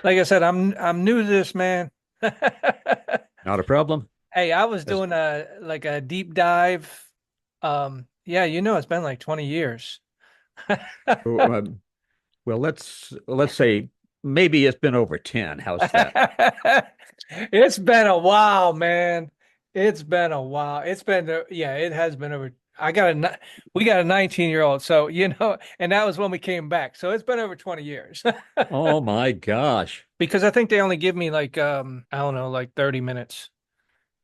Like I said, I'm new to this, man. Not a problem. Hey, I was As, doing a deep dive. Yeah, it's been like 20 years. um, well, let's say maybe it's been over 10. How's that? It's been a while, man. It's been a while. Yeah, it has been over. We got a 19-year-old, so and that was when we came back. So it's been over 20 years. Oh my gosh. Because I think they only give me like I don't know, like 30 minutes.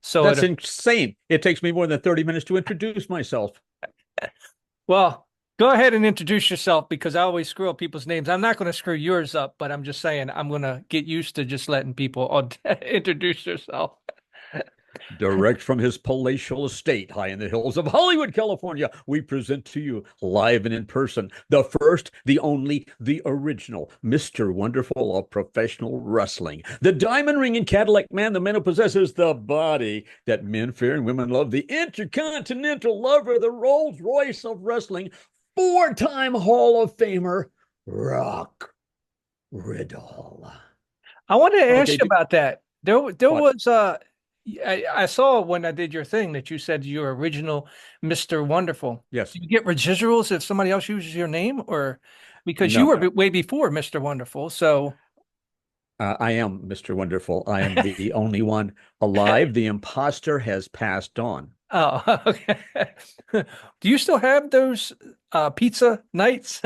So That's insane. It takes me more than 30 minutes to introduce myself. well, go ahead and introduce yourself because I always screw up people's names. I'm not going to screw yours up, but I'm just saying I'm going to get used to just letting people introduce yourself. Direct from his palatial estate high in the hills of Hollywood, California, we present to you live and in person the first, the only, the original Mr. Wonderful of professional wrestling. The diamond ring and Cadillac man, the man who possesses the body that men fear and women love, the intercontinental lover, the Rolls Royce of wrestling, four-time Hall of Famer, Rock Riddle. I wanted to ask Okay, you about that. There what? was I saw when I did your thing that you said your original Mr. Wonderful. Yes. Do you get residuals if somebody else uses your name or because you No. were way before Mr. Wonderful, so I am Mr. Wonderful. I am the only one alive. The imposter has passed on. oh, okay. Do you still have those pizza nights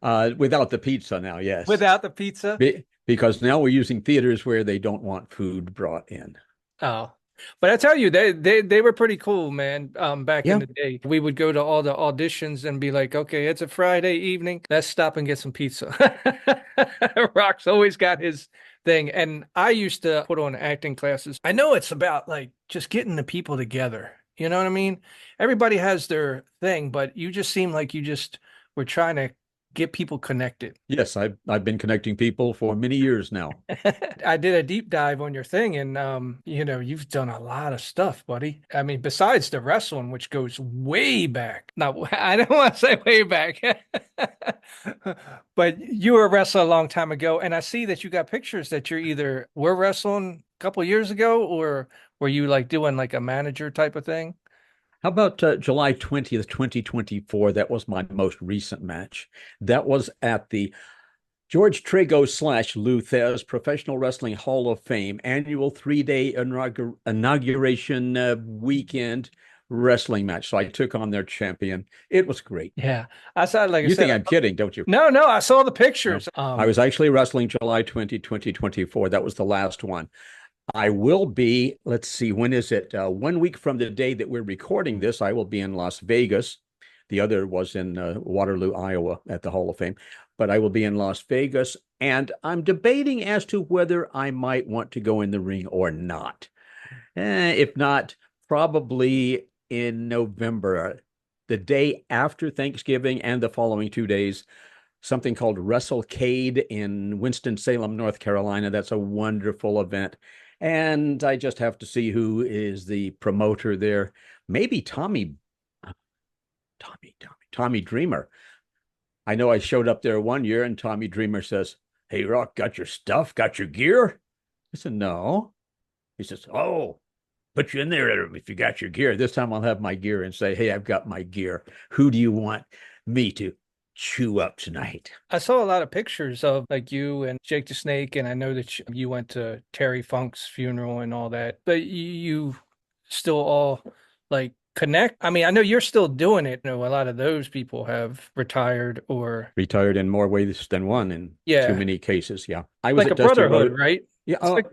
Without the pizza now, yes. without the pizza? Because now we're using theaters where they don't want food brought in. Oh, but I tell you, they were pretty cool, man. Back in Yeah. the day, we would go to all the auditions and be like, okay, it's a Friday evening. Let's stop and get some pizza. Rock's always got his thing, and I used to put on acting classes. I know it's about like just getting the people together. You know what I mean? Everybody has their thing, but you just seem like you just were trying to get people connected. Yes, I've been connecting people for many years now. I did a deep dive on your thing, and you've done a lot of stuff, buddy. I mean, besides the wrestling, which goes way back. Now, I don't want to say way back, but you were a wrestler a long time ago, and I see that you got pictures that you're either were wrestling a couple years ago, or were you like doing like a manager type of thing? How about July 20th, 2024? That was my most recent match. That was at the George Trago slash Lou Thez Professional Wrestling Hall of Fame annual 3-day inauguration weekend wrestling match. So I took on their champion. It was great. Yeah, I saw, like I You said, think I'm kidding, don't you? no, no, I saw the No. pictures. I was actually wrestling July 20th, 2024. That was the last one. I will be, let's see, when is it? 1 week from the day that we're recording this, I will be in Las Vegas. The other was in Waterloo, Iowa at the Hall of Fame, but I will be in Las Vegas. And I'm debating as to whether I might want to go in the ring or not. If not, probably in November, the day after Thanksgiving and the following 2 days, something called WrestleCade in Winston-Salem, North Carolina. That's a wonderful event. And I just have to see who is the promoter there. Maybe Tommy Dreamer. I know I showed up there one year and Tommy Dreamer says, "Hey, Rock, got your stuff? Got your gear?" I said, "No." He says, "Oh, put you in there if you got your gear. This time I'll have my gear and say, hey, I've got my gear. Who do you want me to chew up tonight?" I saw a lot of pictures of like you and Jake the Snake, and I know that you went to Terry Funk's funeral and all that, but you still all like connect. I mean, I know you're still doing it. A lot of those people have retired or, Retired in more ways than one in too yeah, many cases. Yeah. I was like a at Dusty brotherhood, Road. right? Yeah, It's like,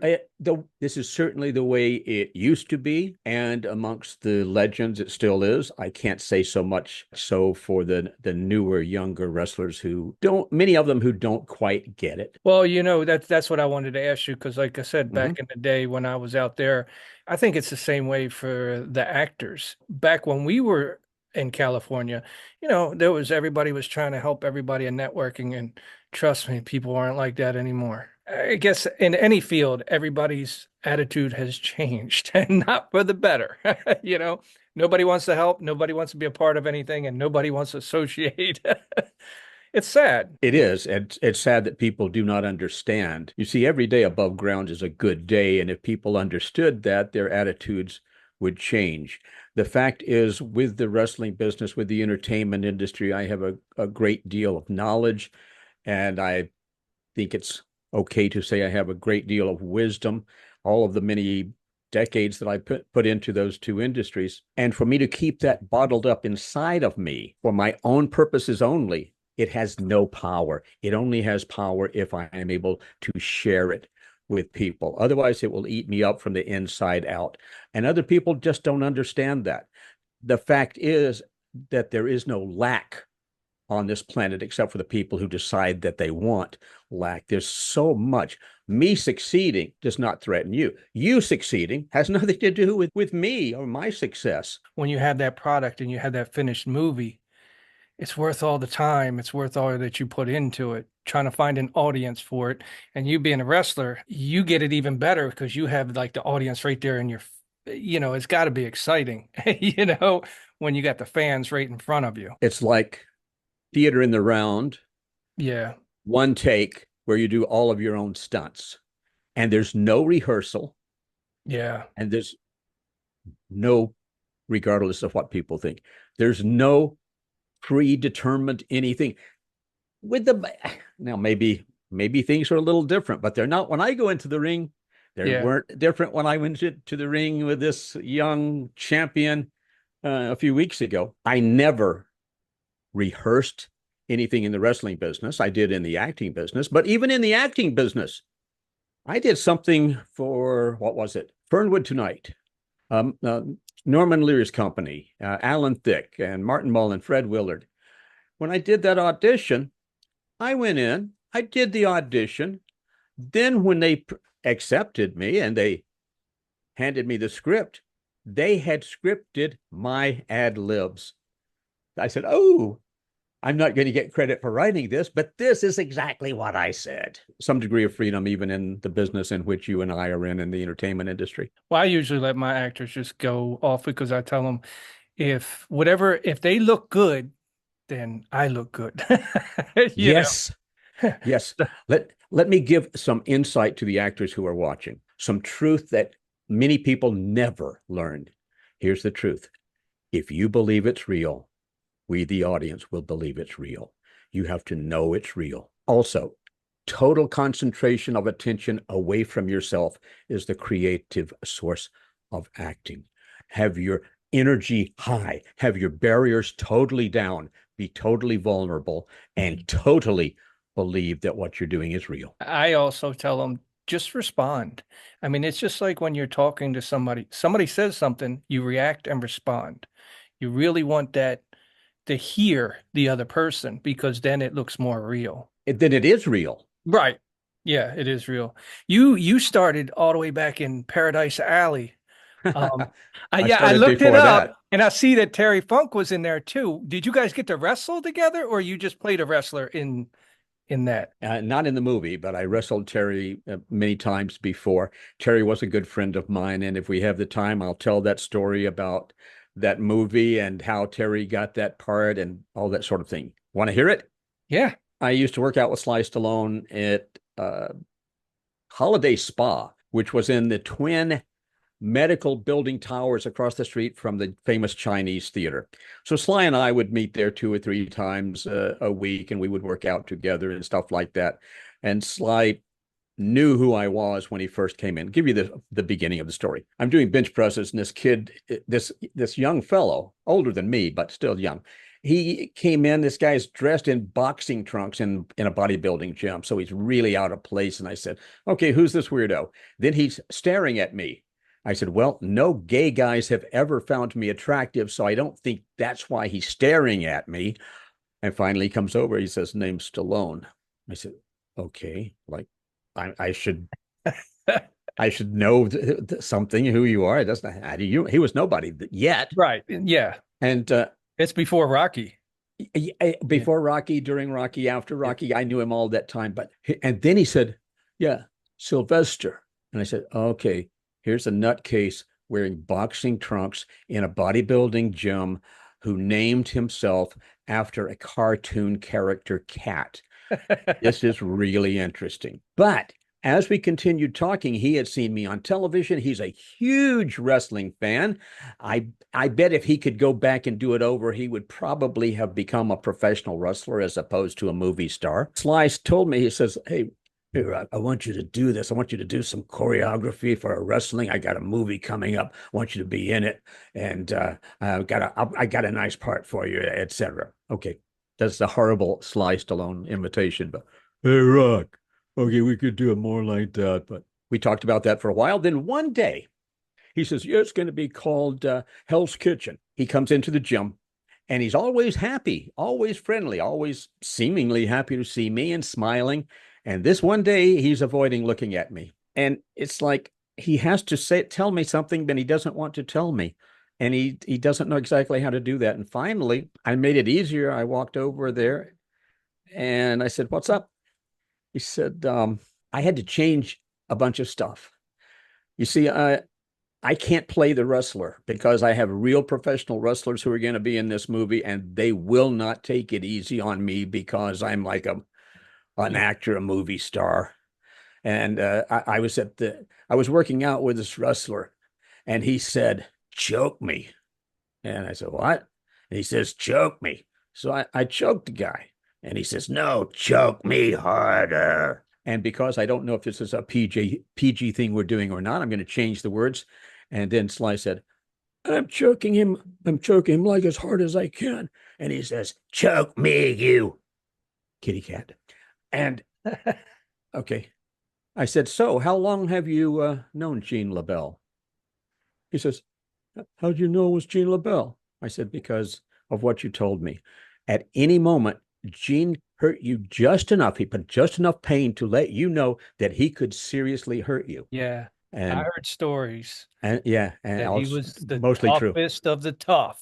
this is certainly the way it used to be, and amongst the legends, it still is. I can't say so much so for the newer, younger wrestlers who don't, many of them who don't quite get it. well, that's what I wanted to ask you because, like I said, Hmm. back in the day when I was out there, I think it's the same way for the actors. Back when we were in California, there was everybody was trying to help everybody in networking, and trust me, people aren't like that anymore. I guess in any field, everybody's attitude has changed, and not for the better. Nobody wants to help, nobody wants to be a part of anything, and nobody wants to associate. It's sad. It is. It's sad that people do not understand. You see, every day above ground is a good day. And if people understood that, their attitudes would change. The fact is, with the wrestling business, with the entertainment industry, I have a great deal of knowledge. And I think it's okay to say I have a great deal of wisdom, all of the many decades that I put into those two industries. And for me to keep that bottled up inside of me for my own purposes only, it has no power. It only has power if I am able to share it with people. Otherwise, it will eat me up from the inside out. And other people just don't understand that. The fact is that there is no lack on this planet except for the people who decide that they want lack. There's so much. Me succeeding does not threaten you. You succeeding has nothing to do with me or my success. When you have that product and you have that finished movie, it's worth all the time. It's worth all that you put into it, trying to find an audience for it. And you being a wrestler, you get it even better because you have like the audience right there in your, it's got to be exciting, when you got the fans right in front of you. It's like theater in the round, Yeah. one take where you do all of your own stunts. And there's no rehearsal. Yeah. And there's no, regardless of what people think, there's no predetermined anything. With the now maybe things are a little different, but they're not when I go into the ring. They Yeah. weren't different when I went to the ring with this young champion a few weeks ago. I never rehearsed anything in the wrestling business. I did in the acting business, but even in the acting business, I did something for, what was it? Fernwood Tonight, Norman Lear's company, Alan Thicke and Martin Mull and Fred Willard. When I did that audition, I went in, I did the audition. Then when they accepted me and they handed me the script, they had scripted my ad libs. I said, oh, I'm not going to get credit for writing this, but this is exactly what I said. Some degree of freedom, even in the business in which you and I are in the entertainment industry. Well, I usually let my actors just go off because I tell them if they look good, then I look good. You Yes, yes. Let me give some insight to the actors who are watching, some truth that many people never learned. Here's the truth. If you believe it's real, we, the audience, will believe it's real. You have to know it's real. Also, total concentration of attention away from yourself is the creative source of acting. Have your energy high, have your barriers totally down, be totally vulnerable, and totally believe that what you're doing is real. I also tell them just respond. I mean, it's just like when you're talking to somebody says something, you react and respond. You really want that to hear the other person because then it looks more real. Then it is real. Right. Yeah, it is real. You started all the way back in Paradise Alley. Um, I yeah, I started looked it before up that. and I see that Terry Funk was in there too. Did you guys get to wrestle together or you just played a wrestler in that? Not in the movie, but I wrestled Terry many times before. Terry was a good friend of mine, and if we have the time, I'll tell that story about that movie and how Terry got that part and all that sort of thing. Want to hear it? Yeah. I used to work out with Sly Stallone at Holiday Spa, which was in the twin medical building towers across the street from the famous Chinese theater. So Sly and I would meet there 2 or 3 times a week, and we would work out together and stuff like that. And Sly knew who I was when he first came in. I'll give you the beginning of the story. I'm doing bench presses, and this kid, this young fellow, older than me but still young, he came in. This guy's dressed in boxing trunks in a bodybuilding gym, so he's really out of place. And I said, "Okay, who's this weirdo?" Then he's staring at me. I said, well, no gay guys have ever found me attractive, so I don't think that's why he's staring at me. And finally he comes over. He says, name's Stallone. I said, okay, like I should know something who you are. It doesn't how do you? He was nobody yet. Right. Yeah. And It's before Rocky. Yeah. before Rocky, during Rocky, after Rocky, I knew him all that time. And then he said, yeah, Sylvester. And I said, okay. Here's a nutcase wearing boxing trunks in a bodybuilding gym who named himself after a cartoon character cat. This is really interesting. But as we continued talking, he had seen me on television. He's a huge wrestling fan. I bet if he could go back and do it over, he would probably have become a professional wrestler as opposed to a movie star. Slice told me, he says, hey, I want you to do this. I want you to do some choreography for a wrestling. I got a movie coming up. I want you to be in it. And I got a nice part for you, etc. Okay. That's a horrible Sly Stallone imitation, but hey, Rock, okay, we could do it more like that. But we talked about that for a while. Then one day he says, yeah, it's going to be called Hell's Kitchen. He comes into the gym and he's always happy, always friendly, always seemingly happy to see me and smiling. And this one day he's avoiding looking at me. And it's like he has to tell me something, but he doesn't want to tell me. And he doesn't know exactly how to do that. And finally, I made it easier. I walked over there and I said, what's up? He said, I had to change a bunch of stuff. You see, I can't play the wrestler because I have real professional wrestlers who are going to be in this movie, and they will not take it easy on me because I'm like an actor, a movie star. And I was working out with this wrestler, and he said, choke me. And I said, what? And he says, choke me. So I choked the guy. And he says, no, choke me harder. And because I don't know if this is a PG thing we're doing or not, I'm going to change the words. And then Sly said, I'm choking him. I'm choking him like as hard as I can. And he says, choke me, you kitty cat. And okay. I said, so how long have you known Jean LaBelle? He says, how'd you know it was Jean LaBelle? I said, because of what you told me. At any moment, Gene hurt you just enough. He put just enough pain to let you know that he could seriously hurt you. Yeah. I And heard stories yeah, and that he was the mostly true. toughest of the tough.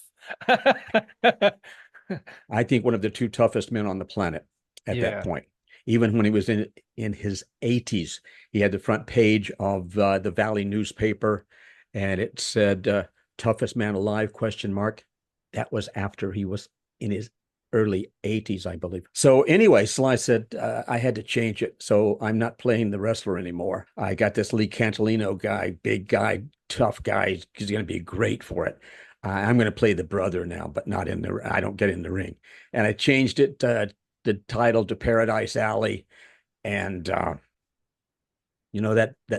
I think one of the two toughest men on the planet at that Yeah. point. Even when he was in his 80s, he had the front page of the Valley newspaper, and it said "toughest man alive?" question mark. That was after he was in his early 80s, I believe. So anyway, Sly said I had to change it, so I'm not playing the wrestler anymore. I got this Lee Cantalino guy, big guy, tough guy. He's going to be great for it. I'm going to play the brother now, but not in the. I don't get in the ring, and I changed it the title to Paradise Alley, and that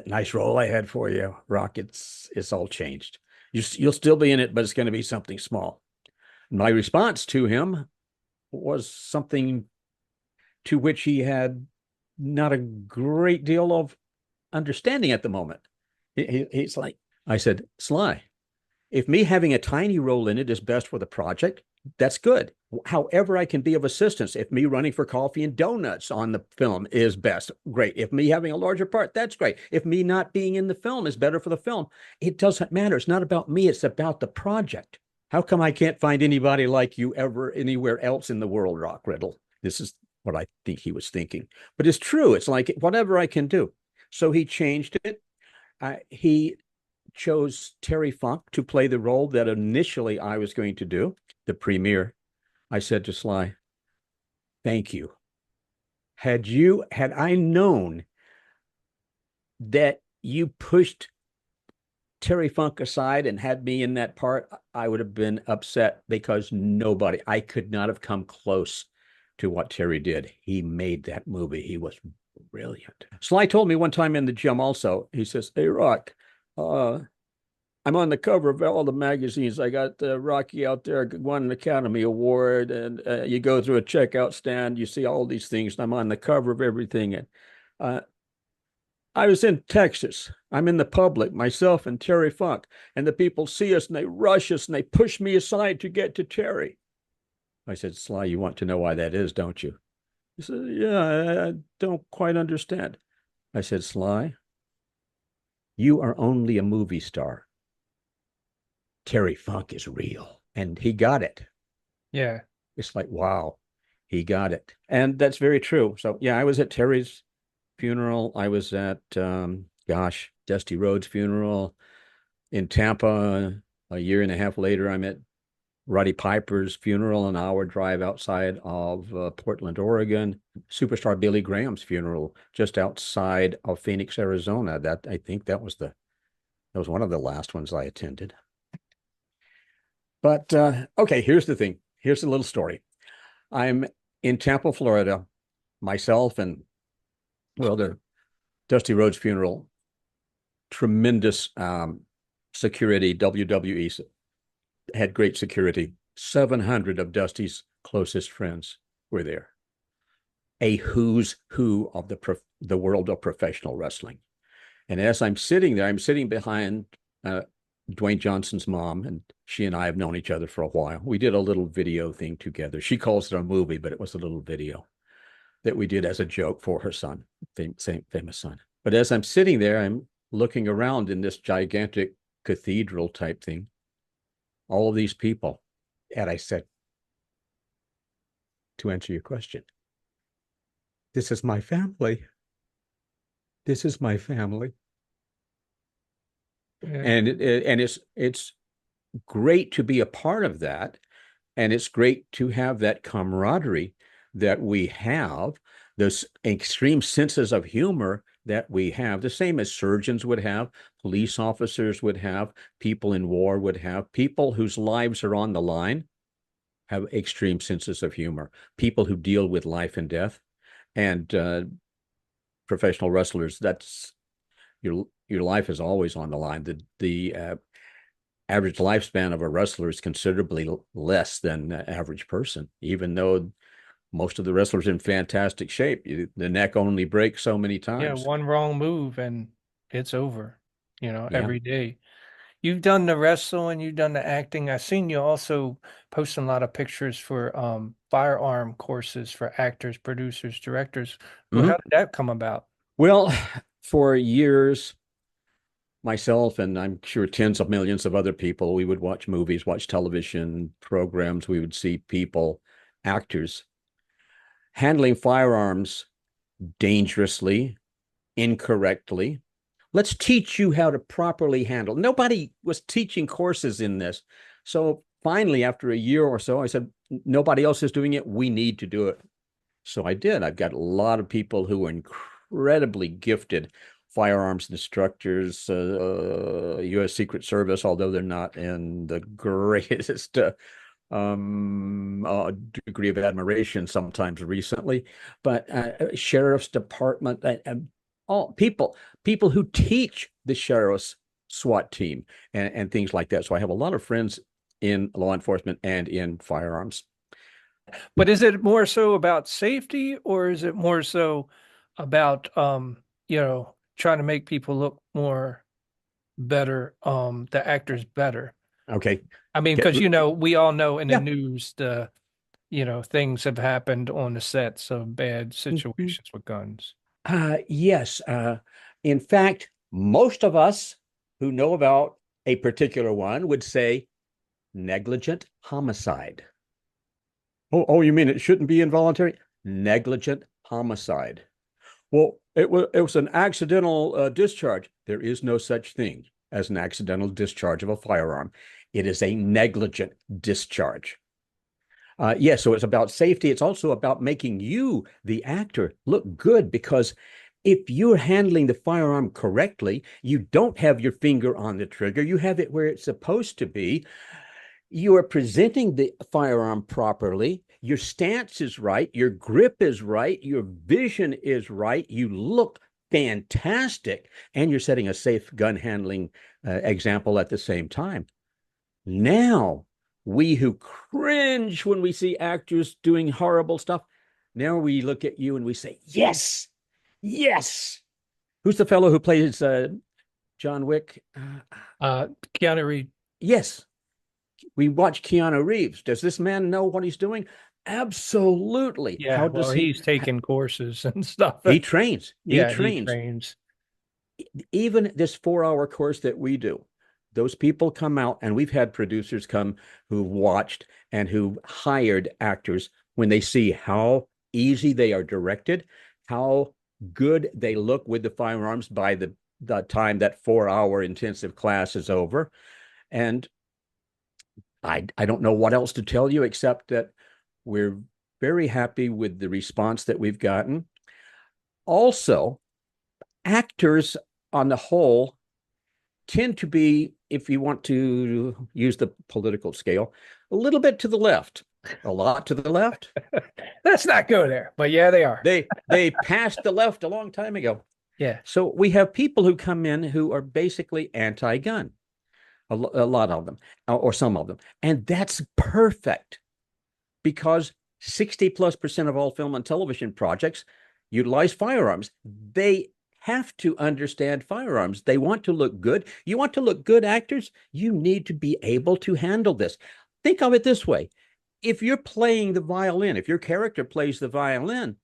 nice role I had for you, Rock. It's all changed. You'll still be in it, but it's going to be something small. My response to him was something to which he had not a great deal of understanding at the moment. He's like, I said, Sly, if me having a tiny role in it is best for the project, that's good. However, I can be of assistance. If me running for coffee and donuts on the film is best, great. If me having a larger part, that's great. If me not being in the film is better for the film, it doesn't matter. It's not about me. It's about the project. How come I can't find anybody like you ever anywhere else in the world, Rock Riddle? This is what I think he was thinking. But it's true. It's like whatever I can do. So he changed it. He chose Terry Funk to play the role that initially I was going to do, the premiere. I said to Sly, thank you. Had I known that you pushed Terry Funk aside and had me in that part, I would have been upset because I could not have come close to what Terry did. He made that movie. He was brilliant. Sly told me one time in the gym also, he says, hey, Rock, I'm on the cover of all the magazines. I got Rocky out there, won an Academy Award, and you go through a checkout stand, you see all these things, and I'm on the cover of everything. And I was in Texas. I'm in the public, myself and Terry Funk, and the people see us and they rush us and they push me aside to get to Terry. I said, Sly, you want to know why that is, don't you? He said, yeah, I don't quite understand. I said, Sly, you are only a movie star. Terry Funk is real. And he got it. Yeah. It's like, wow, he got it. And that's very true. So, yeah, I was at Terry's funeral. I was at, Dusty Rhodes' funeral in Tampa. A year and a half later, I'm at Roddy Piper's funeral, an hour drive outside of Portland, Oregon. Superstar Billy Graham's funeral just outside of Phoenix, Arizona. That I think that was one of the last ones I attended. But okay, here's the thing. Here's a little story. I'm in Tampa, Florida, myself and well, the Dusty Rhodes funeral, tremendous security. WWE had great security. 700 of Dusty's closest friends were there. A who's who of the world of professional wrestling. And as I'm sitting there, I'm sitting behind Dwayne Johnson's mom, and she and I have known each other for a while. We did a little video thing together. She calls it a movie, but it was a little video that we did as a joke for her son, famous son. But as I'm sitting there, I'm looking around in this gigantic cathedral type thing, all of these people. And I said, to answer your question, this is my family. This is my family. Yeah. And it's great to be a part of that. And it's great to have that camaraderie that we have, those extreme senses of humor that we have, the same as surgeons would have, police officers would have, people in war would have, people whose lives are on the line have extreme senses of humor, people who deal with life and death. And professional wrestlers, that's your life is always on the line. The average lifespan of a wrestler is considerably less than the average person, even though most of the wrestlers are in fantastic shape. The neck only breaks so many Yeah, times. one wrong move and it's over, Yeah. every day. You've done the wrestling, you've done the acting. I've seen you also posting a lot of pictures for firearm courses for actors, producers, directors. Well, how did that come about? Well, for years, myself and I'm sure tens of millions of other people, we would watch movies, watch television programs. We would see people, actors, handling firearms dangerously, incorrectly. Let's teach you how to properly handle. Nobody was teaching courses in this. So finally, after a year or so, I said, nobody else is doing it. We need to do it. So I did. I've got a lot of people who are incredibly gifted firearms instructors, U.S. Secret Service, although they're not in the greatest degree of admiration sometimes recently, but sheriff's department, all people who teach the sheriff's SWAT team and things like that. So I have a lot of friends in law enforcement and in firearms. But is it more so about safety, or is it more so about trying to make people look more better, the actors better? Okay. I mean, because we all know in the Yeah. news things have happened on the sets of bad situations with guns. Yes. In fact, most of us who know about a particular one would say negligent homicide. Oh, you mean it shouldn't be involuntary? Negligent homicide. Well, it was an accidental discharge. There is no such thing as an accidental discharge of a firearm. It is a negligent discharge. Yes, so it's about safety. It's also about making you, the actor, look good, because if you're handling the firearm correctly, you don't have your finger on the trigger. You have it where it's supposed to be. You are presenting the firearm properly. Your stance is right. Your grip is right. Your vision is right. You look fantastic. And you're setting a safe gun handling example at the same time. Now, we who cringe when we see actors doing horrible stuff, now we look at you and we say, yes, yes. Who's the fellow who plays John Wick? Keanu Reeves. Yes. We watch Keanu Reeves. Does this man know what he's doing? Absolutely. Yeah, How does he's taking courses and stuff. He trains. Yeah, he trains. Even this 4-hour course that we do, those people come out, and we've had producers come who've watched and who hired actors when they see how easy they are directed, how good they look with the firearms by the time that 4-hour intensive class is over. And I don't know what else to tell you except that we're very happy with the response that we've gotten. Also, actors on the whole tend to be, if you want to use the political scale, a little bit to the left, a lot to the left. Let's not go there, but yeah, they are. They passed the left a long time ago. Yeah. So we have people who come in who are basically anti-gun, a lot of them, or some of them, and that's perfect because 60+% of all film and television projects utilize firearms. They have to understand firearms. They want to look good. You want to look good, actors? You need to be able to handle this. Think of it this way. If you're playing the violin, if your character plays the violin,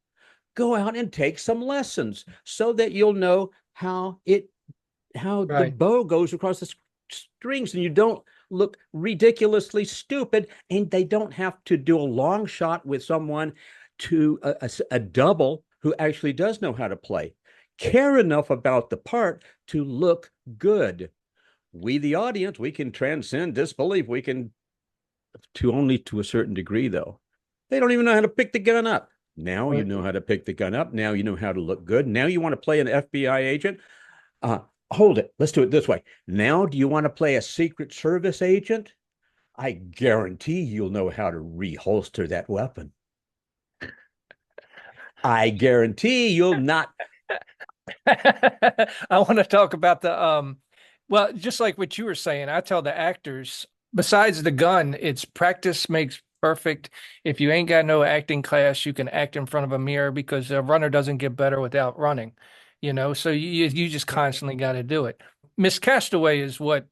go out and take some lessons so that you'll know how the Right. bow goes across the strings and you don't look ridiculously stupid, and they don't have to do a long shot with someone to a double who actually does know how to play. Care enough about the part to look good. We, the audience, we can transcend disbelief. We can, to only to a certain degree, though. They don't even know how to pick the gun up. Now you know how to pick the gun up. Now you know how to look good. Now you want to play an FBI agent. Uh, Hold it. Let's do it this way. Now, do you want to play a Secret Service agent? I guarantee you'll know how to reholster that weapon. I guarantee you'll not. I want to talk about the well, just like what you were saying, I tell the actors, besides the gun, it's practice makes perfect. If you ain't got no acting class, you can act in front of a mirror because a runner doesn't get better without running, so you just constantly got to do it. Miss Castaway is what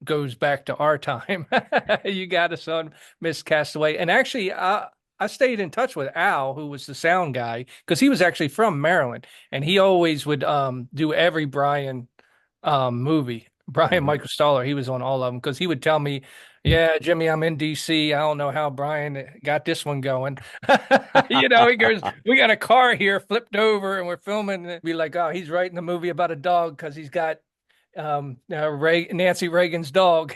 goes back to our time. You got us on Miss Castaway. And actually, I stayed in touch with Al, who was the sound guy, because he was actually from Maryland, and he always would do every Brian movie. Brian Mhm. Michael Stoller, he was on all of them because he would tell me, "Yeah, Jimmy, I'm in DC. I don't know how Brian got this one going." He goes, "We got a car here flipped over, and we're filming." And be like, "Oh, he's writing a movie about a dog because he's got Nancy Reagan's dog."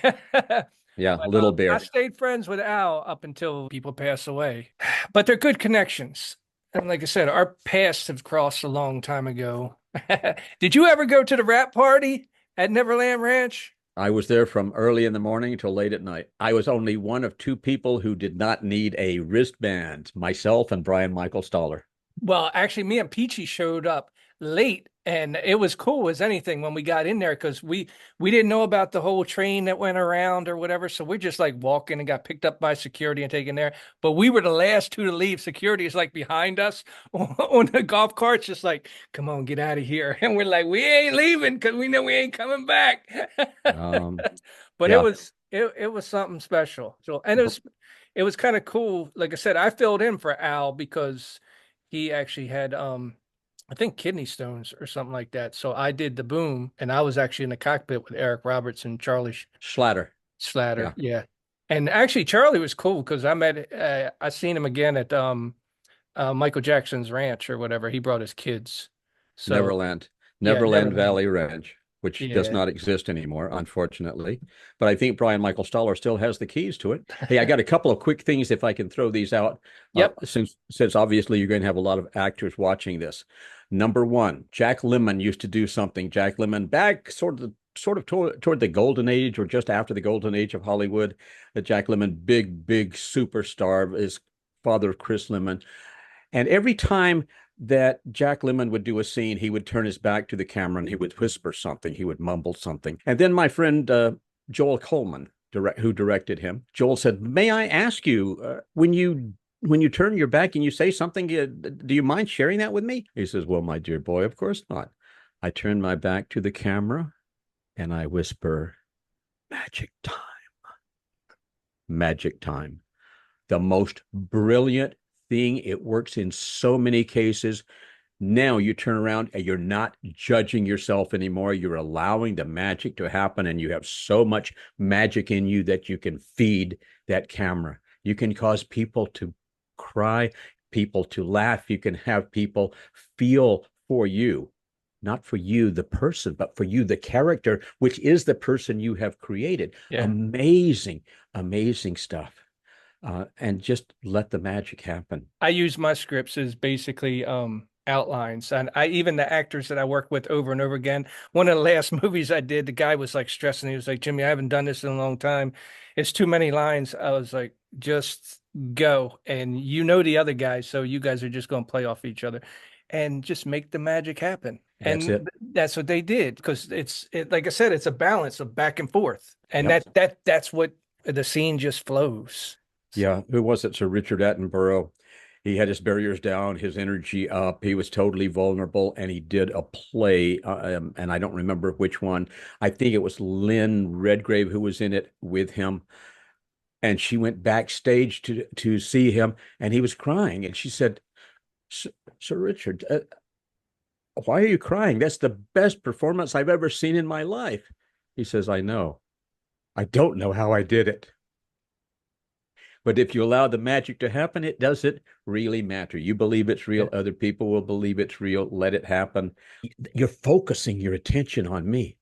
Yeah, But Little I Bear. stayed friends with Al up until people pass away. But they're good connections. And like I said, our paths have crossed a long time ago. Did you ever go to the rap party at Neverland Ranch? I was there from early in the morning till late at night. I was only one of two people who did not need a wristband, myself and Brian Michael Stoller. Well, actually, me and Peachy showed up late, and it was cool as anything when we got in there because we didn't know about the whole train that went around or whatever. So we're just like walking and got picked up by security and taken there. But we were the last two to leave. Security is like behind us on the golf carts, just like, "Come on, get out of here!" And we're like, "We ain't leaving because we know we ain't coming back." Um, But yeah, it was something special. So and it was kind of cool. Like I said, I filled in for Al because he actually had I think kidney stones or something like that. So I did the boom and I was actually in the cockpit with Eric Roberts and Charlie Schlatter. Slatter. Yeah, Yeah. And actually Charlie was cool because I seen him again at Michael Jackson's ranch or whatever. He brought his kids. So Neverland. yeah, Neverland Neverland. Valley Ranch, which does Yeah. not exist anymore, unfortunately. But I think Brian Michael Stoller still has the keys to it. Hey, I got a couple of quick things if I can throw these out, Yep. since obviously you're going to have a lot of actors watching this. Number one, Jack Lemmon used to do something. Jack Lemmon back sort of toward the golden age or just after the golden age of Hollywood. Jack Lemmon, big superstar, is father of Chris Lemmon. And every time that Jack Lemmon would do a scene, he would turn his back to the camera and he would whisper something. He would mumble something. And then my friend Joel Coleman, who directed him, Joel said, "May I ask you, when you turn your back and you say something, do you mind sharing that with me?" He says, "Well, my dear boy, of course not. I turn my back to the camera and I whisper, magic time, magic time." The most brilliant thing. It works in so many cases. Now you turn around and you're not judging yourself anymore. You're allowing the magic to happen, and you have so much magic in you that you can feed that camera. You can cause people to cry, people to laugh. You can have people feel for you. not for you, the person, but for you, the character, which is the person you have created. Yeah. Amazing, amazing stuff. And just let the magic happen. I use my scripts as basically outlines. And I even the actors that I work with over and over again. One of the last movies I did, the guy was like stressing. He was like, Jimmy, I haven't done this in a long time. It's too many lines. I was like, just go. And you know the other guys, so you guys are just going to play off each other and just make the magic happen. That's And it. that's what they did because like I said, it's a balance of back and forth. And Yep. that's what the scene just flows. Yeah. Who was it? Sir Richard Attenborough. He had his barriers down, his energy up. He was totally vulnerable, and he did a play, and I don't remember which one. I think it was Lynn Redgrave who was in it with him, and she went backstage to see him, and he was crying, and she said, "Sir Richard, why are you crying? That's the best performance I've ever seen in my life." He says, "I know. I don't know how I did it." But if you allow the magic to happen, it doesn't really matter. You believe it's real, other people will believe it's real. Let it happen. You're focusing your attention on me.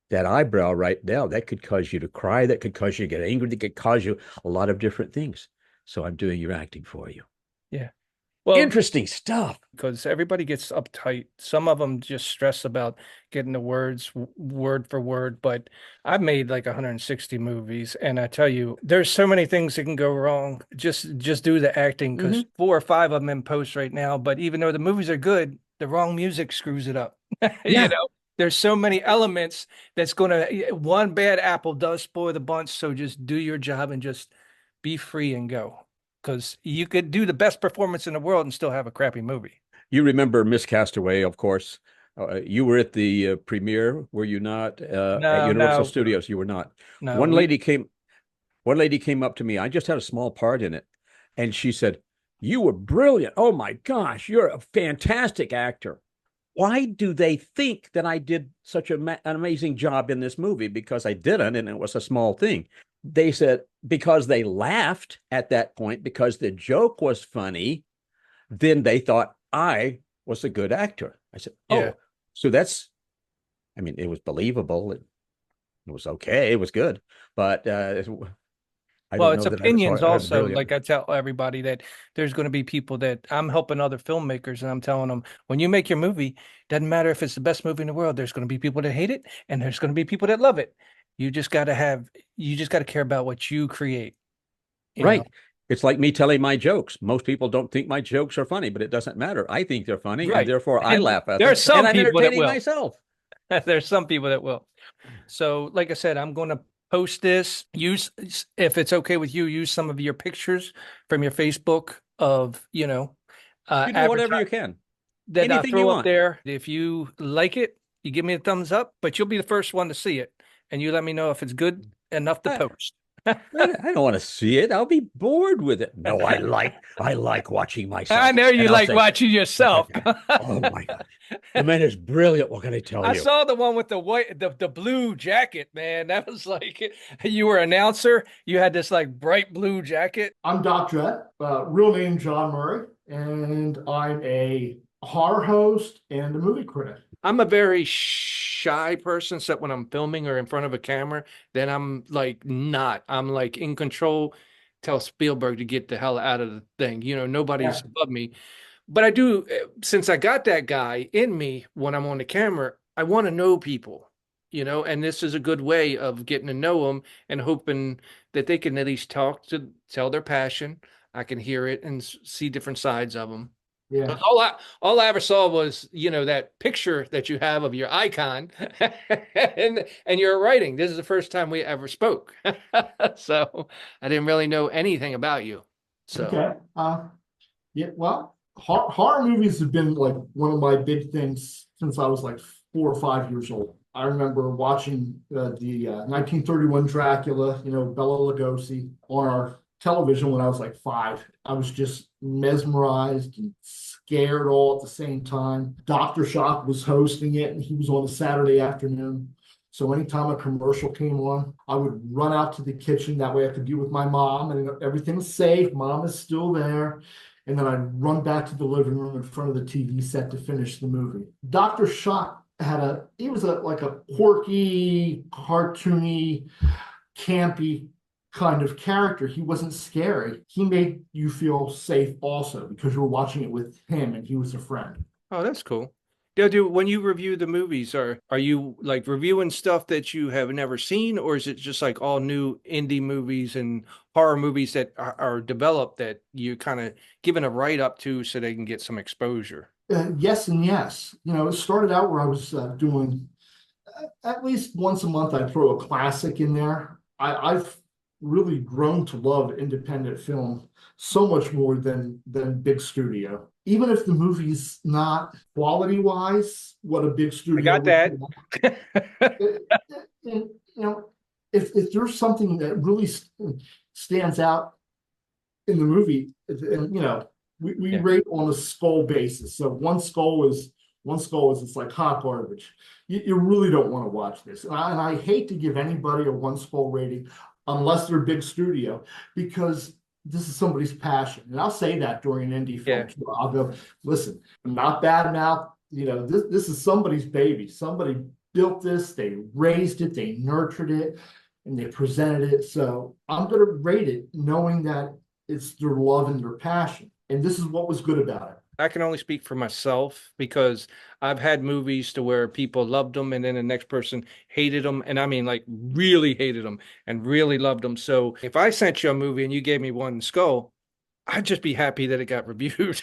That eyebrow right now, that could cause you to cry, that could cause you to get angry, that could cause you a lot of different things. So I'm doing your acting for you. Yeah. Well, Interesting stuff. because everybody gets uptight. Some of them just stress about getting the words word for word. But I've made like 160 movies, and I tell you, there's so many things that can go wrong. Just do the acting because Mm-hmm. 4 or 5 of them in post right now. But even though the movies are good, the wrong music screws it up. You Yeah. know, there's so many elements that's gonna one bad apple does spoil the bunch. So just do your job and just be free and go. Because you could do the best performance in the world and still have a crappy movie. You remember Miss Castaway, of course. You were at the premiere, were you not? At No, Universal no, Studios, you were not. no. One lady came, one lady came up to me. I just had a small part in it, and she said, "You were brilliant. Oh my gosh, you're a fantastic actor." Why do they think that I did such an amazing job in this movie? Because I didn't, and it was a small thing. They said because they laughed at that point because the joke was funny, then they thought I was a good actor. I said, Yeah. "Oh, so that's, I mean, it was believable. It was okay. It was good, but I Well, don't it's know that I opinions was also. brilliant." Like I tell everybody that there's going to be people that I'm helping other filmmakers and I'm telling them when you make your movie, doesn't matter if it's the best movie in the world, there's going to be people that hate it and there's going to be people that love it. You just got to you just got to care about what you create, you know? Right. It's like me telling my jokes. Most people don't think my jokes are funny, but it doesn't matter. I think they're funny, and Right. therefore I And laugh at there are them, and some I'm people that entertaining will. myself. There's some people that will. So, like I said, I'm going to post this. Use, if it's okay with you, use some of your pictures from your Facebook of, You do whatever advertise you can, that I anything you throw up want. there. If you like it, you give me a thumbs up, but you'll be the first one to see it. And you let me know if it's good enough to I, post. I don't want to see it. I'll be bored with it. No, I like watching I myself. know you And I'll like say, watching yourself. "Oh my God, the man is brilliant. What can I tell I you?" saw the one with the white, the blue jacket, man. That was like you were an announcer. You had this like bright blue jacket. I'm Doc Dredd, real name John Murray, and I'm a horror host and a movie critic. I'm a very shy person, so when I'm filming or in front of a camera, then I'm like not. I'm like in control. Tell Spielberg to get the hell out of the thing. Nobody's Yeah, above me. But I do, since I got that guy in me when I'm on the camera, I want to know people, and this is a good way of getting to know them and hoping that they can at least tell their passion. I can hear it and see different sides of them. yeah. 'Cause all I ever saw was, that picture that you have of your icon and your writing. This is the first time we ever spoke. So I didn't really know anything about you. So Okay. Yeah. Well, horror movies have been like one of my big things since I was like 4 or 5 years old. I remember watching the 1931 Dracula, Bela Lugosi on our television when I was like 5. I was just mesmerized and scared all at the same time. Dr. Shock was hosting it, and he was on a Saturday afternoon. So anytime a commercial came on, I would run out to the kitchen. That way I could be with my mom and everything was safe. Mom is still there. and then I'd run back to the living room in front of the TV set to finish the movie. Dr. Shock he was like a quirky, cartoony, campy kind of character. He wasn't scary. He made you feel safe also because you were watching it with him and he was a friend. Oh, that's cool. Do when you review the movies, are you like reviewing stuff that you have never seen, or is it just like all new indie movies and horror movies that are developed that you kind of giving a write up to so they can get some exposure? Yes and yes. It started out where I was doing at least once a month, I'd throw a classic in there. I've really grown to love independent film so much more than big studio. Even if the movie's not quality wise what a big I studio got that. you know, if there's something that really stands out in the movie, and we Yeah. rate on a skull basis. So one skull is it's like hot garbage. You really don't want to watch this. And I hate to give anybody a one skull rating unless they're big studio, because this is somebody's passion. And I'll say that during an indie film Yeah. too. I'll go, listen, I'm not bad mouth. This is somebody's baby. Somebody built this, they raised it, they nurtured it, and they presented it. So I'm gonna rate it knowing that it's their love and their passion. And this is what was good about it. I can only speak for myself because I've had movies to where people loved them and then the next person hated them. And I mean, like really hated them and really loved them. So if I sent you a movie and you gave me one skull, I'd just be happy that it got reviewed.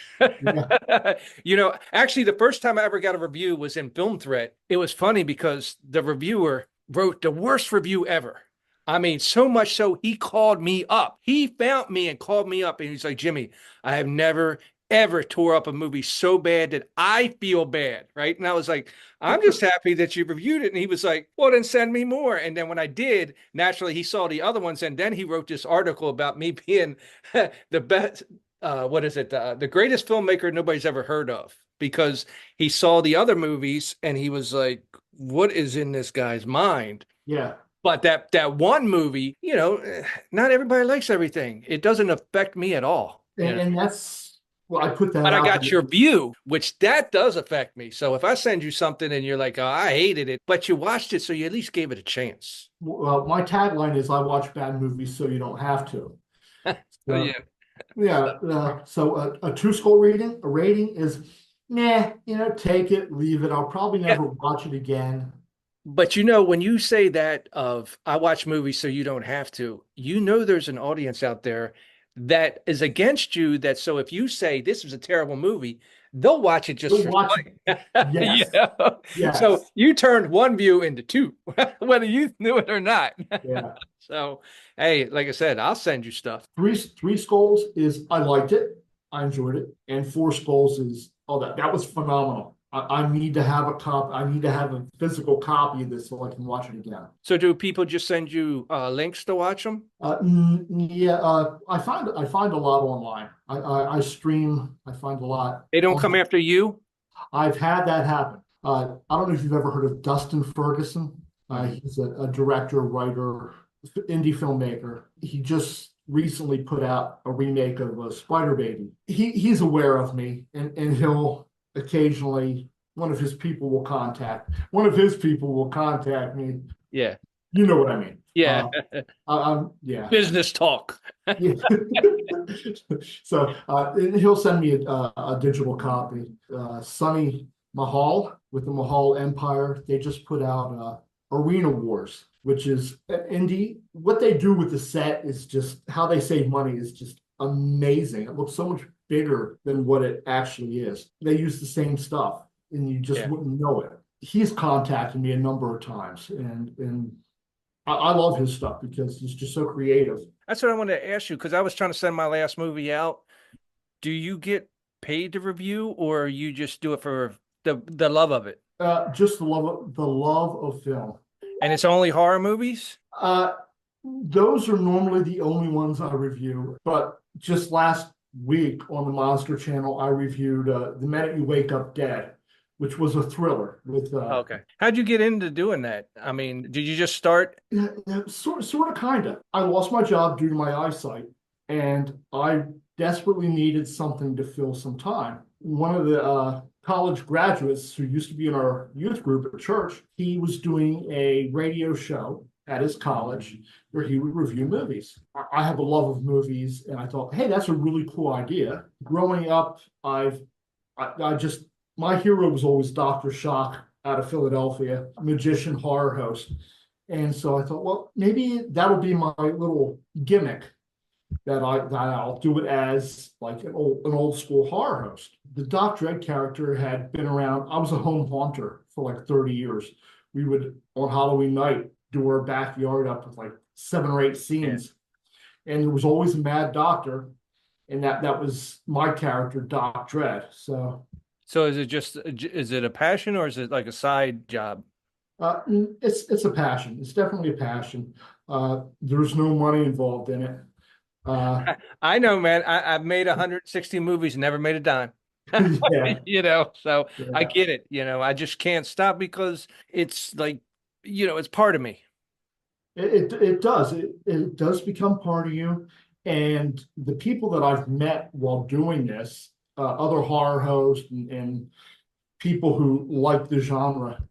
Yeah. Actually, the first time I ever got a review was in Film Threat. It was funny because the reviewer wrote the worst review ever. I mean, so much so he called me up. He found me and called me up and he's like, Jimmy, I have never ever tore up a movie so bad that I feel bad, right? And I was like, I'm just happy that you reviewed it. And he was like, well, then send me more. And then when I did, naturally, he saw the other ones. And then he wrote this article about me being the best, what is it? The greatest filmmaker nobody's ever heard of, because he saw the other movies and he was like, what is in this guy's mind? Yeah. But that one movie, not everybody likes everything. It doesn't affect me at all. And that's, well, I put that But I out got there. your view, which that does affect me. So if I send you something and you're like, oh, I hated it, but you watched it, so you at least gave it a chance. Well, my tagline is I watch bad movies so you don't have to. So So, yeah. So a two skull rating is, nah, take it, leave it. I'll probably yeah. never watch it again. But when you say that of I watch movies so you don't have to, there's an audience out there that is against you. So if you say this was a terrible movie, they'll watch it just You'll for watch fun. Yes. Yes. So you turned one view into two, whether you knew it or not. Yeah. So, hey, like I said, I'll send you stuff. Three skulls is I liked it, I enjoyed it, and four skulls is that was phenomenal. I need to have a copy. I need to have a physical copy of this so I can watch it again. So do people just send you links to watch them? Yeah, I find a lot online. I stream. I find a lot. They don't come after you? I've had that happen. I don't know if you've ever heard of Dustin Ferguson. He's a director, writer, indie filmmaker. He just recently put out a remake of Spider Baby. He's aware of me, and he'll occasionally one of his people will contact me. Yeah. You know what I mean. Yeah. Yeah. Business talk. Yeah. So and he'll send me a digital copy. Sunny Mahal with the Mahal Empire, they just put out Arena Wars, which is indie. What they do with the set is just how they save money is just amazing. It looks so much bigger than what it actually is. They use the same stuff and you just wouldn't know it. He's contacted me a number of times and I love his stuff because he's just so creative. That's what I wanted to ask you, because I was trying to send my last movie out. Do you get paid to review, or you just do it for the love of it? Just the love of film. And it's only horror movies? Those are normally the only ones I review, but just last week on the Monster Channel, I reviewed The Minute You Wake Up Dead, which was a thriller with okay. How'd you get into doing that? I mean, did you just start? Sort of kind of. I lost my job due to my eyesight, and I desperately needed something to fill some time. One of the college graduates who used to be in our youth group at church, he was doing a radio show at his college where he would review movies. I have a love of movies, and I thought, hey, that's a really cool idea. Growing up, I just, my hero was always Dr. Shock out of Philadelphia, magician, horror host. And so I thought, well, maybe that'll be my little gimmick that I'll do it as like an old school horror host. The Doc Dredd character had been around. I was a home haunter for like 30 years. We would on Halloween night do our backyard up with like 7 or 8 scenes, and there was always a mad doctor, and that was my character, Doc Dredd. So is it a passion or is it like a side job? It's a passion. It's definitely a passion. There's no money involved in it. I know, man. I've made 160 movies, never made a dime. Yeah, So I yeah. get it. I just can't stop because it's like, it's part of me. It does. It does become part of you. And the people that I've met while doing this, other horror hosts and people who like the genre,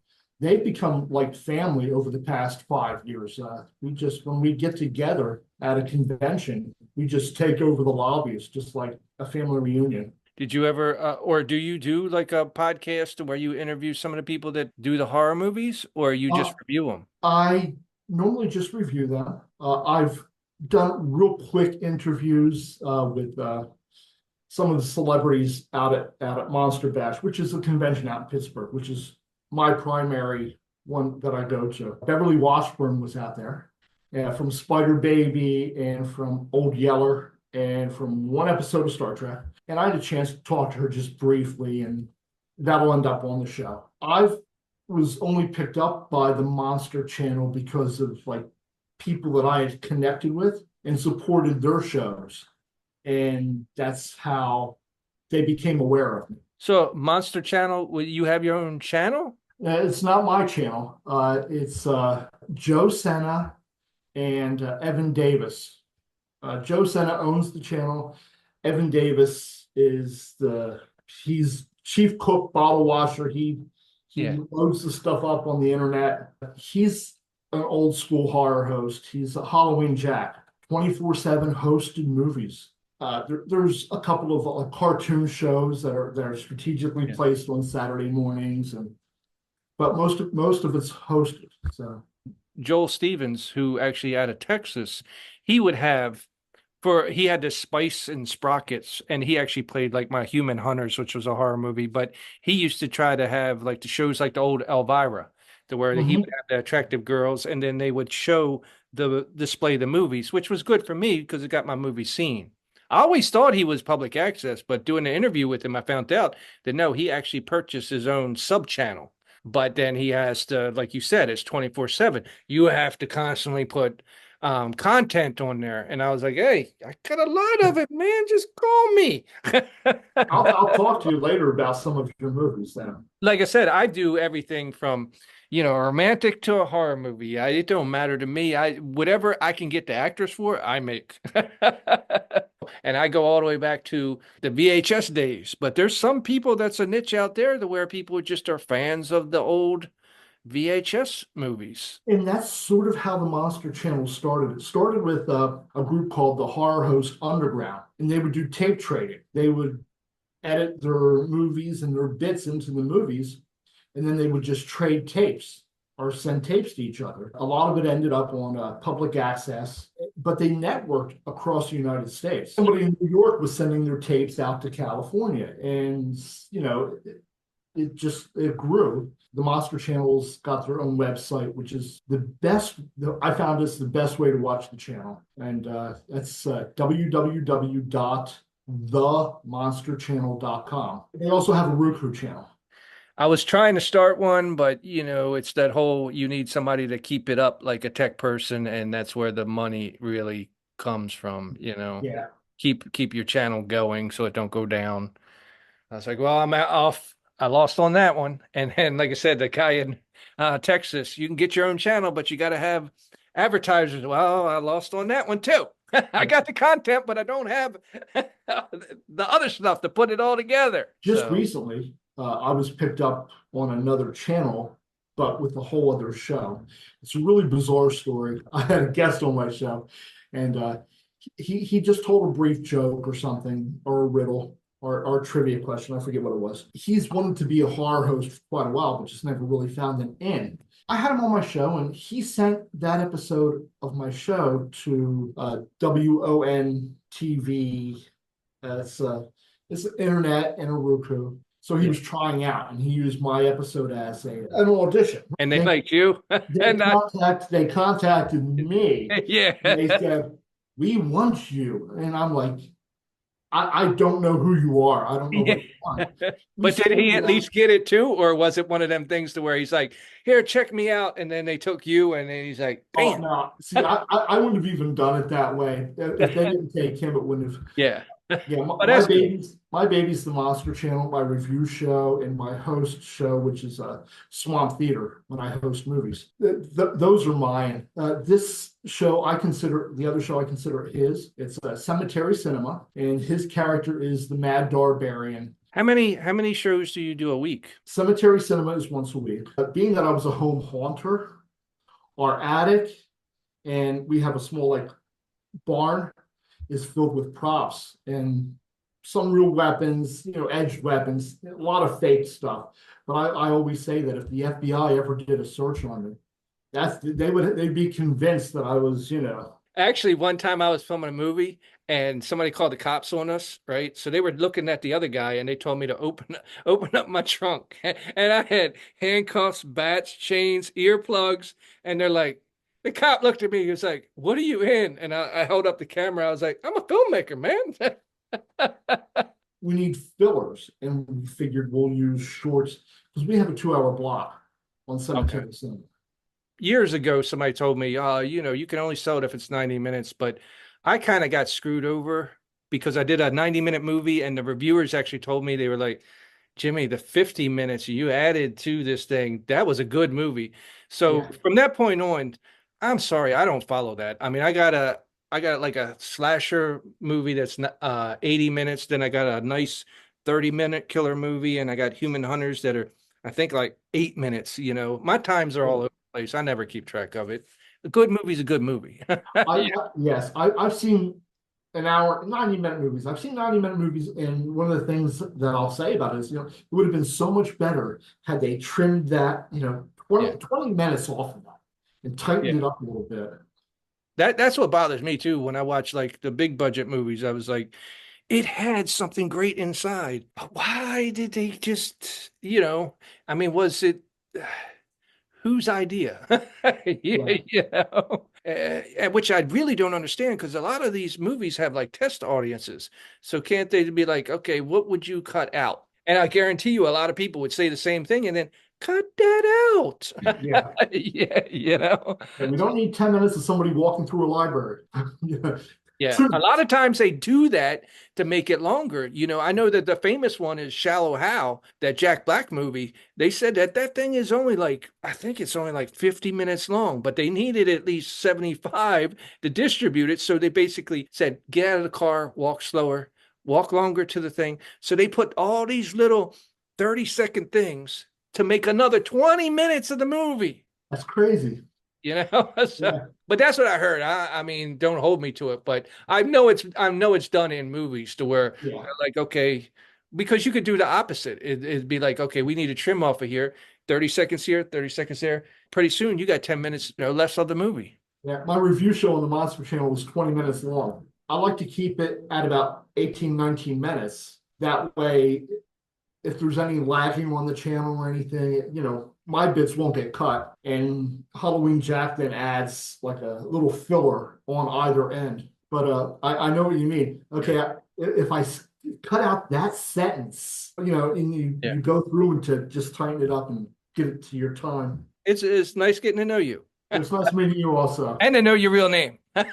they've become like family over the past 5 years. When we get together at a convention, we just take over the lobbies, just like a family reunion. Did you ever, or do you do like a podcast where you interview some of the people that do the horror movies, or you Uh, just review them? I normally just review them. I've done real quick interviews with some of the celebrities out at Monster Bash, which is a convention out in Pittsburgh, which is my primary one that I go to. Beverly Washburn was out there, from Spider Baby and from Old Yeller and from one episode of Star Trek. And I had a chance to talk to her just briefly, and that'll end up on the show. I was only picked up by the Monster Channel because of like people that I had connected with and supported their shows. And that's how they became aware of me. So Monster Channel, will you have your own channel? It's not my channel. It's Joe Senna and Evan Davis. Joe Senna owns the channel. Evan Davis he's chief cook, bottle washer. He Yeah. loads the stuff up on the internet. He's an old school horror host. He's a Halloween Jack, 24/7 hosted movies. There's a couple of cartoon shows that are strategically placed on Saturday mornings, but most of it's hosted. So Joel Stevens, who actually out of Texas, he had this Spice and Sprockets, and he actually played like My Human Hunters, which was a horror movie, but he used to try to have like the shows like the old Elvira, to where he would have the attractive girls, and then they would display the movies, which was good for me because it got my movie seen. I always thought he was public access, but doing an interview with him, I found out that no, he actually purchased his own sub channel. But then he has to, like you said, it's 24/7. You have to constantly put content on there. And I was like, hey, I got a lot of it, man. Just call me. I'll talk to you later about some of your movies then. Like I said, I do everything from, a romantic to a horror movie. It don't matter to me. Whatever I can get the actors for, I make. And I go all the way back to the VHS days. But there's some people that's a niche out there to where people just are fans of the old VHS movies. And that's sort of how the Monster Channel started. It started with a group called the Horror Host Underground, and they would do tape trading. They would edit their movies and their bits into the movies, and then they would just trade tapes or send tapes to each other. A lot of it ended up on public access, but they networked across the United States. Somebody in New York was sending their tapes out to California, and it grew. The Monster Channel's got their own website, which is the best. I found it's the best way to watch the channel, and that's www.themonsterchannel.com. They also have a Roku channel. I was trying to start one, but it's that whole you need somebody to keep it up like a tech person, and that's where the money really comes from, Yeah. Keep your channel going so it don't go down. I was like, well, I'm off. I lost on that one. And then, like I said, the guy in Texas, you can get your own channel, but you got to have advertisers. Well, I lost on that one too. I got the content, but I don't have the other stuff to put it all together. Just So, recently, I was picked up on another channel, but with a whole other show. It's a really bizarre story. I had a guest on my show, and he just told a brief joke or something, or a riddle, or a trivia question. I forget what it was. He's wanted to be a horror host for quite a while, but just never really found an in. I had him on my show, and he sent that episode of my show to WON TV. It's it's internet and a Roku. So he was trying out, and he used my episode as an audition. and they liked you, and They contacted me, yeah, and they said, "We want you," and I'm like, I don't know who you are. I don't know what you want. But did he at least get it too, or was it one of them things to where he's like, "Here, check me out," and then they took you, and then he's like, Oh "Bam." no! See, I wouldn't have even done it that way. If they didn't take him, it wouldn't have. Yeah. Yeah, But that's good. my baby's the Monster Channel, my review show, and my host show, which is Swamp Theater when I host movies. Those are mine. This show I consider the other show I consider his. It's Cemetery Cinema, and his character is the Mad Barbarian. How many shows do you do a week? Cemetery Cinema is once a week. Being that I was a home haunter, our attic, and we have a small like barn is filled with props and some real weapons, edged weapons, a lot of fake stuff. But I always say that if the FBI ever did a search on me, they'd be convinced that I was, Actually, one time I was filming a movie and somebody called the cops on us, right? So they were looking at the other guy and they told me to open up my trunk. And I had handcuffs, bats, chains, earplugs, and they're like, the cop looked at me, he was like, "What are you in?" And I held up the camera. I was like, "I'm a filmmaker, man." We need fillers, and we figured we'll use shorts because we have a 2-hour block on Cemetery Cinema. Years ago, somebody told me, you can only sell it if it's 90 minutes, but I kind of got screwed over because I did a 90-minute movie and the reviewers actually told me, they were like, "Jimmy, the 50 minutes you added to this thing, that was a good movie." So from that point on, I'm sorry, I don't follow that. I mean, I got like a slasher movie that's 80 minutes, then I got a nice 30-minute killer movie, and I got Human Hunters that are, I think, like 8 minutes. My times are all over the place. I never keep track of it. A good movie's a good movie. Yes, I've seen an hour, 90-minute movies. I've seen 90-minute movies, and one of the things that I'll say about it is, it would have been so much better had they trimmed that, 20 minutes off of that and tightened it up a little bit. That's what bothers me too. When I watch like the big budget movies, I was like, it had something great inside. But why did they just, I mean, was it whose idea? Which I really don't understand, because a lot of these movies have like test audiences. So can't they be like, okay, what would you cut out? And I guarantee you a lot of people would say the same thing and then cut that out. Yeah. Yeah. And we don't need 10 minutes of somebody walking through a library. Yeah, a lot of times they do that to make it longer. I know that the famous one is Shallow Hal, that Jack Black movie. They said that thing is only like, I think it's only like 50 minutes long, but they needed at least 75 to distribute it. So they basically said, get out of the car, walk slower, walk longer to the thing. So they put all these little 30-second things to make another 20 minutes of the movie. That's crazy. But that's what I heard. I mean, don't hold me to it, but I know it's done in movies to where like, okay, because you could do the opposite. It'd be like, okay, we need to trim off of here, 30 seconds here, 30 seconds there. Pretty soon you got 10 minutes less of the movie. Yeah, my review show on the Monster Channel was 20 minutes long. I like to keep it at about 18, 19 minutes. That way, if there's any lagging on the channel or anything, my bits won't get cut. And Halloween Jack then adds like a little filler on either end. But I know what you mean. Okay, if I cut out that sentence, and you go through and to just tighten it up and get it to your time. It's nice getting to know you. It's nice meeting you also. And to know your real name. All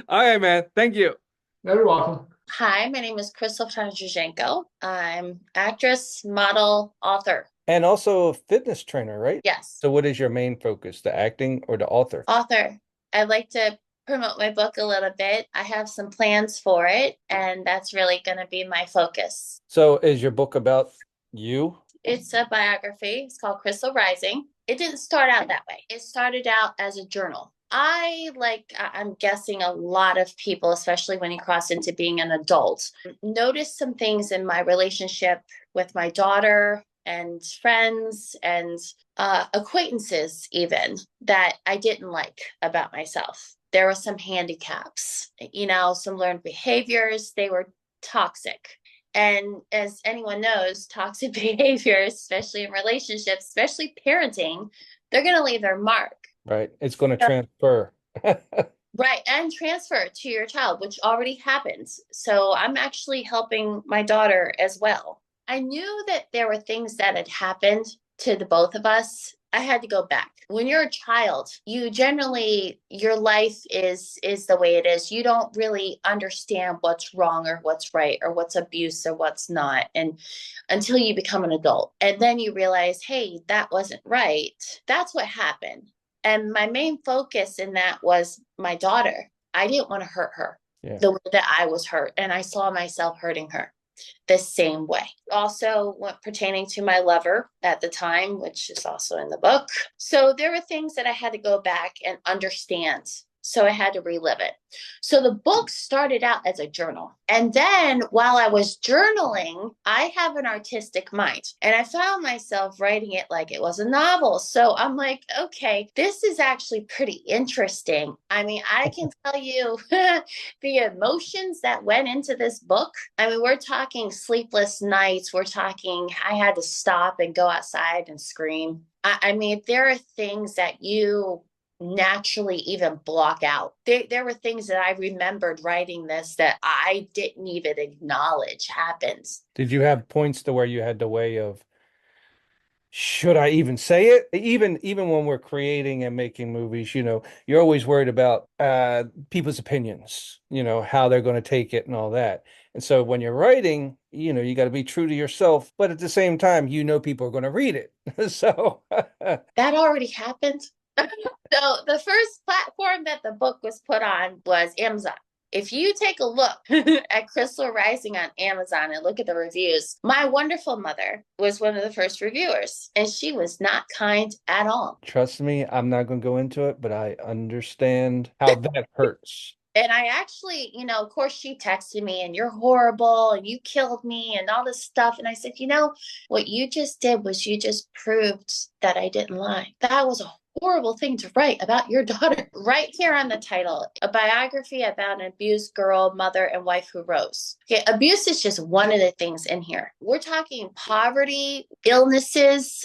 right, man. Thank you. You're welcome. Hi, my name is Krystal Francuzenko. I'm actress, model, author. And also a fitness trainer, right? Yes. So what is your main focus, the acting or the author? Author. I'd like to promote my book a little bit. I have some plans for it, and that's really going to be my focus. So is your book about you? It's a biography. It's called Krystal Rising. It didn't start out that way. It started out as a journal. I'm guessing a lot of people, especially when you cross into being an adult, noticed some things in my relationship with my daughter and friends and acquaintances even that I didn't like about myself. There were some handicaps, some learned behaviors. They were toxic. And as anyone knows, toxic behaviors, especially in relationships, especially parenting, they're going to leave their mark. Right. It's going to transfer. Right. And transfer to your child, which already happens. So I'm actually helping my daughter as well. I knew that there were things that had happened to the both of us. I had to go back. When you're a child, you generally, your life is the way it is. You don't really understand what's wrong or what's right or what's abuse or what's not. And until you become an adult, and then you realize, hey, that wasn't right. That's what happened. And my main focus in that was my daughter. I didn't want to hurt her the way that I was hurt. And I saw myself hurting her the same way. Also, what pertaining to my lover at the time, which is also in the book. So there were things that I had to go back and understand. So I had to relive it. So the book started out as a journal. And then while I was journaling, I have an artistic mind. And I found myself writing it like it was a novel. So I'm like, okay, this is actually pretty interesting. I mean, I can tell you the emotions that went into this book. I mean, we're talking sleepless nights. We're talking, I had to stop and go outside and scream. I mean, there are things that you naturally even block out. There were things that I remembered writing this that I didn't even acknowledge happened. Did you have points to where you had the way of, should I even say it? Even when we're creating and making movies, you're always worried about people's opinions, how they're going to take it and all that. And so when you're writing, you got to be true to yourself, but at the same time, people are going to read it. So that already happened. So the first platform that the book was put on was Amazon. If you take a look at Krystal Rising on Amazon and look at the reviews, my wonderful mother was one of the first reviewers, and she was not kind at all. Trust me, I'm not going to go into it, but I understand how that hurts. And I actually, of course, she texted me and you're horrible and you killed me and all this stuff. And I said, what you just did was you just proved that I didn't lie. That was a horrible thing to write about your daughter. Right here on the title, a biography about an abused girl, mother, and wife who rose. Okay, abuse is just one of the things in here. We're talking poverty, illnesses,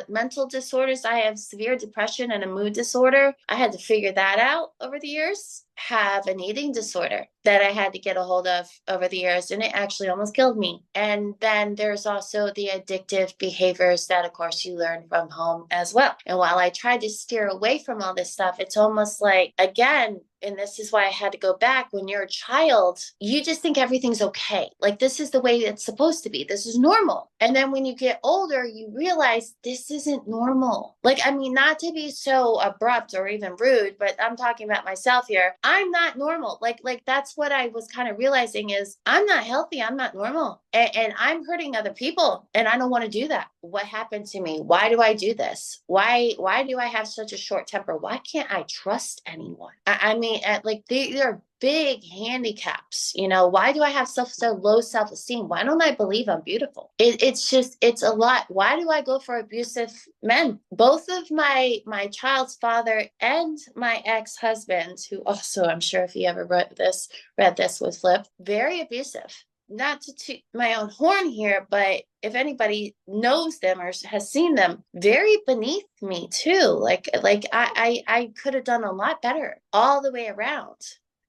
mental disorders. I have severe depression and a mood disorder. I had to figure that out over the years. Have an eating disorder that I had to get a hold of over the years, and it actually almost killed me. And then there's also the addictive behaviors that, of course, you learn from home as well. And while I tried to steer away from all this stuff, it's almost like, again, and this is why I had to go back, when you're a child, you just think everything's okay. Like, this is the way it's supposed to be. This is normal. And then when you get older, you realize this isn't normal. Like, I mean, not to be so abrupt or even rude, but I'm talking about myself here. I'm not normal. Like that's what I was kind of realizing is I'm not healthy. I'm not normal. And I'm hurting other people. And I don't want to do that. What happened to me? Why do I do this? Why do I have such a short temper? Why can't I trust anyone? I mean, there are big handicaps. Why do I have so low self-esteem? Why don't I believe I'm beautiful? It's a lot. Why do I go for abusive men? Both of my child's father and my ex-husband, who also, I'm sure if he ever read this with Flip, very abusive. Not to toot my own horn here, but if anybody knows them or has seen them, very beneath me too. Like I could have done a lot better all the way around.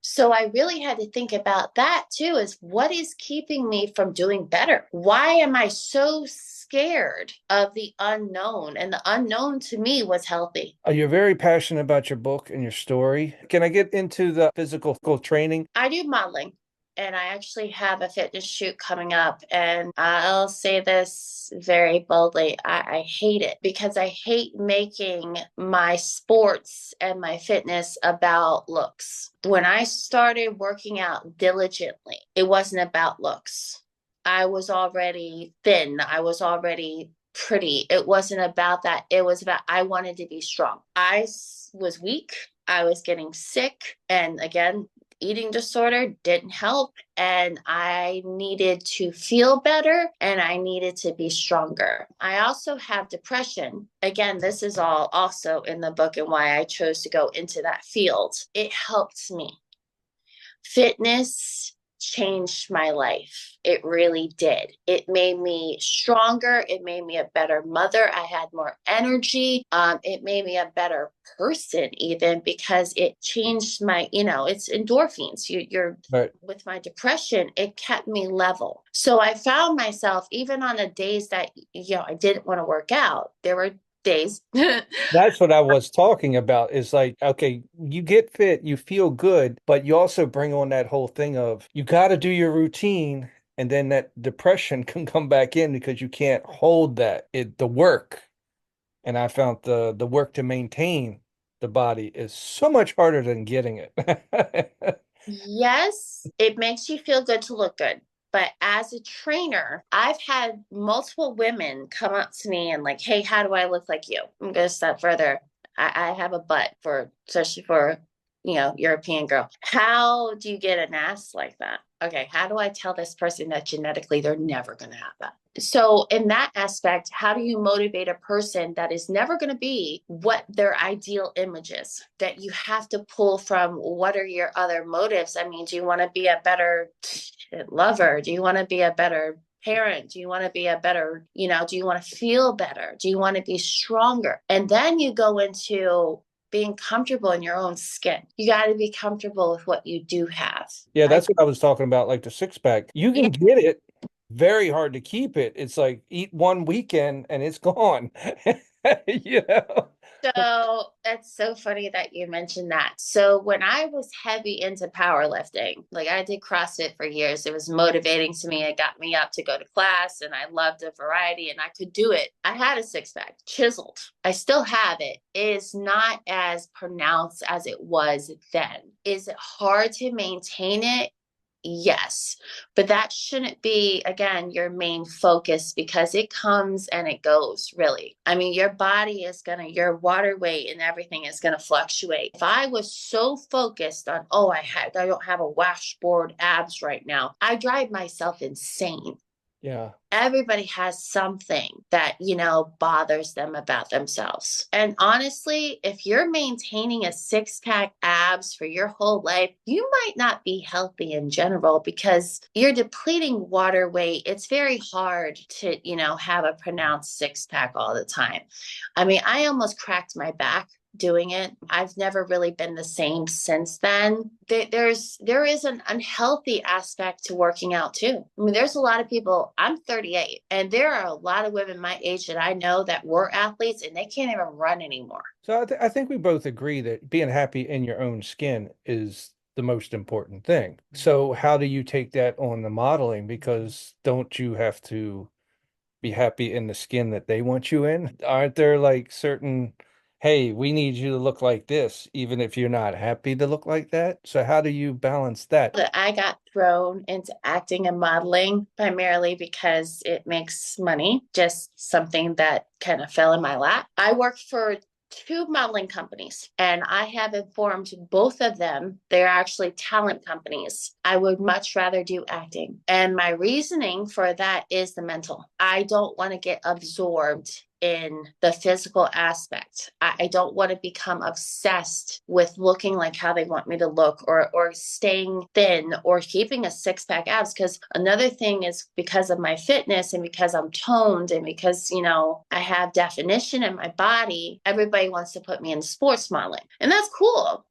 So I really had to think about that too, is what is keeping me from doing better? Why am I so scared of the unknown? And the unknown to me was healthy. You're very passionate about your book and your story. Can I get into the physical training? I do modeling. and I actually have a fitness shoot coming up. And I'll say this very boldly. I hate it because I hate making my sports and my fitness about looks. When I started working out diligently, it wasn't about looks. I was already thin. I was already pretty. It wasn't about that. It was about, I wanted to be strong. I was weak. I was getting sick. And again, eating disorder didn't help. And I needed to feel better and I needed to be stronger. I also have depression. Again, this is all also in the book and why I chose to go into that field. It helped me. Fitness changed my life. It really did. It made me stronger. It made me a better mother. I had more energy. It made me a better person even because it changed my, it's endorphins. You're Right. With my depression, it kept me level. So I found myself even on the days that, I didn't want to work out. There were days. That's what I was talking about. Is like, okay, you get fit, you feel good, but you also bring on that whole thing of you got to do your routine, and then that depression can come back in because you can't hold the work. And I found the work to maintain the body is so much harder than getting it. Yes, it makes you feel good to look good. But as a trainer, I've had multiple women come up to me and like, hey, how do I look like you? I'm going to step further. I have a butt especially for, European girl. How do you get an ass like that? Okay, how do I tell this person that genetically they're never going to have that? So in that aspect, how do you motivate a person that is never going to be what their ideal image is? That you have to pull from what are your other motives? I mean, do you want to be a better lover? Do you want to be a better parent? Do you want to be a better, do you want to feel better? Do you want to be stronger? And then you go into being comfortable in your own skin. You got to be comfortable with what you do have. Yeah, that's what I was talking about, like the six pack. You can get it, very hard to keep it. It's like eat one weekend and it's gone. You know? So that's so funny that you mentioned that. So when I was heavy into powerlifting, like I did CrossFit for years, it was motivating to me. It got me up to go to class and I loved the variety and I could do it. I had a six pack chiseled. I still have it. It is not as pronounced as it was then. Is it hard to maintain it? Yes, but that shouldn't be, again, your main focus because it comes and it goes, really. I mean, your body is your water weight and everything is going to fluctuate. If I was so focused on, I don't have a washboard abs right now, I drive myself insane. Yeah. Everybody has something that, bothers them about themselves. And honestly, if you're maintaining a six-pack abs for your whole life, you might not be healthy in general because you're depleting water weight. It's very hard to, have a pronounced six-pack all the time. I mean, I almost cracked my back doing it. I've never really been the same since then. There is an unhealthy aspect to working out too. I mean, there's a lot of people, I'm 38, and there are a lot of women my age that I know that were athletes and they can't even run anymore. So I think we both agree that being happy in your own skin is the most important thing. So how do you take that on the modeling? Because don't you have to be happy in the skin that they want you in? Aren't there like certain, hey, we need you to look like this, even if you're not happy to look like that? So how do you balance that? I got thrown into acting and modeling primarily because it makes money, just something that kind of fell in my lap. I worked for two modeling companies and I have informed both of them they're actually talent companies. I would much rather do acting. And my reasoning for that is the mental. I don't want to get absorbed in the physical aspect. I don't want to become obsessed with looking like how they want me to look or staying thin or keeping a six-pack abs. Because another thing is because of my fitness and because I'm toned and because, I have definition in my body, everybody wants to put me in sports modeling. And that's cool.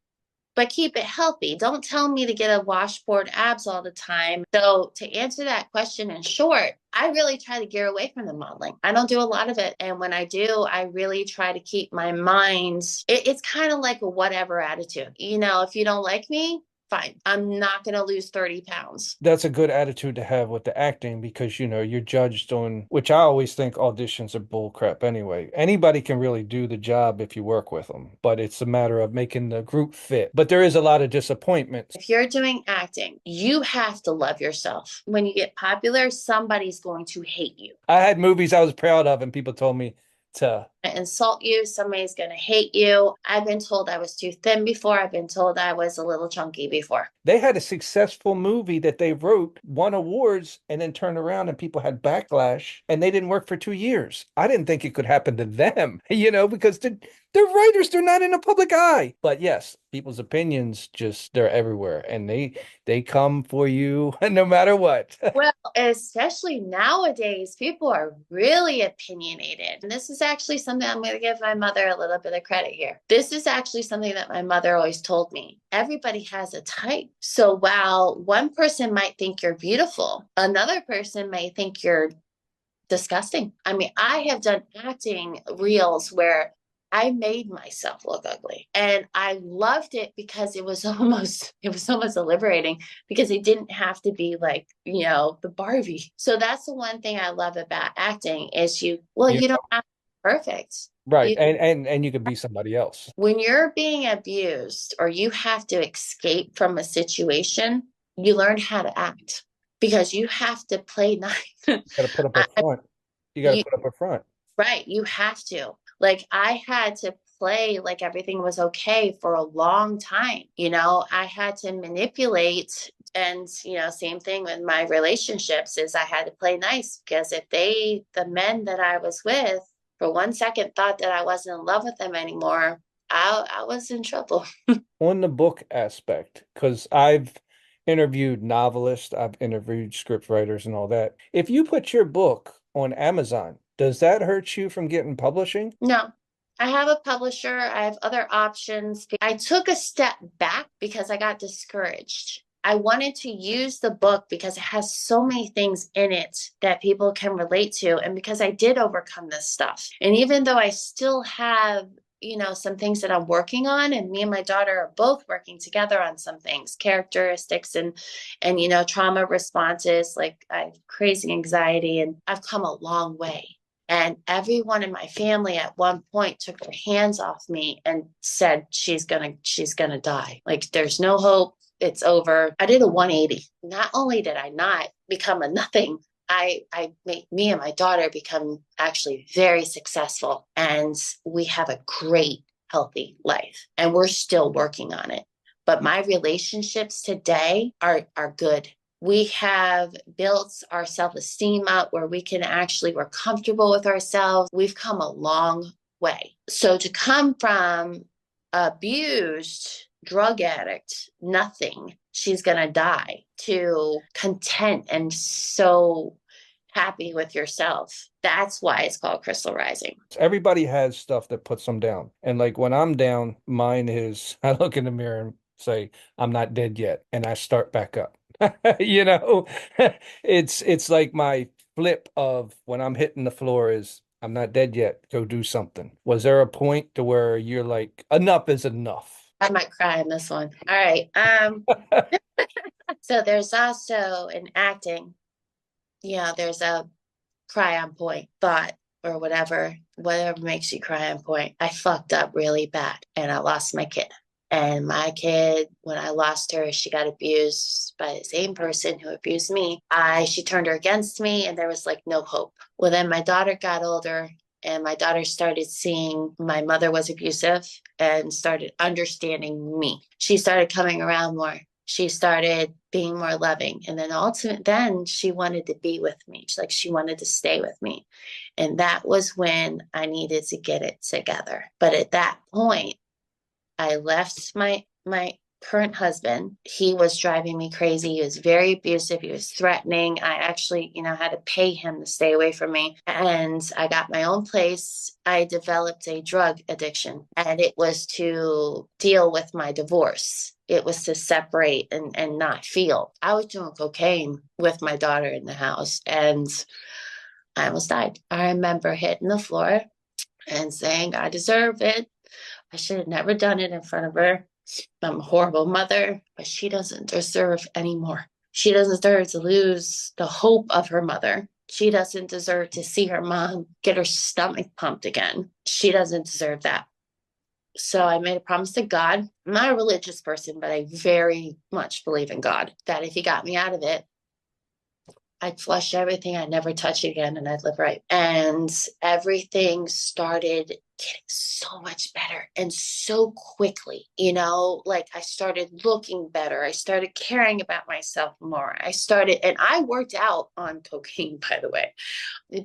But keep it healthy. Don't tell me to get a washboard abs all the time. So to answer that question in short, I really try to gear away from the modeling. I don't do a lot of it. And when I do, I really try to keep my mind, it's kind of like a whatever attitude. If you don't like me, fine. I'm not going to lose 30 pounds. That's a good attitude to have with the acting because, you know, you're judged on, which I always think auditions are bull crap anyway. Anybody can really do the job if you work with them, but it's a matter of making the group fit. But there is a lot of disappointments. If you're doing acting, you have to love yourself. When you get popular, somebody's going to hate you. I had movies I was proud of and people told me to insult you. Somebody's going to hate you. I've been told I was too thin before. I've been told I was a little chunky before. They had a successful movie that they wrote, won awards, and then turned around and people had backlash and they didn't work for 2 years. I didn't think it could happen to them, you know, because they're writers, they're not in the public eye. But yes, people's opinions they're everywhere and they come for you no matter what. Well, especially nowadays, people are really opinionated. And this is actually something I'm going to give my mother a little bit of credit here. This is actually something that my mother always told me. Everybody has a type. So while one person might think you're beautiful, another person may think you're disgusting. I mean, I have done acting reels where I made myself look ugly and I loved it because it was almost liberating because it didn't have to be like, you know, the Barbie. So that's the one thing I love about acting is you don't have to be perfect. Right. And you could be somebody else. When you're being abused or you have to escape from a situation, you learn how to act because you have to play nice. You got to put up a front. You got to put up a front. Right. You have to. Like I had to play like everything was okay for a long time. You know, I had to manipulate and, you know, same thing with my relationships is I had to play nice because if the men that I was with for 1 second thought that I wasn't in love with them anymore, I was in trouble. On the book aspect, because I've interviewed novelists, I've interviewed script writers and all that. If you put your book on Amazon, does that hurt you from getting publishing? No. I have a publisher. I have other options. I took a step back because I got discouraged. I wanted to use the book because it has so many things in it that people can relate to. And because I did overcome this stuff. And even though I still have, you know, some things that I'm working on, and me and my daughter are both working together on some things, characteristics and, you know, trauma responses, like I have crazy anxiety and I've come a long way. And everyone in my family at one point took their hands off me and said, she's gonna die. Like there's no hope. It's over. I did a 180. Not only did I not become a nothing, I made me and my daughter become actually very successful. And we have a great, healthy life. And we're still working on it. But my relationships today are good. We have built our self-esteem up where we're comfortable with ourselves. We've come a long way. So to come from abused drug addict, nothing, she's going to die, to content and so happy with yourself. That's why it's called Krystal Rising. Everybody has stuff that puts them down. And like when I'm down, mine is I look in the mirror and say, I'm not dead yet. And I start back up. You know, it's like my flip of when I'm hitting the floor is I'm not dead yet. Go do something. Was there a point to where you're like, enough is enough? I might cry in this one. All right. So there's also in acting, there's a cry on point thought or whatever makes you cry on point. I fucked up really bad and I lost my kid. And my kid, when I lost her, she got abused by the same person who abused me. She turned her against me and there was like no hope. Well, then my daughter got older and my daughter started seeing my mother was abusive and started understanding me. She started coming around more. She started being more loving. And then she wanted to be with me. She wanted to stay with me. And that was when I needed to get it together. But at that point, I left my current husband. He was driving me crazy. He was very abusive. He was threatening. I actually, had to pay him to stay away from me. And I got my own place. I developed a drug addiction, and it was to deal with my divorce. It was to separate and not feel. I was doing cocaine with my daughter in the house, and I almost died. I remember hitting the floor and saying, I deserve it. I should have never done it in front of her. I'm a horrible mother, but she doesn't deserve any more. She doesn't deserve to lose the hope of her mother. She doesn't deserve to see her mom get her stomach pumped again. She doesn't deserve that. So I made a promise to God. I'm not a religious person, but I very much believe in God, that if he got me out of it, I'd flush everything, I'd never touch it again, and I'd live right. And everything started getting so much better and so quickly, like I started looking better. I started caring about myself more. And I worked out on cocaine, by the way,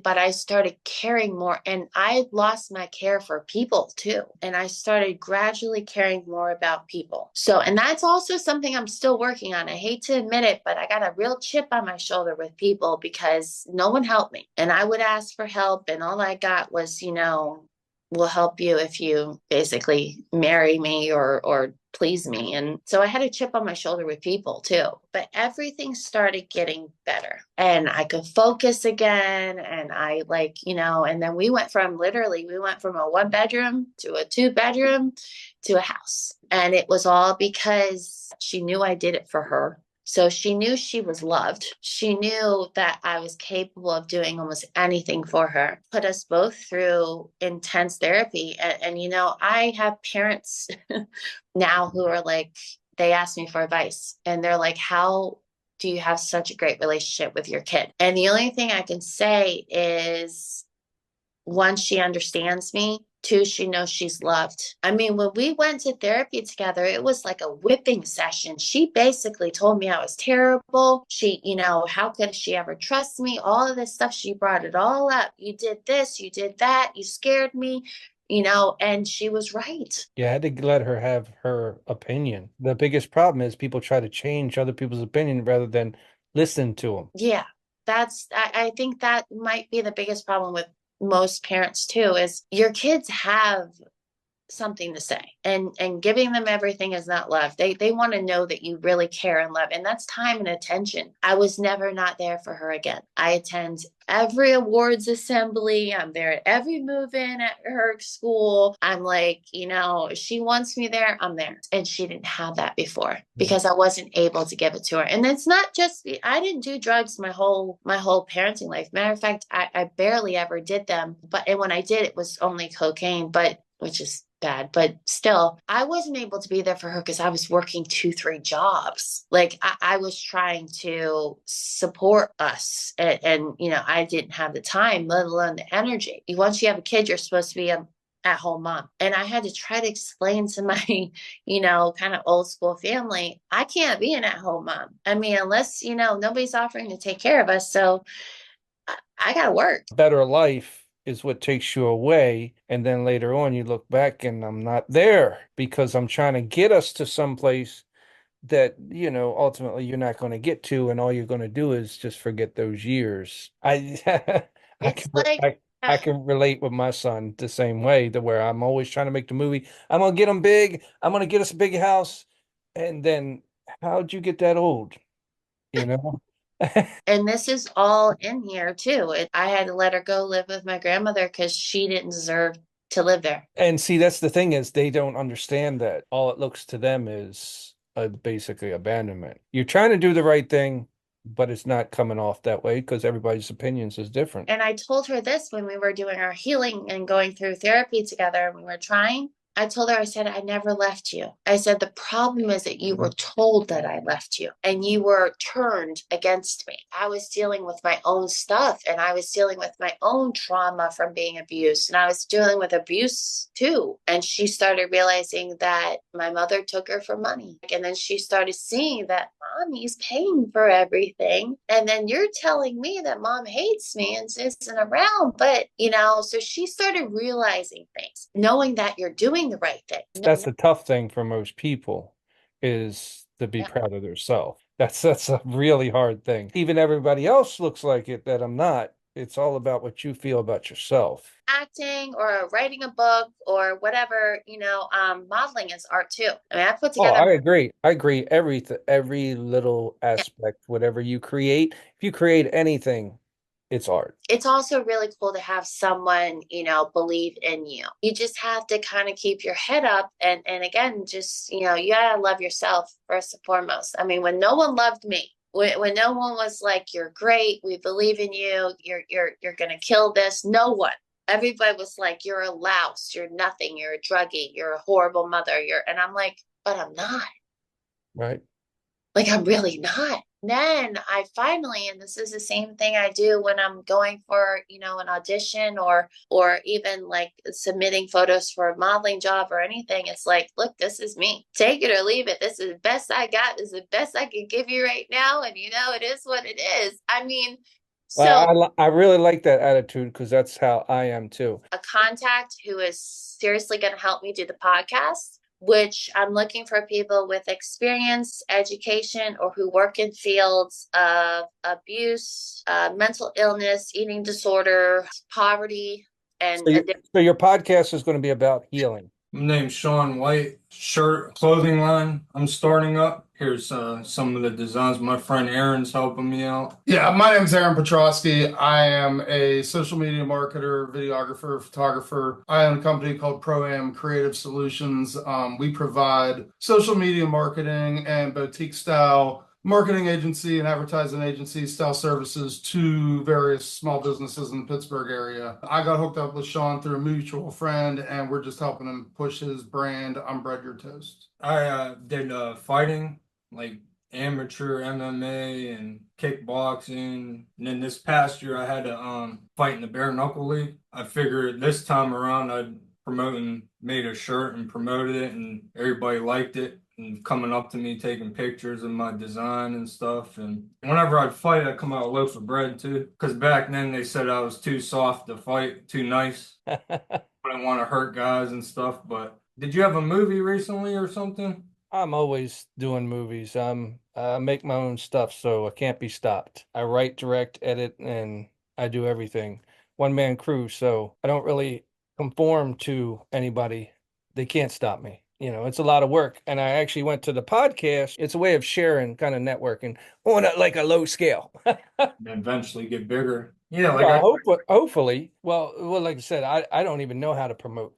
but I started caring more, and I lost my care for people too. And I started gradually caring more about people. So, and that's also something I'm still working on. I hate to admit it, but I got a real chip on my shoulder with people because no one helped me. And I would ask for help, and all I got was, we'll help you if you basically marry me or please me. And so I had a chip on my shoulder with people too, but everything started getting better and I could focus again. And and then we went from a 1 bedroom to a 2 bedroom to a house. And it was all because she knew I did it for her. So she knew she was loved. She knew that I was capable of doing almost anything for her. Put us both through intense therapy. And I have parents now who are like, they ask me for advice and they're like, how do you have such a great relationship with your kid? And the only thing I can say is, one, she understands me. Two, she knows she's loved. I mean, when we went to therapy together, it was like a whipping session. She basically told me I was terrible. How could she ever trust me? All of this stuff, she brought it all up. You did this, you did that, you scared me, and she was right. Yeah, I had to let her have her opinion. The biggest problem is people try to change other people's opinion rather than listen to them. Yeah, I think that might be the biggest problem with most parents too, is your kids have something to say, and giving them everything is not love. They want to know that you really care and love, and that's time and attention. I was never not there for her again. I attend every awards assembly. I'm there at every move-in at her school. I'm like, she wants me there, I'm there. And she didn't have that before because I wasn't able to give it to her. And it's not just, I didn't do drugs my whole parenting life. Matter of fact, I barely ever did them. And when I did, it was only cocaine, which is bad, but still, I wasn't able to be there for her because I was working 2-3 jobs. Like I was trying to support us, and I didn't have the time, let alone the energy. Once you have a kid, you're supposed to be a at-home mom, and I had to try to explain to my kind of old school family, I can't be an at-home mom. I mean, unless nobody's offering to take care of us, so I gotta work. Better life is what takes you away. And then later on, you look back and I'm not there because I'm trying to get us to someplace that, ultimately you're not going to get to. And all you're going to do is just forget those years. I, I It's can, like, I can relate with my son the same way, to where I'm always trying to make the movie. I'm going to get him big. I'm going to get us a big house. And then how'd you get that old? You know? and this is all in here too. I had to let her go live with my grandmother because she didn't deserve to live there. And see, that's the thing, is they don't understand that all it looks to them is basically abandonment. You're trying to do the right thing, but it's not coming off that way because everybody's opinions is different. And I told her this when we were doing our healing and going through therapy together, and we were trying. I told her, I said, I never left you. I said, the problem is that you were told that I left you and you were turned against me. I was dealing with my own stuff, and I was dealing with my own trauma from being abused, and I was dealing with abuse too. And she started realizing that my mother took her for money. And then she started seeing that mommy's paying for everything. And then you're telling me that mom hates me and isn't around. But, so she started realizing things, knowing that you're doing the right thing. That's the tough thing for most people, is to be proud of themselves. That's a really hard thing. Even everybody else looks like it that I'm not. It's all about what you feel about yourself. Acting or writing a book or whatever, modeling is art too. I mean, I put together. I agree. I agree. Every little aspect, whatever you create, if you create anything, it's art. It's also really cool to have someone, believe in you. You just have to kind of keep your head up and again, just, you gotta love yourself first and foremost. I mean, when no one loved me, when no one was like, you're great, we believe in you, you're gonna kill this. No one. Everybody was like, you're a louse, you're nothing, you're a druggie, you're a horrible mother, and I'm like, but I'm not. Right. Like, I'm really not. Then I finally, and this is the same thing I do when I'm going for, an audition or even like submitting photos for a modeling job or anything. It's like, look, this is me. Take it or leave it. This is the best I got. This is the best I can give you right now. And it is what it is. I mean, so Well, I really like that attitude because that's how I am too. a contact who is seriously going to help me do the podcast, which I'm looking for people with experience, education, or who work in fields of abuse, mental illness, eating disorder, poverty, and So your podcast is going to be about healing. My name's Sean White. Clothing line I'm starting up. Here's some of the designs. My friend Aaron's helping me out. Yeah, my name's Aaron Petrosky. I am a social media marketer, videographer, photographer. I own a company called Pro-Am Creative Solutions. We provide social media marketing and boutique style marketing agency and advertising agency style services to various small businesses in the Pittsburgh area. I got hooked up with Sean through a mutual friend, and we're just helping him push his brand, I'm Bread Your Toast. I did fighting, like amateur MMA and kickboxing. And then this past year I had to fight in the bare knuckle league. I figured this time around I'd promote and made a shirt and promoted it, and everybody liked it. And coming up to me, taking pictures of my design and stuff. And whenever I'd fight, I'd come out a loaf of bread too. Because back then they said I was too soft to fight, too nice. I didn't want to hurt guys and stuff. But did you have a movie recently or something? I'm always doing movies. I make my own stuff, so I can't be stopped. I write, direct, edit, and I do everything. One man crew, so I don't really conform to anybody. They can't stop me. It's a lot of work. And I actually went to the podcast. It's a way of sharing, kind of networking on like a low scale. And eventually get bigger. Yeah, like Well, hopefully. Well, like I said, I don't even know how to promote.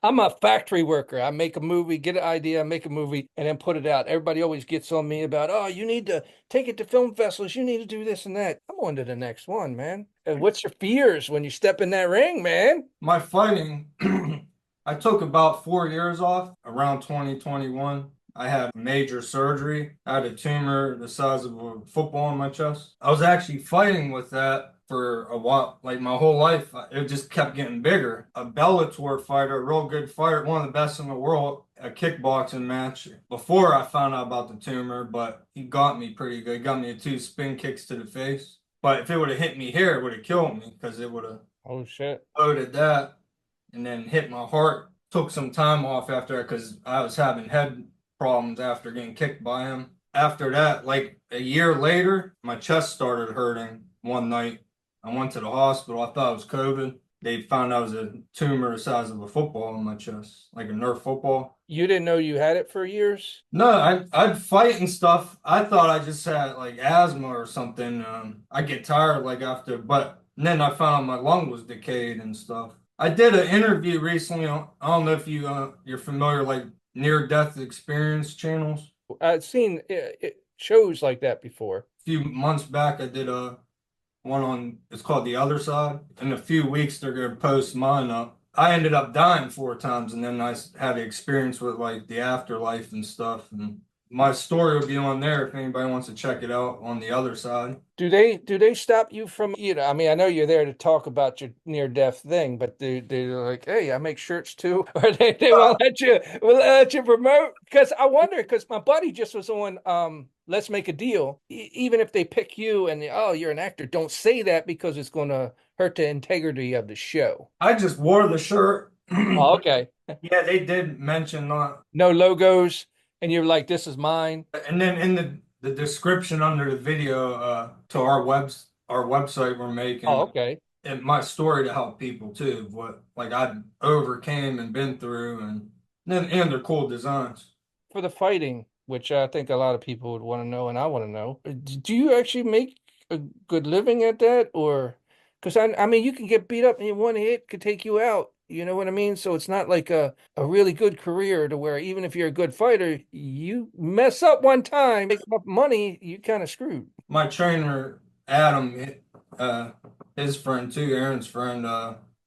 I'm a factory worker. I make a movie, get an idea, make a movie, and then put it out. Everybody always gets on me about, oh, you need to take it to film festivals. You need to do this and that. I'm on to the next one, man. And what's your fears when you step in that ring, man? my fighting, I took about 4 years off around 2021. I had major surgery. I had a tumor the size of a football in my chest. I was actually fighting with that for a while, like my whole life. It just kept getting bigger. A Bellator fighter, a real good fighter, one of the best in the world, a kickboxing match before I found out about the tumor, but he got me pretty good. He got me 2 spin kicks to the face. But if it would have hit me here, it would have killed me because it would have Oh, shit. loaded that and then hit my heart. Took some time off after that because I was having head problems after getting kicked by him. After that, like a year later, my chest started hurting one night. I went to the hospital. I thought it was COVID. They found out it was a tumor the size of a football in my chest, like a Nerf football. You didn't know you had it for years? No, I'd fight and stuff. I thought I just had like asthma or something. I get tired like after, but then I found my lung was decayed and stuff. I did an interview recently. I don't know if you're familiar, like near-death experience channels. I've seen shows like that before. A few months back, I did one on, it's called The Other Side. In a few weeks, they're gonna post mine up. I ended up dying 4 times, and then I had an experience with like the afterlife and stuff. And my story will be on there if anybody wants to check it out on The Other Side. Do they stop you from, I mean, I know you're there to talk about your near-death thing, but they're like, hey, I make shirts too, or they won't let you promote? Because I wonder, because my buddy just was on Let's Make a Deal. Even if they pick you and oh, you're an actor, don't say that because it's going to hurt the integrity of the show. I just wore the shirt. Oh, okay. Yeah, they did mention that. No logos, and you're like, this is mine. And then in the description under the video to our website we're making. Oh, okay. And my story to help people too, what like I overcame and been through, and they're cool designs. For the fighting, which I think a lot of people would want to know, and I want to know, do you actually make a good living at that, or because I mean you can get beat up and one hit could take you out. You know what I mean? So it's not like a really good career to where even if you're a good fighter, you mess up one time, make enough money, you kind of screwed. My trainer, Adam, his friend too, Aaron's friend,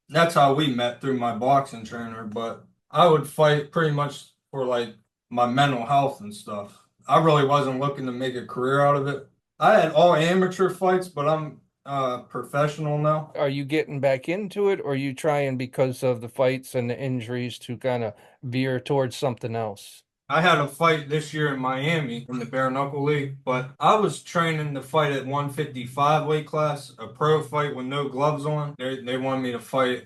that's how we met through my boxing trainer. But I would fight pretty much for like my mental health and stuff. I really wasn't looking to make a career out of it. I had all amateur fights, but I'm professional now. Are you getting back into it, or are you trying because of the fights and the injuries to kind of veer towards something else? I had a fight this year in Miami in the bare knuckle league, but I was training to fight at 155 weight class, a pro fight with no gloves on. They wanted me to fight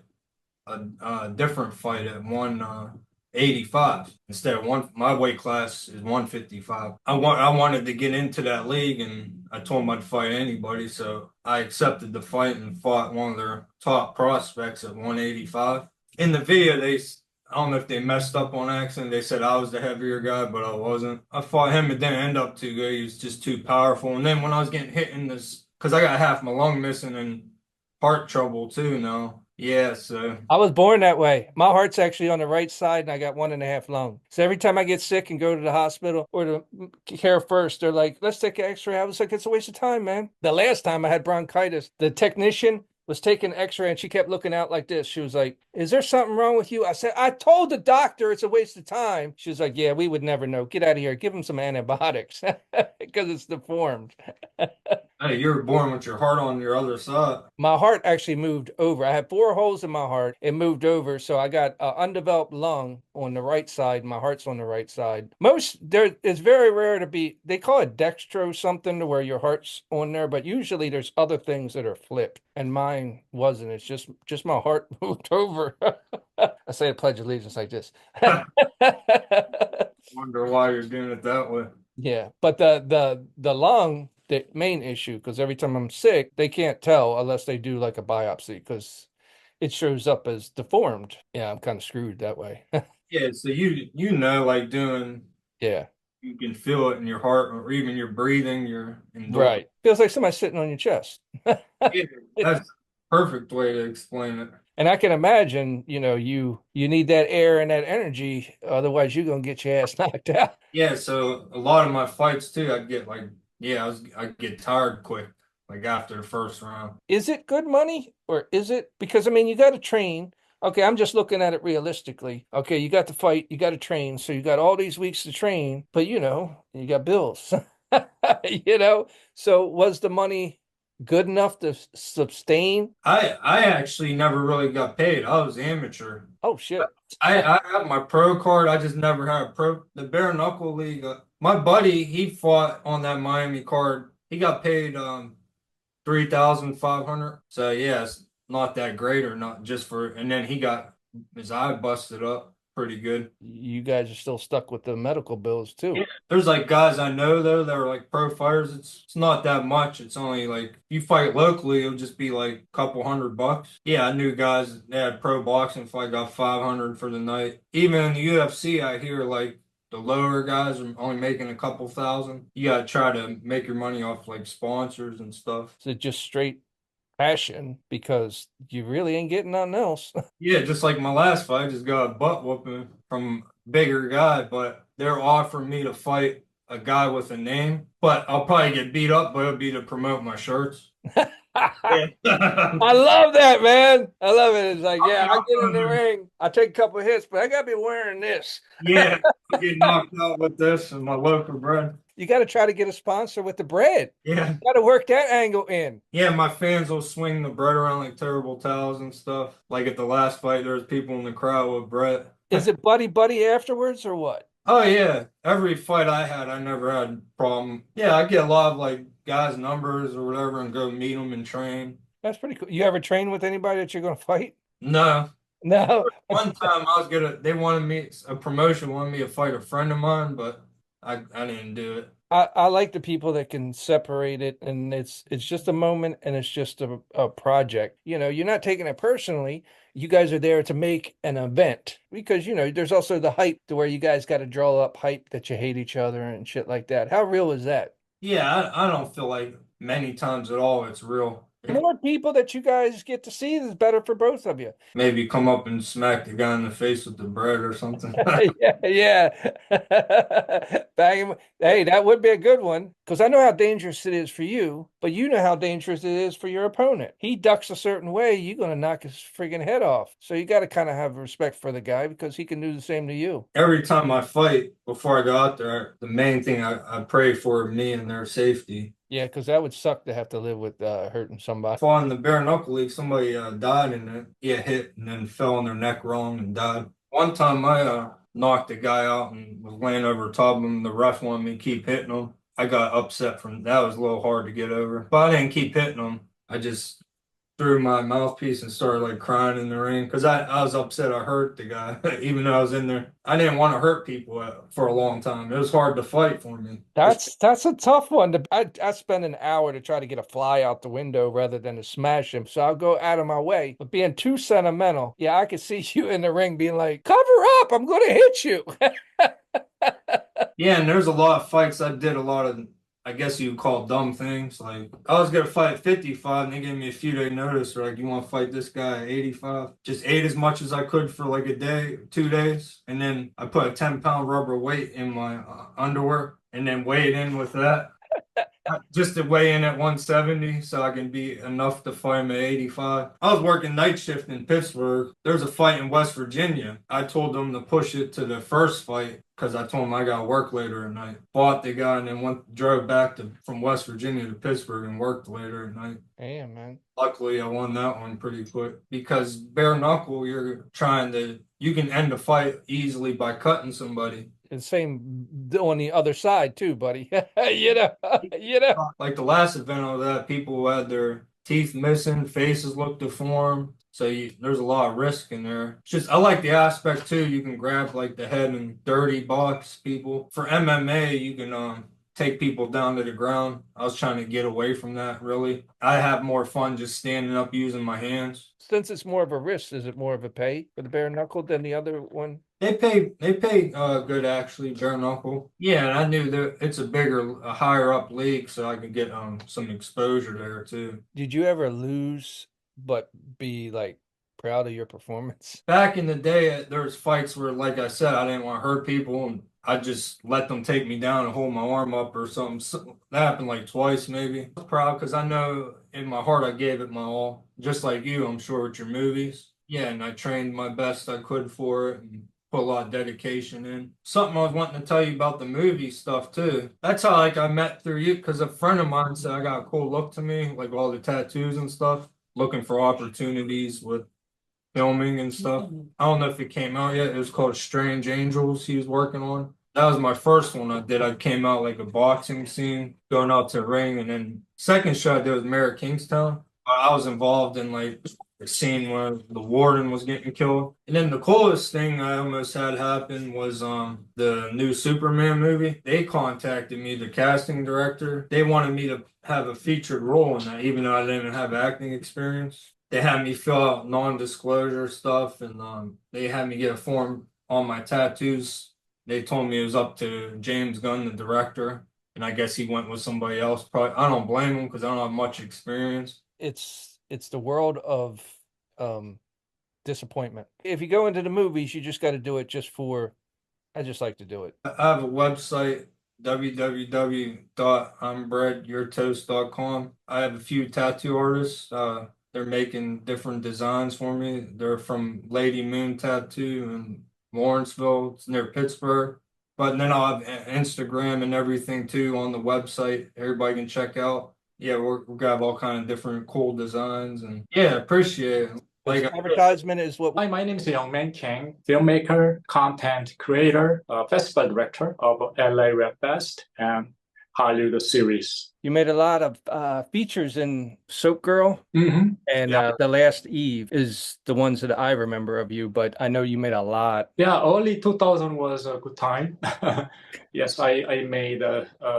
a different fight at 185 instead of one. My weight class is 155. I wanted to get into that league, and I told them I'd fight anybody, so I accepted the fight and fought one of their top prospects at 185. In the video, I don't know if they messed up on accident. They said I was the heavier guy, but I wasn't. I fought him. It didn't end up too good. He was just too powerful. And then when I was getting hit in this, because I got half my lung missing and heart trouble too now. Yeah, so I was born that way. My heart's actually on the right side, and I got 1.5 lung. So every time I get sick and go to the hospital or to care first, they're like, "Let's take an X-ray." I was like, "It's a waste of time, man." The last time I had bronchitis, the technician was taking an X-ray, and she kept looking out like this. She was like, "Is there something wrong with you?" I said, "I told the doctor it's a waste of time." She was like, "Yeah, we would never know. Get out of here. Give him some antibiotics because it's deformed." hey, you were born with your heart on your other side. My heart actually moved over. I had 4 holes in my heart. It moved over. So I got an undeveloped lung on the right side. My heart's on the right side. It's very rare to be, they call it dextro something to where your heart's on there, but usually there's other things that are flipped. And mine wasn't. It's just my heart moved over. I say the Pledge of Allegiance like this. Wonder why you're doing it that way. Yeah, but the lung, the main issue, because every time I'm sick, they can't tell unless they do like a biopsy because it shows up as deformed. Yeah, I'm kind of screwed that way. Yeah, so you know, like doing, Yeah, you can feel it in your heart or even your breathing, your endorphin. right. Feels like somebody's sitting on your chest. Yeah, that's a perfect way to explain it. And I can imagine, you need that air and that energy, otherwise you're gonna get your ass knocked out. Yeah, so a lot of my fights too, I'd get like, yeah, I'd get tired quick, like after the first round. Is it good money or is it because I mean you got to train. Okay, I'm just looking at it realistically. Okay, you got to fight, you got to train, so you got all these weeks to train, but you got bills. So was the money good enough to sustain? I actually never really got paid. I was amateur. Oh shit. I have my pro card. I just never had a pro. The bare knuckle league. My buddy, he fought on that Miami card. He got paid 3,500. So yeah, it's not that great or not just for. And then he got his eye busted up pretty good. You guys are still stuck with the medical bills too. Yeah, there's like guys I know though that are like pro fighters. It's not that much. It's only like if you fight locally, it'll just be like a couple $100. Yeah, I knew guys that had pro boxing fight got 500 for the night. Even in the UFC, I hear like the lower guys are only making a couple thousand. You gotta try to make your money off like sponsors and stuff. So just straight passion because you really ain't getting nothing else. Yeah, just like my last fight, I just got a butt whooping from a bigger guy, but they're offering me to fight a guy with a name, but I'll probably get beat up, but it'll be to promote my shirts. I love that, man. I love it. It's like, yeah, I get in the ring, I take a couple of hits, but I gotta be wearing this. Yeah, I get knocked out with this and my local bread. You got to try to get a sponsor with the bread. Yeah. You got to work that angle in. Yeah, my fans will swing the bread around like terrible towels and stuff. Like at the last fight, there was people in the crowd with bread. Is it buddy afterwards or what? Oh yeah, every fight I had, I never had a problem. Yeah, I get a lot of like guys' numbers or whatever and go meet them and train. That's pretty cool. You ever train with anybody that you're going to fight? No. No. One time they wanted me, a promotion wanted me to fight a friend of mine, but I didn't do it. I like the people that can separate it and it's just a moment and it's just a project. You're not taking it personally. You guys are there to make an event because, there's also the hype to where you guys got to draw up hype that you hate each other and shit like that. How real is that? Yeah, I don't feel like many times at all it's real. The more people that you guys get to see is better for both of you. Maybe come up and smack the guy in the face with the bread or something. Yeah, yeah. Bang him. Hey, that would be a good one because I know how dangerous it is for you, but you know how dangerous it is for your opponent. He ducks a certain way, you're going to knock his friggin' head off. So you got to kind of have respect for the guy because he can do the same to you. Every time I fight, before I go out there, the main thing I pray for me and their safety. Yeah, because that would suck to have to live with hurting somebody. Fought in the bare knuckle league, somebody died in it. Yeah, hit and then fell on their neck wrong and died. One time I knocked a guy out and was laying over top of him. The ref wanted me to keep hitting him. I got upset from that. Was a little hard to get over, but I didn't keep hitting him. I just threw my mouthpiece and started like crying in the ring because I was upset I hurt the guy, even though I was in there. I didn't want to hurt people for a long time. It was hard to fight for me. That's a tough one. I spend an hour to try to get a fly out the window rather than to smash him. So I'll go out of my way. But being too sentimental, yeah, I could see you in the ring being like, cover up, I'm gonna hit you. Yeah, and there's a lot of fights I did a lot of, I guess you would call dumb things. Like I was gonna fight at 55 and they gave me a few day notice. They're like, you want to fight this guy at 85? Just ate as much as I could for like a day, 2 days. And then I put a 10-pound rubber weight in my underwear and then weighed in with that. Just to weigh in at 170 so I can be enough to fight him at 85. I was working night shift in Pittsburgh. There's a fight in West Virginia. I told them to push it to the first fight because I told them I got to work later at night. Fought the guy and then drove back from West Virginia to Pittsburgh and worked later at night. Damn, man. Luckily, I won that one pretty quick because bare knuckle, you can end a fight easily by cutting somebody. And same on the other side too, buddy. you know. Like the last event of that, people had their teeth missing, faces look deformed. So there's a lot of risk in there. It's just I like the aspect too. You can grab like the head and dirty box people. For MMA, you can take people down to the ground. I was trying to get away from that. Really, I have more fun just standing up using my hands. Since it's more of a risk, is it more of a pay for the bare knuckle than the other one? They pay good actually, bare knuckle. Yeah, and I knew that it's a higher up league, so I could get some exposure there too. Did you ever lose but be like proud of your performance? Back in the day, there was fights where, like I said, I didn't want to hurt people, and I just let them take me down and hold my arm up or something. So that happened like twice, maybe. I was proud because I know in my heart I gave it my all, just like you, I'm sure, with your movies. Yeah, and I trained my best I could for it and put a lot of dedication in. Something I was wanting to tell you about the movie stuff too. That's how like I met through you because a friend of mine said I got a cool look to me, like all the tattoos and stuff, looking for opportunities with filming and stuff. I don't know if it came out yet. It was called Strange Angels he was working on. That was my first one I did. I came out like a boxing scene, going out to the ring, and then second shot I did was Mayor of Kingstown. I was involved in like the scene where the warden was getting killed. And then the coolest thing I almost had happen was the new Superman movie. They contacted me, the casting director. They wanted me to have a featured role in that, even though I didn't have acting experience. They had me fill out non-disclosure stuff, and they had me get a form on my tattoos. They told me it was up to James Gunn, the director, and I guess he went with somebody else. Probably, I don't blame him because I don't have much experience. It's the world of disappointment. If you go into the movies, you just got to do it I just like to do it. I have a website, www.imbreadyourtoast.com. I have a few tattoo artists. They're making different designs for me. They're from Lady Moon Tattoo in Lawrenceville. It's near Pittsburgh. But then I'll have Instagram and everything too on the website. Everybody can check out. Yeah, we're gonna have all kind of different cool designs, and yeah, appreciate it. Like advertisement is what. Hi, my name is Youngman Kang, filmmaker, content creator, festival director of LA Red Fest and Hollywood series. You made a lot of features in Soap Girl Mm-hmm. and Yeah. The Last Eve is the ones that I remember of you, but I know you made a lot. Yeah, early 2000 was a good time. Yes, I made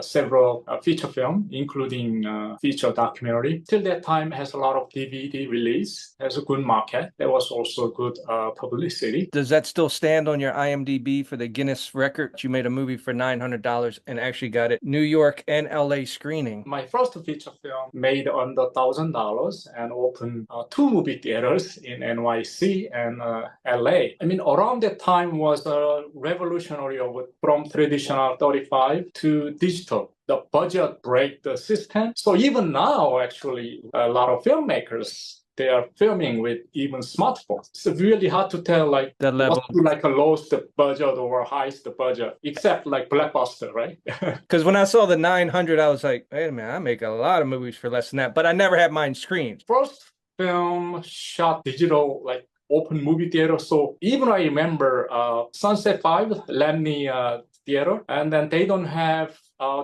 several feature film, including feature documentary. Till that time, has a lot of DVD release, has a good market. There was also good publicity. Does that still stand on your IMDb for the Guinness record? You made a movie for $900 and actually got it New York and LA screening. My first feature film made under $1,000 and opened two movie theaters in NYC and LA. I mean, around that time was a revolutionary from traditional 35 to digital. The budget break the system. So even now, actually, a lot of filmmakers, they are filming with even smartphones. It's really hard to tell like That level. what's like a lowest budget or highest budget, except like Blockbuster, right? Because when I saw the 900, I was like, wait a minute, I make a lot of movies for less than that, but I never had mine screened. First film shot digital, like open movie theater. So even I remember Sunset 5, Lamney Theater, and then they don't have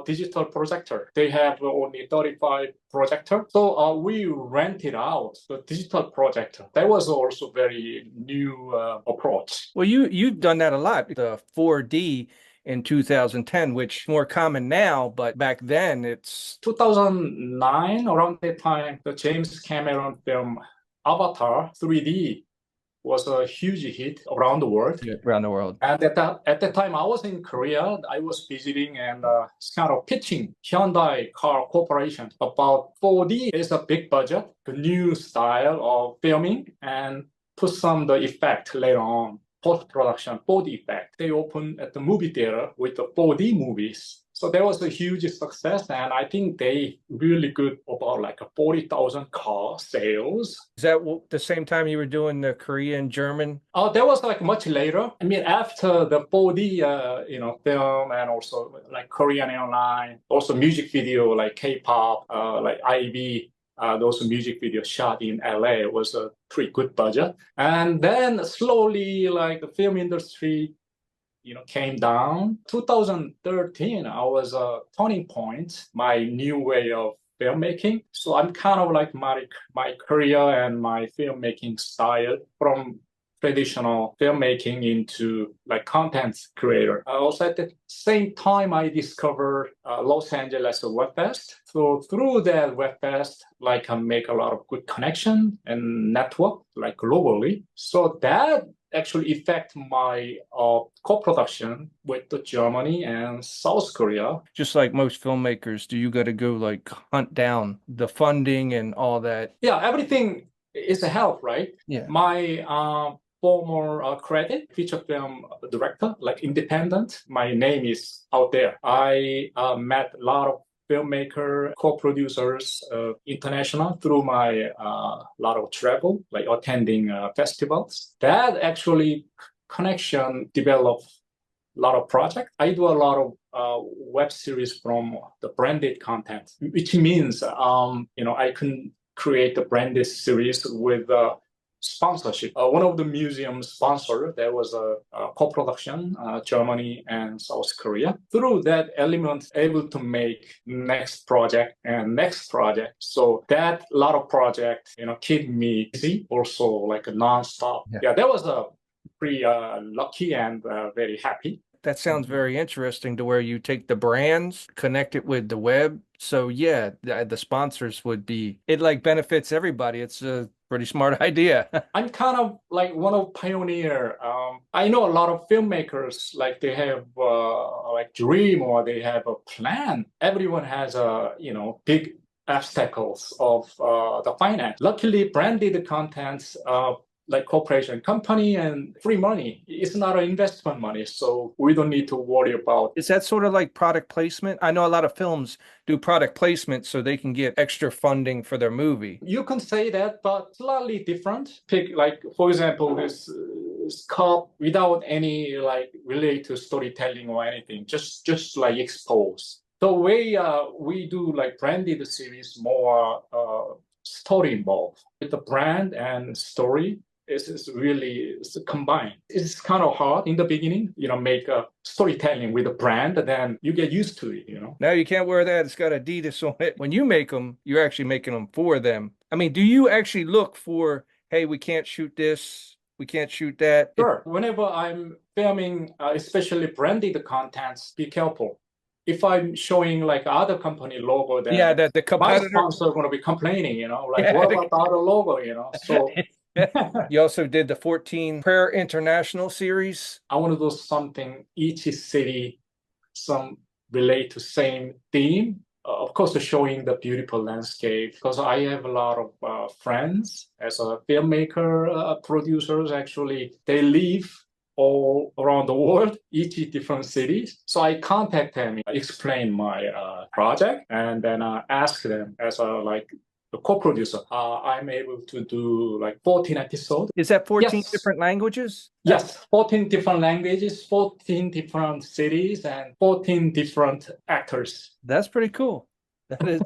digital projector. They have only 35 projector. So we rented out the digital projector. That was also very new approach. Well, you've done that a lot. The 4D in 2010, which more common now, but back then it's 2009, around that time, the James Cameron film Avatar 3D was a huge hit around the world. around the world. And at that time, I was in Korea. I was visiting and kind of pitching Hyundai Car Corporation about 4D is a big budget, the new style of filming, and put some the effect later on, post-production 4D effect. They opened at the movie theater with the 4D movies. So that was a huge success, and I think they really good about like a 40,000 car sales. Is that the same time you were doing the Korean German? Oh, that was like much later. I mean, after the 4D, film, and also like Korean airline, also music video like K-pop, like IB. Those music videos shot in LA was a pretty good budget, and then slowly, like the film industry came down. 2013, I was a turning point, my new way of filmmaking. So I'm kind of like my career and my filmmaking style from traditional filmmaking into like content creator. Also at the same time, I discovered Los Angeles Web Fest. So through that Web Fest, like I make a lot of good connection and network like globally. So that actually affect my co-production with the Germany and South Korea. Just like most filmmakers, do you got to go like hunt down the funding and all that? Yeah, everything is a help, right? Yeah. My former credit, feature film director, like independent, my name is out there. I met a lot of filmmaker, co-producers, international through my lot of travel, like attending festivals. That actually connection developed a lot of projects. I do a lot of web series from the branded content, which means I can create the branded series with sponsorship. One of the museums sponsor, there was a co-production, Germany and South Korea. Through that element, able to make next project and next project. So that lot of project, keep me busy, also like a non-stop. Yeah, that was a pretty lucky and very happy. That sounds very interesting to where you take the brands, connect it with the web. So yeah, the sponsors would be, it like benefits everybody. It's a pretty smart idea. I'm kind of like one of pioneer. I know a lot of filmmakers, like they have like dream or they have a plan. Everyone has big obstacles of the finance. Luckily, branded contents like corporation company and free money. It's not an investment money, so we don't need to worry about. Is that sort of like product placement? I know a lot of films do product placement so they can get extra funding for their movie. You can say that, but slightly different. Pick like, for example, this cup without any like related storytelling or anything, just like expose. The way we do like branded series, more story involved with the brand and story. It's really combined. It's kind of hard in the beginning, make a storytelling with a brand, and then you get used to it. Now you can't wear that. It's got Adidas on it. When you make them, you're actually making them for them. I mean, do you actually look for, hey, we can't shoot this, we can't shoot that? Sure. Whenever I'm filming, especially branded contents, be careful. If I'm showing like other company logo, then yeah, the my competitor. sponsor are going to be complaining, like, Yeah, what about the other logo, So you also did the 14 Prayer International series. I want to do something, each city, some relate to same theme. Of course, showing the beautiful landscape, because I have a lot of friends as a filmmaker, producers, actually, they live all around the world, each different cities. So I contact them, explain my project, and then ask them as the co-producer, I'm able to do like 14 episodes. Is that 14 Yes. different languages? Yes, 14 different languages, 14 different cities, and 14 different actors. That's pretty cool. That is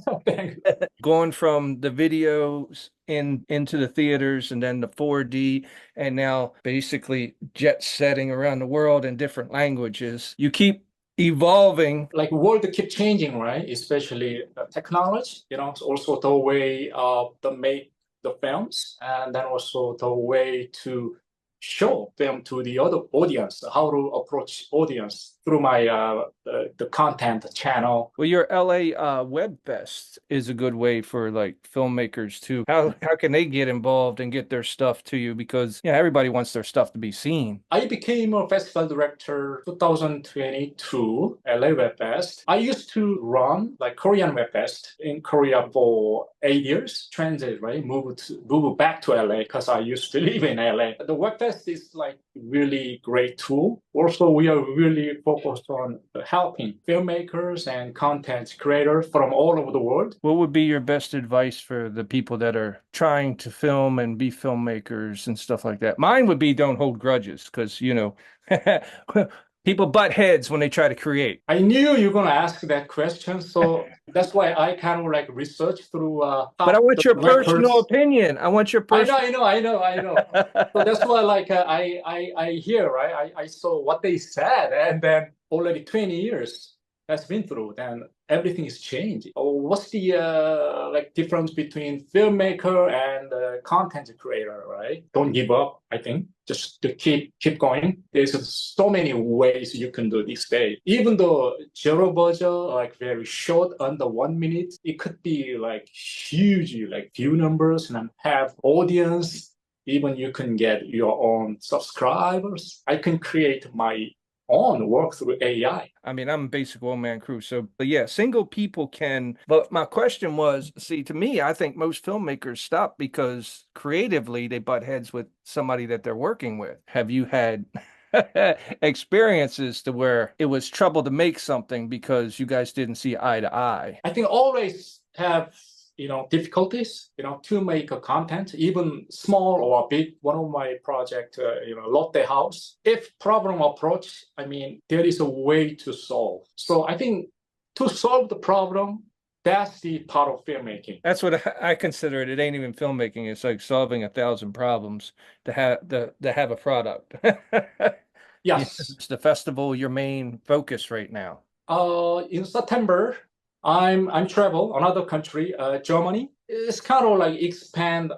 going from the videos into the theaters and then the 4D, and now basically jet setting around the world in different languages. You keep evolving. Like world keep changing, right? Especially technology, also the way to make the films, and then also the way to show them to the other audience, how to approach audience through my the content channel. Well, your LA Web Fest is a good way for like filmmakers too. How can they get involved and get their stuff to you? Because everybody wants their stuff to be seen. I became a festival director 2022 LA Web Fest. I used to run like Korean Web Fest in Korea for 8 years. Transit, right? Move back to LA because I used to live in LA. The Web Fest is like really great tool. Also, we are really focused on helping filmmakers and content creators from all over the world. What would be your best advice for the people that are trying to film and be filmmakers and stuff like that? Mine would be don't hold grudges, because people butt heads when they try to create. I knew you were going to ask that question, so that's why I kind of like research through. But I want your personal opinion. I want your personal. I know. So that's why, like, I hear, right? I saw what they said, and then already 20 years that's been through, then everything is changed. What's the like difference between filmmaker and content creator, right? Don't give up, I think. Just to keep going. There's so many ways you can do this day. Even though zero budget, like very short, under 1 minute, it could be like huge, like view numbers and have audience. Even you can get your own subscribers. I can create my own work through AI. I mean, I'm a basic one-man crew, so but yeah, single people can. But my question was, see, to me, I think most filmmakers stop because creatively they butt heads with somebody that they're working with. Have you had experiences to where it was trouble to make something because you guys didn't see eye to eye? I think always have difficulties, to make a content, even small or big. One of my project, Lotte House. If problem approach, I mean, there is a way to solve. So I think to solve the problem, that's the part of filmmaking. That's what I consider it. It ain't even filmmaking. It's like solving 1,000 problems to have a product. Yes. It's the festival your main focus right now? In September, I'm travel another country, Germany. It's kind of like expand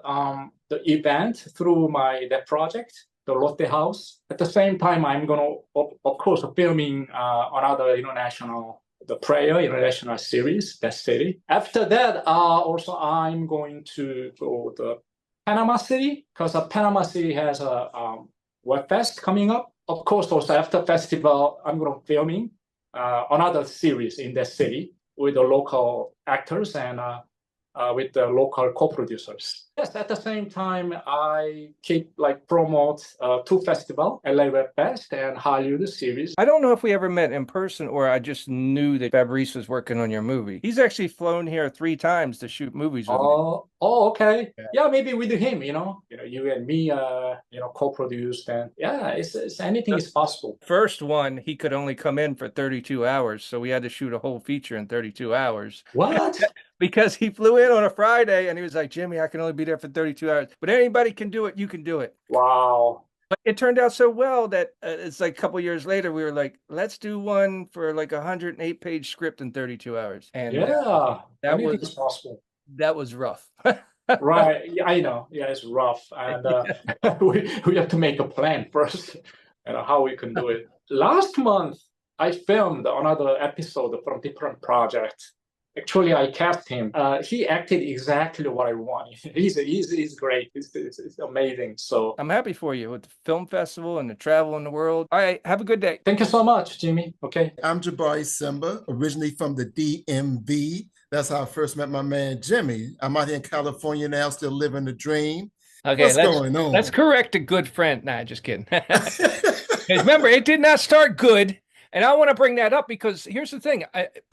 the event through that project, the Lotte House. At the same time, I'm gonna of course filming another the Prayer international series, that city. After that, also I'm going to go to Panama City, because Panama City has a Web Fest coming up. Of course, also after festival, I'm gonna filming another series in that city with the local actors and with the local co-producers. Yes, at the same time, I keep like promote two festivals, LA Web Fest and Hollywood series. I don't know if we ever met in person or I just knew that Fabrice was working on your movie. He's actually flown here 3 times to shoot movies with me. Oh, okay. Yeah, maybe with him, you and me, co-produced, and yeah, it's anything is possible. First one, he could only come in for 32 hours, so we had to shoot a whole feature in 32 hours. What? because he flew in on a Friday and he was like, Jimmy, I can only be there for 32 hours. But anybody can do it. You can do it. Wow. But it turned out so well that it's like a couple years later, we were like, let's do one for like 108-page script in 32 hours. And Yeah, that anything was is possible. that was rough. Right. Yeah, I know. Yeah, it's rough. And we have to make a plan first, how we can do it. Last month, I filmed another episode from different project. Actually, I cast him. He acted exactly what I want. He's great. It's amazing. So I'm happy for you with the film festival and the travel in the world. All right, have a good day. thank you so much, Jimmy. Okay. I'm Jabari Simba, originally from the DMV. That's how I first met my man, Jimmy. I'm out here in California now, still living the dream. Okay, What's going on? Let's correct a good friend. Nah, just kidding. Remember, it did not start good. And I want to bring that up because here's the thing.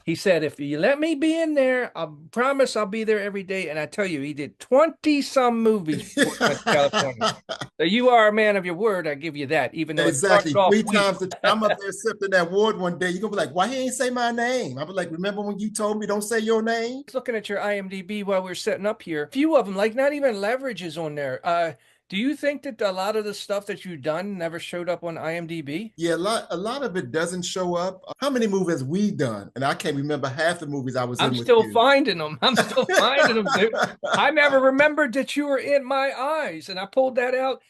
He said, if you let me be in there, I promise I'll be there every day. And I tell you, he did 20-some movies before he went to California. So you are a man of your word. I give you that, even though exactly 3 times. I'm up there accepting that award one day. You're going to be like, why he ain't say my name? I'll be like, remember when you told me don't say your name? Looking at your IMDb while we were setting up here, a few of them, like not even Leverage is on there. Do you think that a lot of the stuff that you've done never showed up on IMDb? Yeah, a lot of it doesn't show up. How many movies we done? And I can't remember half the movies I was in. I'm still finding them. I'm still finding them, dude. I never remembered that you were in My Eyes, and I pulled that out.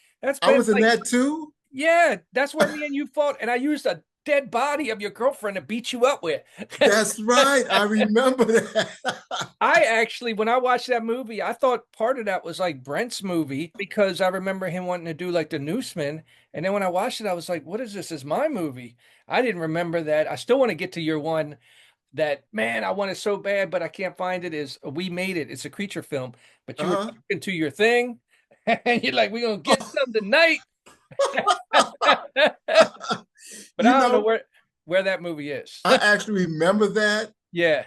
I was in that too? Yeah, that's where me and you fought, and I used a dead body of your girlfriend to beat you up with. That's right. I remember that. I actually, when I watched that movie, I thought part of that was like Brent's movie because I remember him wanting to do like the Newsman. And then when I watched it, I was like, what is this? Is my movie? I didn't remember that. I still want to get to your one that, man, I want it so bad, but I can't find it, is We Made It. It's a creature film, but you were talking to your thing and you're like, we're going to get some tonight. But I don't know where that movie is. I actually remember that. Yeah.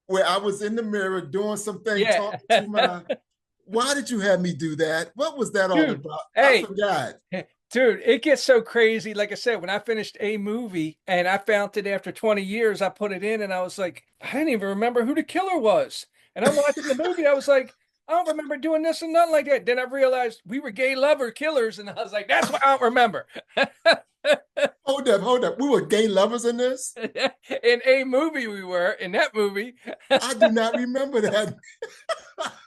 Where I was in the mirror doing something, talking to my, why did you have me do that? What was that all about? Hey, I forgot. Dude, it gets so crazy. Like I said, when I finished a movie and I found it after 20 years, I put it in and I was like, I didn't even remember who the killer was. And I'm watching the movie. I was like, I don't remember doing this and nothing like that. Then I realized we were gay lover killers. And I was like, that's what I don't remember. Hold up. We were gay lovers in this? In a movie we were, in that movie. I do not remember that.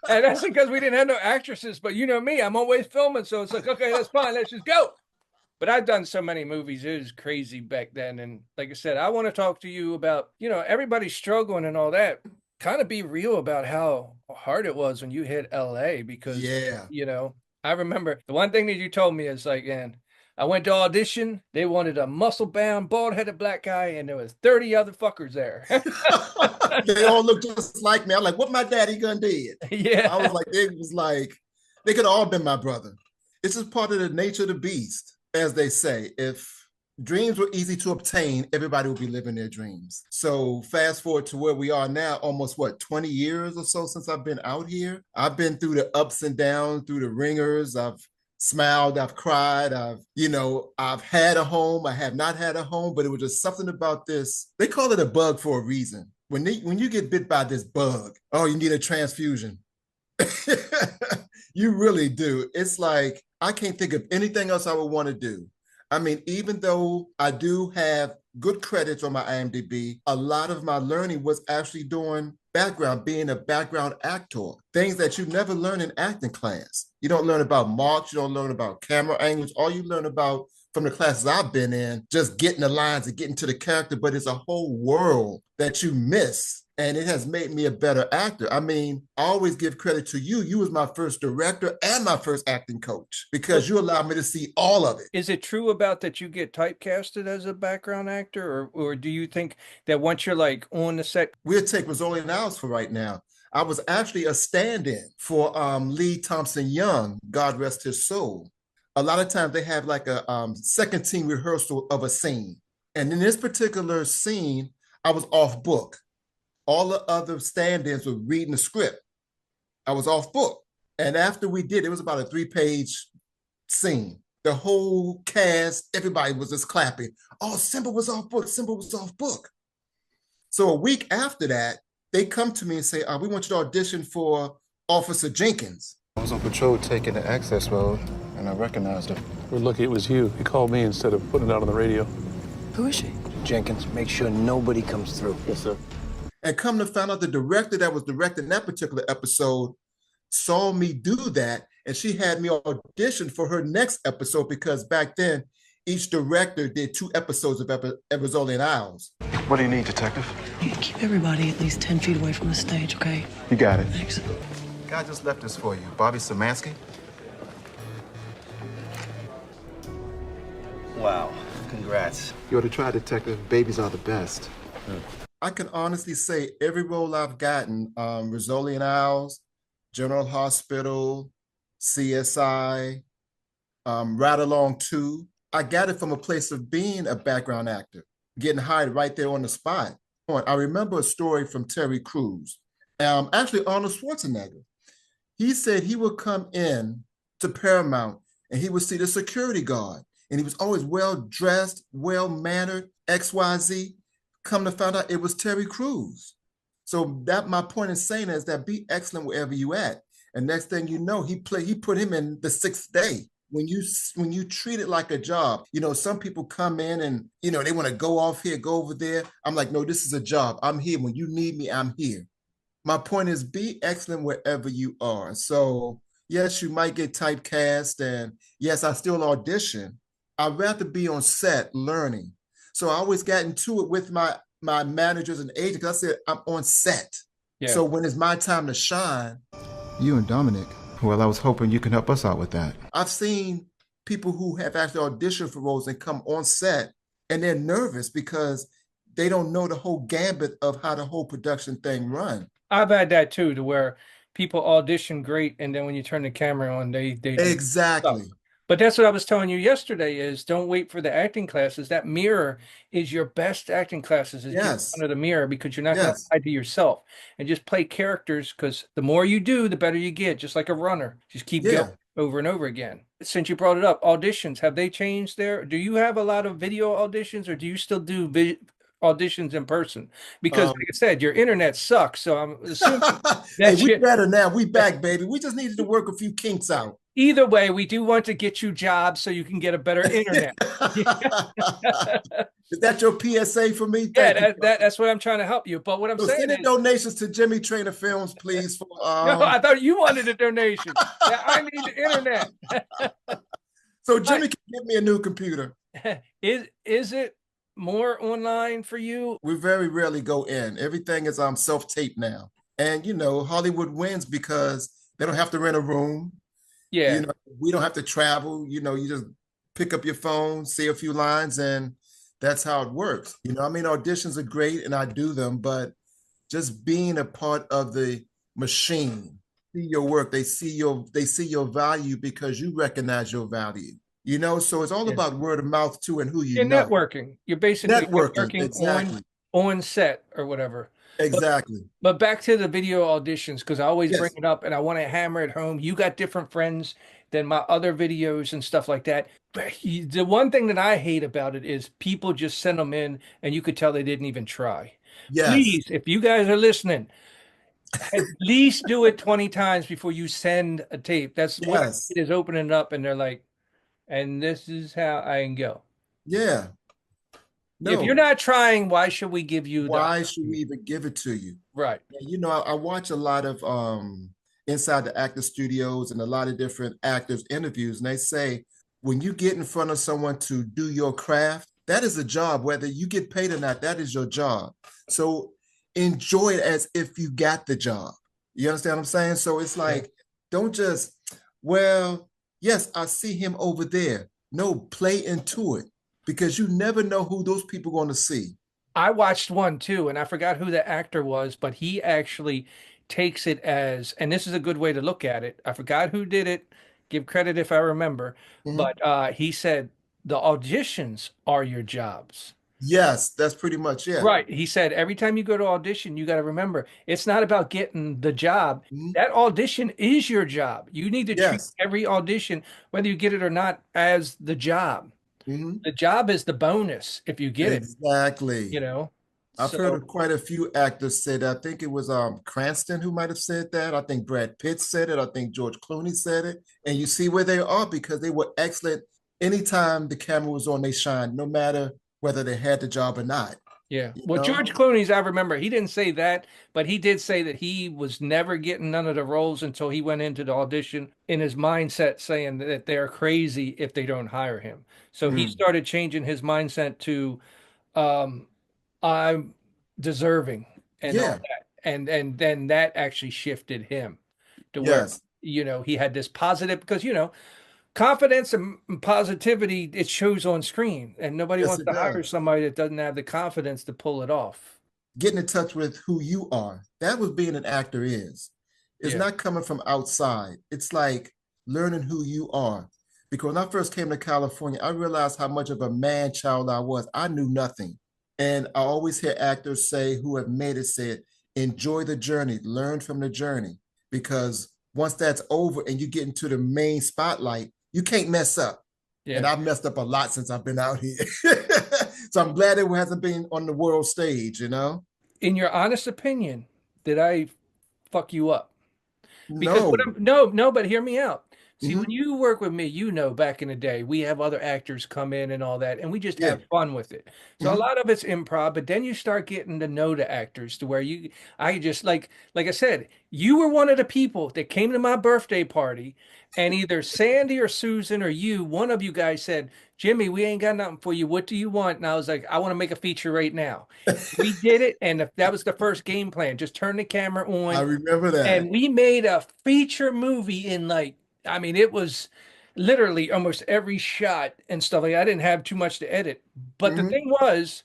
And that's because we didn't have no actresses. But you know me, I'm always filming. So it's like, okay, that's fine. Let's just go. But I've done so many movies. It was crazy back then. And like I said, I want to talk to you about, everybody's struggling and all that. Kind of be real about how hard it was when you hit LA because, I remember the one thing that you told me is like, man, I went to audition. They wanted a muscle-bound, bald-headed black guy, and there was 30 other fuckers there. They all looked just like me. I'm like, what my daddy gun did? Yeah. I was like, they could have all been my brother. It's just part of the nature of the beast, as they say. If dreams were easy to obtain, everybody would be living their dreams. So fast forward to where we are now, almost 20 years or so since I've been out here. I've been through the ups and downs, through the ringers. I've smiled, I've cried, I've had a home, I have not had a home, but it was just something about this. They call it a bug for a reason. When you get bit by this bug, you need a transfusion. You really do. It's like, I can't think of anything else I would want to do. I mean, even though I do have good credits on my IMDb, a lot of my learning was actually doing background, being a background actor, things that you never learn in acting class. You don't learn about marks, you don't learn about camera angles. All you learn about from the classes I've been in, just getting the lines and getting to the character, but it's a whole world that you miss. And it has made me a better actor. I mean, I always give credit to you. You was my first director and my first acting coach because you allowed me to see all of it. Is it true about that you get typecasted as a background actor? Or do you think that once you're like on the set? We'll take Brazilian Hours for right now. I was actually a stand-in for Lee Thompson Young, God rest his soul. A lot of times they have like a second team rehearsal of a scene. And in this particular scene, I was off book. All the other stand-ins were reading the script. I was off book. And after we did, it was about a 3-page scene. The whole cast, everybody was just clapping. Oh, Simba was off book. Simba was off book. So a week after that, they come to me and say, we want you to audition for Officer Jenkins. I was on patrol taking the access road, and I recognized her. We're lucky it was you. He called me instead of putting it out on the radio. Who is she? Jenkins, make sure nobody comes through. Yes, sir. And come to find out, the director that was directing that particular episode saw me do that, and she had me audition for her next episode, because back then, each director did 2 episodes of Rizzoli and Isles. What do you need, detective? You keep everybody at least 10 feet away from the stage, okay? You got it. Thanks. Guy just left this for you. Bobby Szymanski. Wow, congrats. You ought to try, detective. Babies are the best. I can honestly say every role I've gotten, Rizzoli and Isles, General Hospital, CSI, Ride Along 2, I got it from a place of being a background actor, getting hired right there on the spot. I remember a story from Terry Crews, actually Arnold Schwarzenegger. He said he would come in to Paramount and he would see the security guard, and he was always well-dressed, well-mannered, XYZ. Come to find out it was Terry Crews. So that my point in saying is that be excellent wherever you at. And next thing you know, he put him in the 6th day. When you treat it like a job, some people come in and, they want to go off here, go over there. I'm like, no, this is a job. I'm here. When you need me, I'm here. My point is be excellent wherever you are. So yes, you might get typecast, and yes, I still audition. I'd rather be on set learning. So I always got into it with my managers and agents, because I said, I'm on set. Yeah. So when it's my time to shine. You and Dominic. Well, I was hoping you can help us out with that. I've seen people who have actually auditioned for roles and come on set, and they're nervous because they don't know the whole gambit of how the whole production thing runs. I've had that too, to where people audition great, and then when you turn the camera on, they exactly. But that's what I was telling you yesterday, is don't wait for the acting classes. That mirror is your best acting classes, is just under the mirror, because you're not going to lie to yourself, and just play characters, because the more you do, the better you get, just like a runner. Just keep going over and over again. Since you brought it up, auditions, have they changed there? Do you have a lot of video auditions, or do you still do auditions in person? Because like I said, your internet sucks, so I'm assuming hey, we better now. We back, baby. We just needed to work a few kinks out. Either way, we do want to get you jobs so you can get a better internet. Is that your PSA for me? That's what I'm trying to help you. But what I'm saying send in donations to Jimmy Traynor4Films, please. For, no, I thought you wanted a donation. I need the internet. So Jimmy can get me a new computer. Is it more online for you? We very rarely go in. Everything is self-tape now. And Hollywood wins because they don't have to rent a room. Yeah. We don't have to travel. You just pick up your phone, say a few lines, and that's how it works. Auditions are great and I do them, but just being a part of the machine, see your work, they see your value because you recognize your value. So it's all about word of mouth too, and who you know. Networking. You're basically working exactly. on set or whatever. Exactly. But back to the video auditions, because I always bring it up and I want to hammer it home. You got different friends than my other videos and stuff like that. The one thing that I hate about it is people just send them in and you could tell they didn't even try. Yes. Please, if you guys are listening, at least do it 20 times before you send a tape. That's what it is, opening up and they're like, and this is how I can go. Yeah. No. If you're not trying, why should we give you why should we even give it to you? Right. I watch a lot of inside the actor studios and a lot of different actors interviews, and they say when you get in front of someone to do your craft, that is a job. Whether you get paid or not, that is your job. So enjoy it as if you got the job. You understand what I'm saying? So it's like, don't just, yes, I see him over there. No, play into it. Because you never know who those people are going to see. I watched one too, and I forgot who the actor was, but he actually takes it as, and this is a good way to look at it. I forgot who did it. Give credit if I remember. But he said the auditions are your jobs. Yes, that's pretty much it. Right. He said every time you go to audition, you got to remember, it's not about getting the job. That audition is your job. You need to treat every audition, whether you get it or not, as the job. The job is the bonus if you get it. Exactly. I've heard So of quite a few actors say that. I think it was Cranston who might have said that. I think Brad Pitt said it. I think George Clooney said it. And you see where they are because they were excellent. Anytime the camera was on, they shined, no matter whether they had the job or not. yeah. You Well, know? George Clooney's, I remember he didn't say that, but he did say that he was never getting none of the roles until he went into the audition in his mindset saying that they're crazy if they don't hire him. So he Mm. started changing his mindset to um, I'm deserving and all Yeah. that. And then that actually shifted him to where, Yes. he had this positive because, confidence and positivity, it shows on screen, and nobody Yes, wants it to hire does. somebody that doesn't have the confidence to pull it off. Getting in touch with who you are. That was being an actor is. It's Yeah. not coming from outside. It's like learning who you are. Because when I first came to California, I realized how much of a man child I was. I knew nothing. And I always hear actors say who have made it say it, enjoy the journey, learn from the journey. Because once that's over and you get into the main spotlight, you can't mess up. And Yeah. I've messed up a lot since I've been out here. So I'm glad it hasn't been on the world stage, you know? In your honest opinion, did I fuck you up? Because what No. I'm, no, no, but hear me out. See, when Mhm. you work with me, back in the day, we have other actors come in and all that, and we just Yeah. have fun with it. So a Mhm. lot of it's improv, but then you start getting to know the actors to where I just like I said, you were one of the people that came to my birthday party, and either Sandy or Susan or one of you guys said, Jimmy, we ain't got nothing for you. What do you want? And I was like, I want to make a feature right now. We did it, and that was the first game plan. Just turn the camera I on. remember that. And we made a feature movie in I mean, it was literally almost every shot and stuff like that. I didn't have too much to edit. But the Mhm. thing was,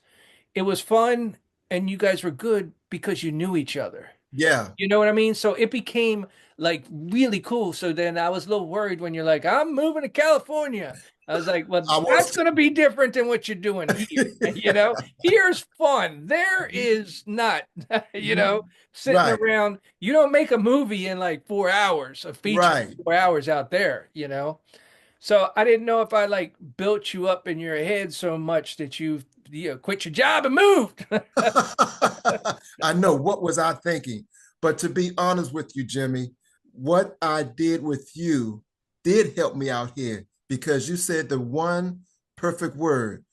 it was fun and you guys were good because you knew each other. Yeah. You know what I mean? So it became like really cool. So then I was a little worried when you're like, I'm moving to California. I was like, well, I that's was. going to be different than what you're doing here. Here's fun. There is not, Mhm. sitting Right. around. You don't make a movie in like 4 hours, a feature Right. in 4 hours out there. So I didn't know if I like built you up in your head so much that you quit your job and moved. I know. What was I thinking? But to be honest with you, Jimmy, what I did with you did help me out here because you said the one perfect word,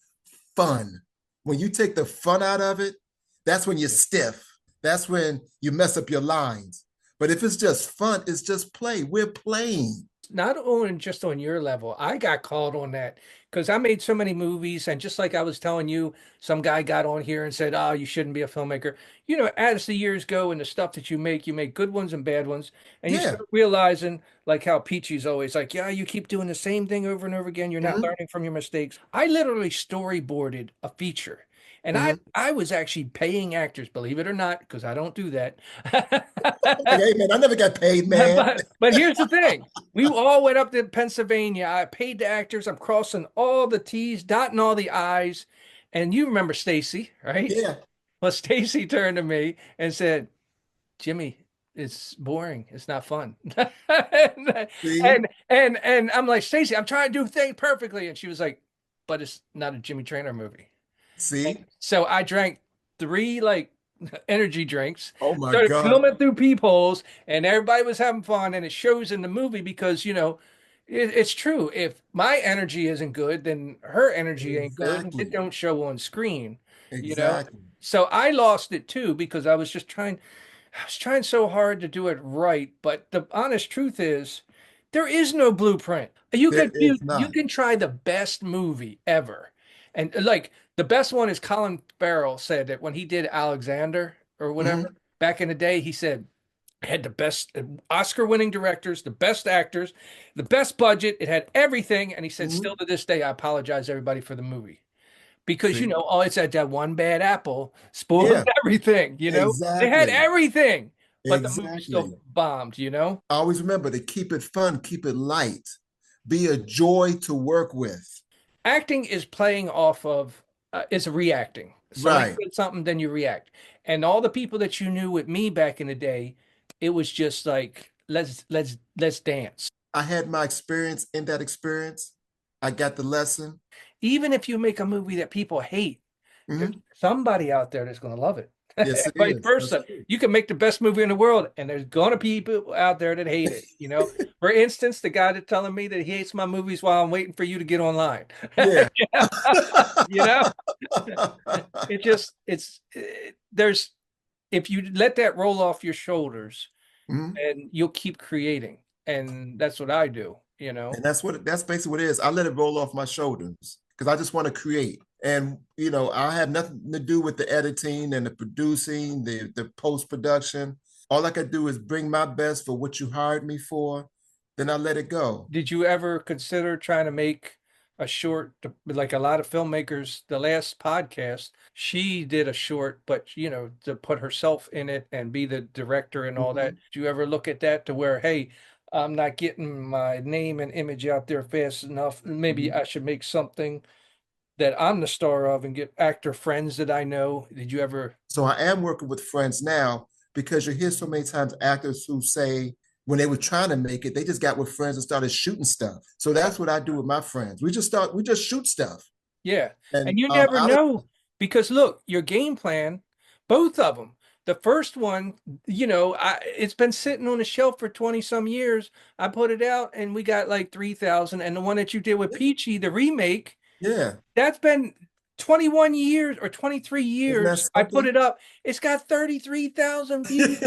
fun. When you take the fun out of it, that's when you're stiff. That's when you mess up your lines. But if it's just fun, it's just play. We're playing. Not only just on your level, I got called on that because I made so many movies, and just like I was telling you, some guy got on here and said, "Oh, you shouldn't be a filmmaker." As the years go and the stuff that you make good ones and bad ones, and you Yeah. start realizing, like how Peachy's always like, "Yeah, you keep doing the same thing over and over again. You're not Mhm. learning from your mistakes." I literally storyboarded a feature, and I Mhm. I was actually paying actors, believe it or not, because I don't do that. Like, hey, man, I never got paid, man. But here's the thing. We all went up to Pennsylvania. I paid the actors. I'm crossing all the T's, dotting all the I's. And you remember Stacy, right? Yeah. Well, Stacy turned to me and said, Jimmy, it's boring. It's not fun. and, See? and I'm like, Stacy, I'm trying to do things perfectly. And she was like, but it's not a Jimmy Traynor movie. And See? so I drank three energy drinks, Oh my started God. filming through peepholes, and everybody was having fun. And it shows in the movie because, it's true. If my energy isn't good, then her energy ain't good. And it Exactly. don't show on screen, you know? Exactly. So I lost it too because I was trying so hard to do it right. But the honest truth is, there is no blueprint. You There can is you not. can try the best movie ever. And like the best one is Colin Farrell said that when he did Alexander or whatever Mhm. back in the day, he said it had the best Oscar-winning directors, the best actors, the best budget. It had everything. And he said, Mhm. still to this day, I apologize everybody for the movie. Because See? it's that one bad apple spoils Yeah. everything. They had Exactly. everything, but the movie Exactly. still bombed. I always remember to keep it fun, keep it light, be a joy to work with. Acting is playing off of is reacting. Somebody Right. said something, then you react. And all the people that you knew with me back in the day, it was just like let's dance. I had my experience in that experience. I got the lesson. Even if you make a movie that people hate, Mhm. There's somebody out there that's going to love it. Yes, it Vice is. versa. You can make the best movie in the world, and there's going to be people out there that hate it. You know, for instance, the guy that's telling me that he hates my movies while I'm waiting for you to get online. Yeah. You know, there's, if you let that roll off your shoulders, Mhm. and you'll keep creating. And that's what I do, you know. And that's basically what it is. I let it roll off my shoulders because I just want to create. And I have nothing to do with the editing and the producing, the post-production. All I can do is bring my best for what you hired me for, then I let it go. Did you ever consider trying to make a short, like a lot of filmmakers? The last podcast, she did a short, but to put herself in it and be the director and all that. Did you ever look at that to where, hey, I'm not getting my name and image out there fast enough. Maybe I should make something that I'm the star of and get actor friends that I know. Did you ever? So I am working with friends now because you hear so many times actors who say when they were trying to make it, they just got with friends and started shooting stuff. So that's what I do with my friends. We just shoot stuff. Yeah. And you never know, because look, your game plan, both of them. The first one, it's been sitting on the shelf for 20 some years. I put it out and we got like 3,000. And the one that you did with Peachy, the remake, that's been 21 years or 23 years. I put it up. It's got 33,000 views.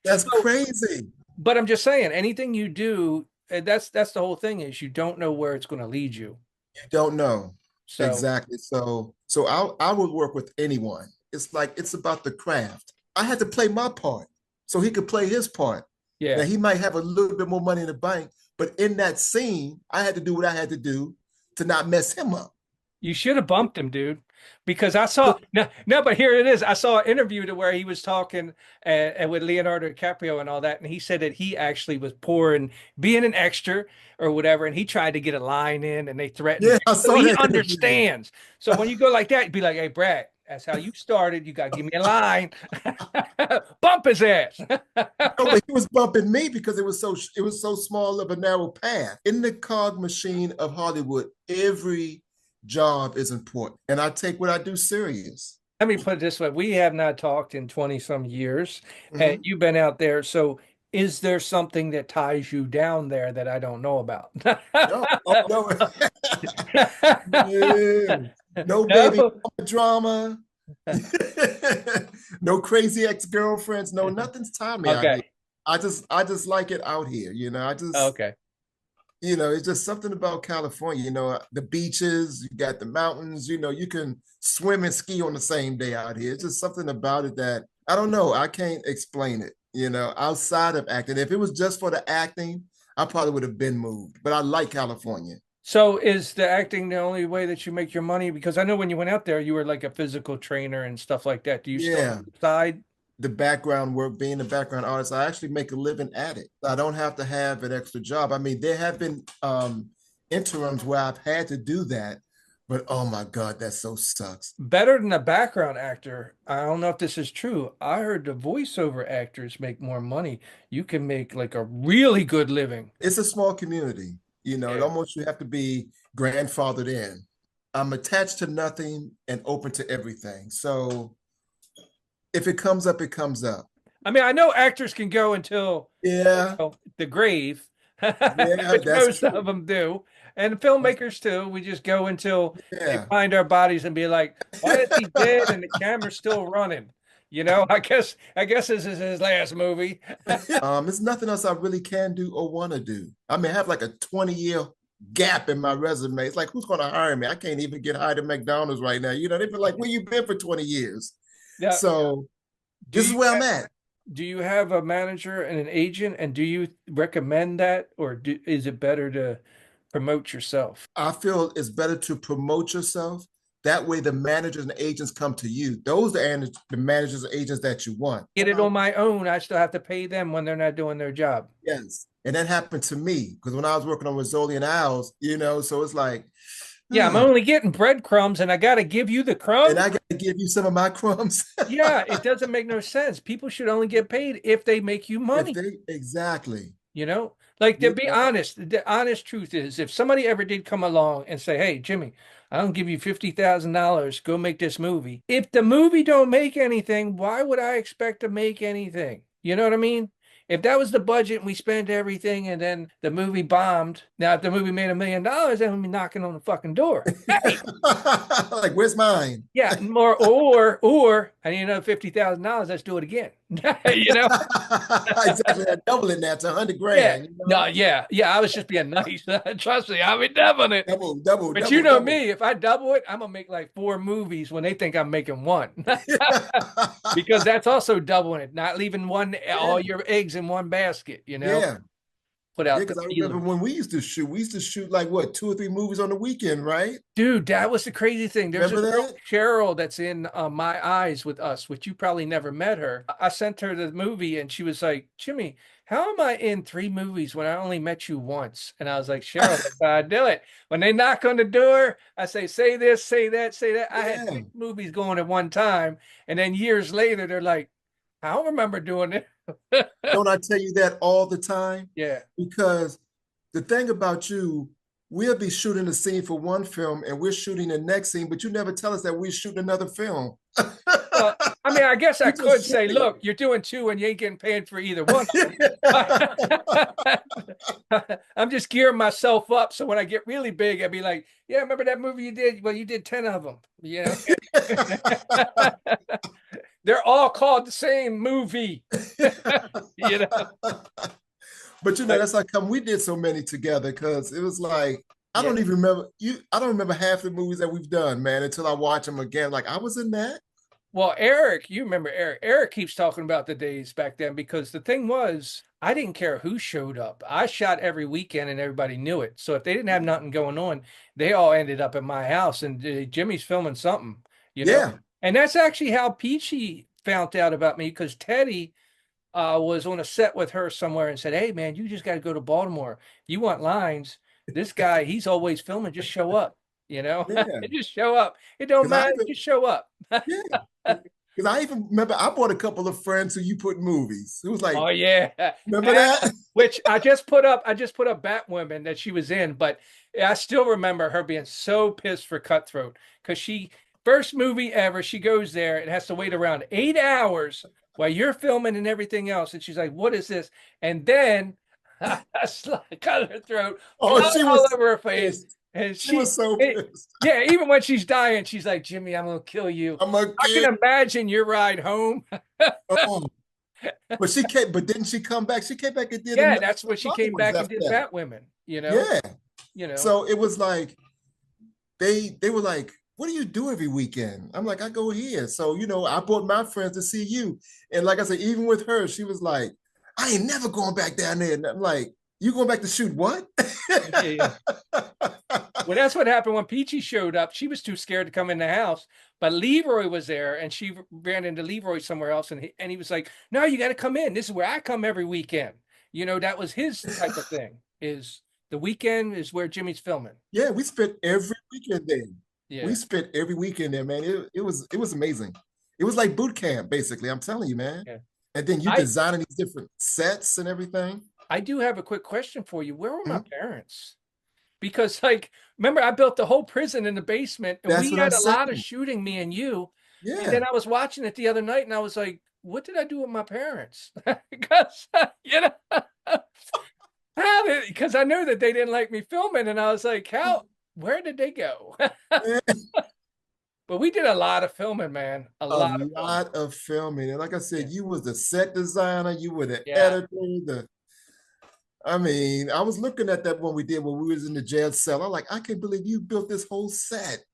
That's crazy. But I'm just saying, anything you do, that's the whole thing, is you don't know where it's going to lead you. You don't know. So, exactly. So I would work with anyone. It's about the craft. I had to play my part so he could play his part. Yeah. Now he might have a little bit more money in the bank, but in that scene, I had to do what I had to do to not mess him up. You should have bumped him, dude, because I saw no, but here it is. I saw an interview to where he was talking and with Leonardo DiCaprio and all that, and he said that he actually was poor and being an extra or whatever, and he tried to get a line in, and they threatened. Yeah, I saw so he that understands. So when you go like that, you'd be like, "Hey, Brad, that's how you started. You got to give me a line. Bump his ass." No, but he was bumping me because it was so small of a narrow path. In the cog machine of Hollywood, every job is important, and I take what I do serious. Let me put it this way. We have not talked in 20 some years, and you've been out there. So is there something that ties you down there that I don't know about? No, no baby drama. No crazy ex-girlfriends. No, nothing's tying me out here. I just like it out here. It's just something about California, the beaches, you got the mountains, you can swim and ski on the same day out here. It's just something about it that, I don't know, I can't explain it, outside of acting. If it was just for the acting, I probably would have been moved, but I like California. So is the acting the only way that you make your money? Because I know when you went out there, you were like a physical trainer and stuff like that. Do you still decide? The background work, being a background artist, I actually make a living at it. I don't have to have an extra job. I mean, there have been interims where I've had to do that, but oh my God, that so sucks. Better than a background actor. I don't know if this is true. I heard the voiceover actors make more money. You can make like a really good living. It's a small community. It almost, you have to be grandfathered in. I'm attached to nothing and open to everything. So if it comes up, it comes up. I mean, I know actors can go until the grave, which most of them do, and filmmakers too. We just go until they find our bodies and be like, "Why is he dead and the camera's still running?" I guess this is his last movie. There's nothing else I really can do or want to do. I mean, I have like a 20-year gap in my resume. It's like, who's going to hire me? I can't even get hired at McDonald's right now. They've been like, where you been for 20 years? Yeah. So this is where I'm at. Do you have a manager and an agent, and do you recommend that, or is it better to promote yourself? I feel it's better to promote yourself. That way the managers and agents come to you. Those are the managers and agents that you want. Get it on my own. I still have to pay them when they're not doing their job. Yes. And that happened to me because when I was working on Rizzoli and Owls, so it's like, yeah, I'm only getting breadcrumbs and I got to give you the crumbs. And I got to give you some of my crumbs. Yeah, it doesn't make no sense. People should only get paid if they make you money. Exactly. Like, to be honest, the honest truth is, if somebody ever did come along and say, "Hey, Jimmy, I'll give you $50,000, go make this movie." If the movie don't make anything, why would I expect to make anything? You know what I mean? If that was the budget and we spent everything and then the movie bombed, now if the movie made $1 million, then we'd be knocking on the fucking door. Hey, Like, where's mine? yeah, or I need another $50,000. Let's do it again. You know? Exactly. Doubling that to 100 grand. Yeah. You know? No, yeah. I was just being nice. Trust me, I'll be doubling it. But you know me, if I double it, I'm gonna make like 4 movies when they think I'm making one. Because that's also doubling it, not leaving all your eggs in one basket, you know? Yeah. Put out because I remember when we used to shoot like what, 2 or 3 movies on the weekend, right? Dude, that was the crazy thing. There's a girl, that? Cheryl, that's in My Eyes with us, which you probably never met her. I sent her the movie and she was like, "Jimmy, how am I in 3 movies when I only met you once?" And I was like, "Cheryl, that's how I do it. When they knock on the door, I say this, say that, say that." I had 6 movies going at one time. And then years later, they're like, "I don't remember doing it." Don't I tell you that all the time? Yeah. Because the thing about you, we'll be shooting a scene for one film and we're shooting the next scene, but you never tell us that we're shooting another film. Well, I mean, I guess I could say, "Look, you're doing 2 and you ain't getting paid for either one." I'm just gearing myself up. So when I get really big, I'd be like, "Yeah, remember that movie you did? Well, you did 10 of them." You know? They're all called the same movie. You know? But you know, that's how come we did so many together, because it was like, I don't even remember I don't remember half the movies that we've done, man, until I watch them again. Like, I was in that. Well, Eric, you remember Eric. Eric keeps talking about the days back then, because the thing was, I didn't care who showed up. I shot every weekend and everybody knew it. So if they didn't have nothing going on, they all ended up at my house and Jimmy's filming something, you know? Yeah. And that's actually how Peachy found out about me, because Teddy was on a set with her somewhere and said, "Hey, man, you just got to go to Baltimore. You want lines? This guy, he's always filming. Just show up, you know? Yeah. Just show up. It don't matter. Just show up." Yeah. Because I even remember I brought a couple of friends who you put in movies. It was like, "Oh yeah, remember that?" Which I just put up Batwoman that she was in, but I still remember her being so pissed for Cutthroat, because first movie ever, she goes there and has to wait around 8 hours while you're filming and everything else, and she's like, "What is this?" And then I cut her throat, she all was over her face. And she was so pissed. Yeah, even when she's dying, she's like, "Jimmy, I'm gonna kill you." I can imagine your ride home. But she came, but didn't she come back? She came back and did. Yeah, that's when she came back and did Batwoman. You know. Yeah. You know. So it was like they were like, "What do you do every weekend?" I'm like, "I go here." So, you know, I brought my friends to see you. And like I said, even with her, she was like, "I ain't never going back down there." And I'm like, "You going back to shoot what?" Yeah. Well, that's what happened when Peachy showed up. She was too scared to come in the house, but Leroy was there, and she ran into Leroy somewhere else, and he was like, "No, you got to come in. This is where I come every weekend." You know, that was his type of thing. Is the weekend is where Jimmy's filming. Yeah, we spent every weekend there. Yeah. We spent every weekend there, man. It was amazing. It was like boot camp, basically. I'm telling you, man. Yeah. And then you designing these different sets and everything. I do have a quick question for you. Where were my parents? Because, like, remember, I built the whole prison in the basement, and we had a lot of shooting, me and you. Yeah. And then I was watching it the other night, and I was like, "What did I do with my parents?" Because, you know, because I knew that they didn't like me filming, and I was like, where did they go? But we did a lot of filming, man. A lot of filming. And like I said, you was the set designer, you were the editor, I mean, I was looking at that when we was in the jail cell. I'm like, I can't believe you built this whole set.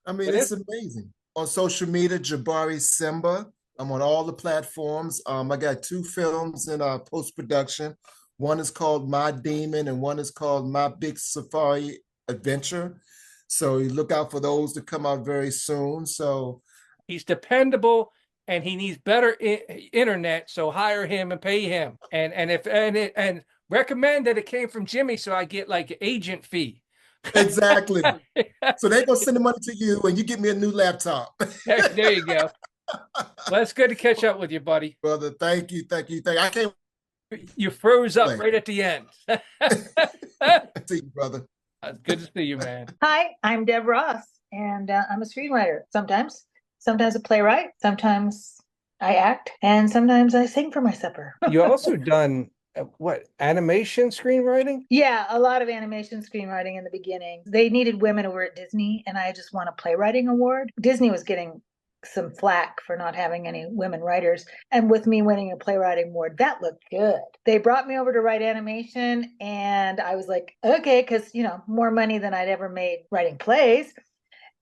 I mean, it's amazing. On social media, Jabari Simba. I'm on all the platforms. I got 2 films in post-production. One is called My Demon and one is called My Big Safari Adventure. So you look out for those to come out very soon. So he's dependable and he needs better internet. So hire him and pay him. And recommend that it came from Jimmy, so I get like an agent fee. Exactly. So they're gonna send the money to you, and you get me a new laptop. There you go. Well, it's good to catch up with you, buddy. Brother, thank you. I can't You froze up Thank right at the end. See you, brother. Good to see you, man. Hi, I'm Deb Ross, and I'm a screenwriter. Sometimes a playwright. Sometimes I act, and sometimes I sing for my supper. You also done what, animation screenwriting? Yeah, a lot of animation screenwriting in the beginning. They needed women over at Disney, and I just won a playwriting award. Disney was getting some flack for not having any women writers. And with me winning a playwriting award, that looked good. They brought me over to write animation, and I was like, okay, because, more money than I'd ever made writing plays.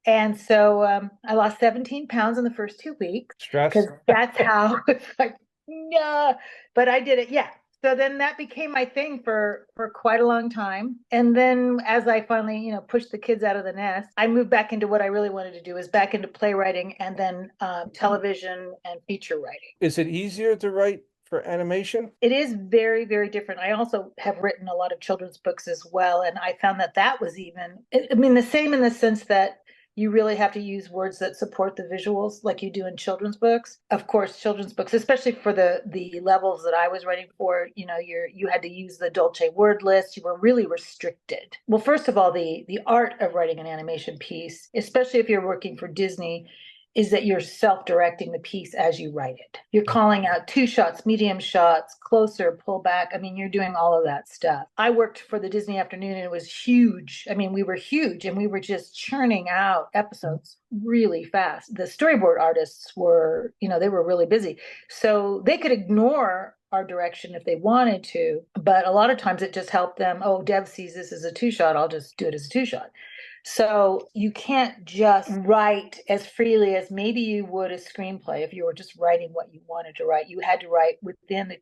And so I lost 17 pounds in the first 2 weeks. Stress. Because that's how it's like, no, but I did it. Yeah. So then that became my thing for quite a long time. And then as I finally, pushed the kids out of the nest, I moved back into what I really wanted to do, is back into playwriting and then television and feature writing. Is it easier to write for animation? It is very, very different. I also have written a lot of children's books as well. And I found that was the same in the sense that you really have to use words that support the visuals like you do in children's books. Of course, children's books, especially for the levels that I was writing for, you had to use the Dolce word list. You were really restricted. Well, first of all, the art of writing an animation piece, especially if you're working for Disney, is that you're self-directing the piece as you write it. You're calling out 2 shots, medium shots, closer, pull back. You're doing all of that stuff. I worked for the Disney Afternoon, and it was huge. We were huge, and we were just churning out episodes really fast. The storyboard artists were, they were really busy. So they could ignore our direction if they wanted to, but a lot of times it just helped them. Oh, Deb sees this as a 2-shot. I'll just do it as a 2-shot. So you can't just write as freely as maybe you would a screenplay if you were just writing what you wanted to write. You had to write within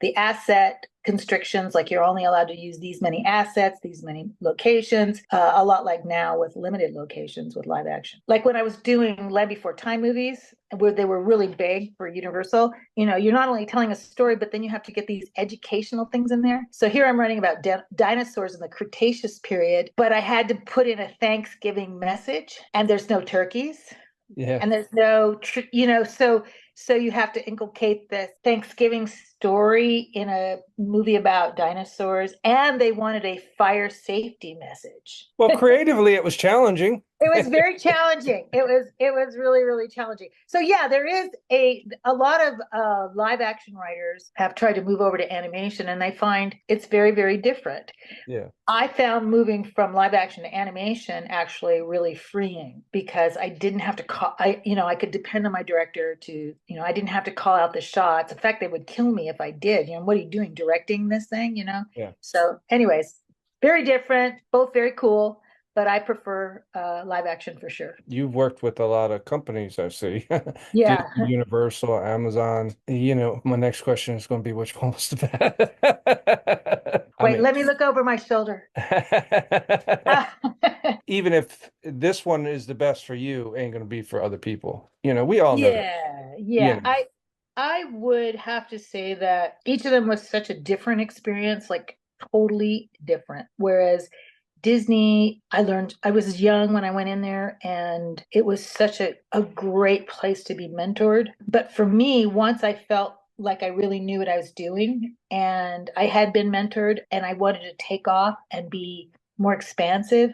the asset constrictions, like you're only allowed to use these many assets, these many locations, a lot like now with limited locations with live action. Like when I was doing Land Before Time movies, where they were really big for Universal, you're not only telling a story, but then you have to get these educational things in there. So here I'm writing about dinosaurs in the Cretaceous period, but I had to put in a Thanksgiving message, and there's no turkeys. Yeah. And there's no, so you have to inculcate this Thanksgiving story in a movie about dinosaurs, and they wanted a fire safety message. Well, creatively, it was challenging. It was very challenging. It was really, really challenging. So yeah, there is a lot of live action writers have tried to move over to animation, and they find it's very, very different. Yeah. I found moving from live action to animation actually really freeing, because I didn't have to I could depend on my director to, I didn't have to call out the shots. In fact, they would kill me if I did. What are you doing, directing this thing? Yeah. So anyways, very different, both very cool. But I prefer live action for sure. You've worked with a lot of companies, I see. Yeah. Universal, Amazon. My next question is going to be, which one was the best? Wait, let me look over my shoulder. Even if this one is the best for you, ain't going to be for other people. We all know that. Yeah. I would have to say that each of them was such a different experience, like totally different. Whereas Disney, I was young when I went in there, and it was such a great place to be mentored. But for me, once I felt like I really knew what I was doing, and I had been mentored, and I wanted to take off and be more expansive,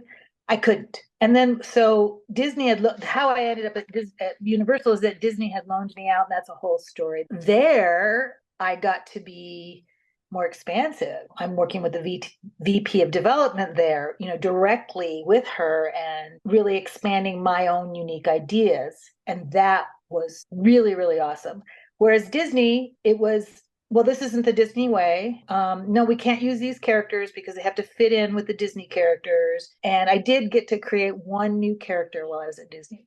I couldn't. And then, so Disney how I ended up at Universal is that Disney had loaned me out. That's a whole story. There, I got to be more expansive. I'm working with the VP of development there, directly with her, and really expanding my own unique ideas. And that was really, really awesome. Whereas Disney, it was, well, this isn't the Disney way. No, we can't use these characters because they have to fit in with the Disney characters. And I did get to create one new character while I was at Disney.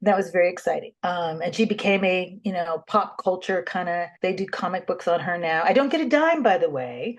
That was very exciting. And she became a, pop culture kind of, they do comic books on her now. I don't get a dime, by the way.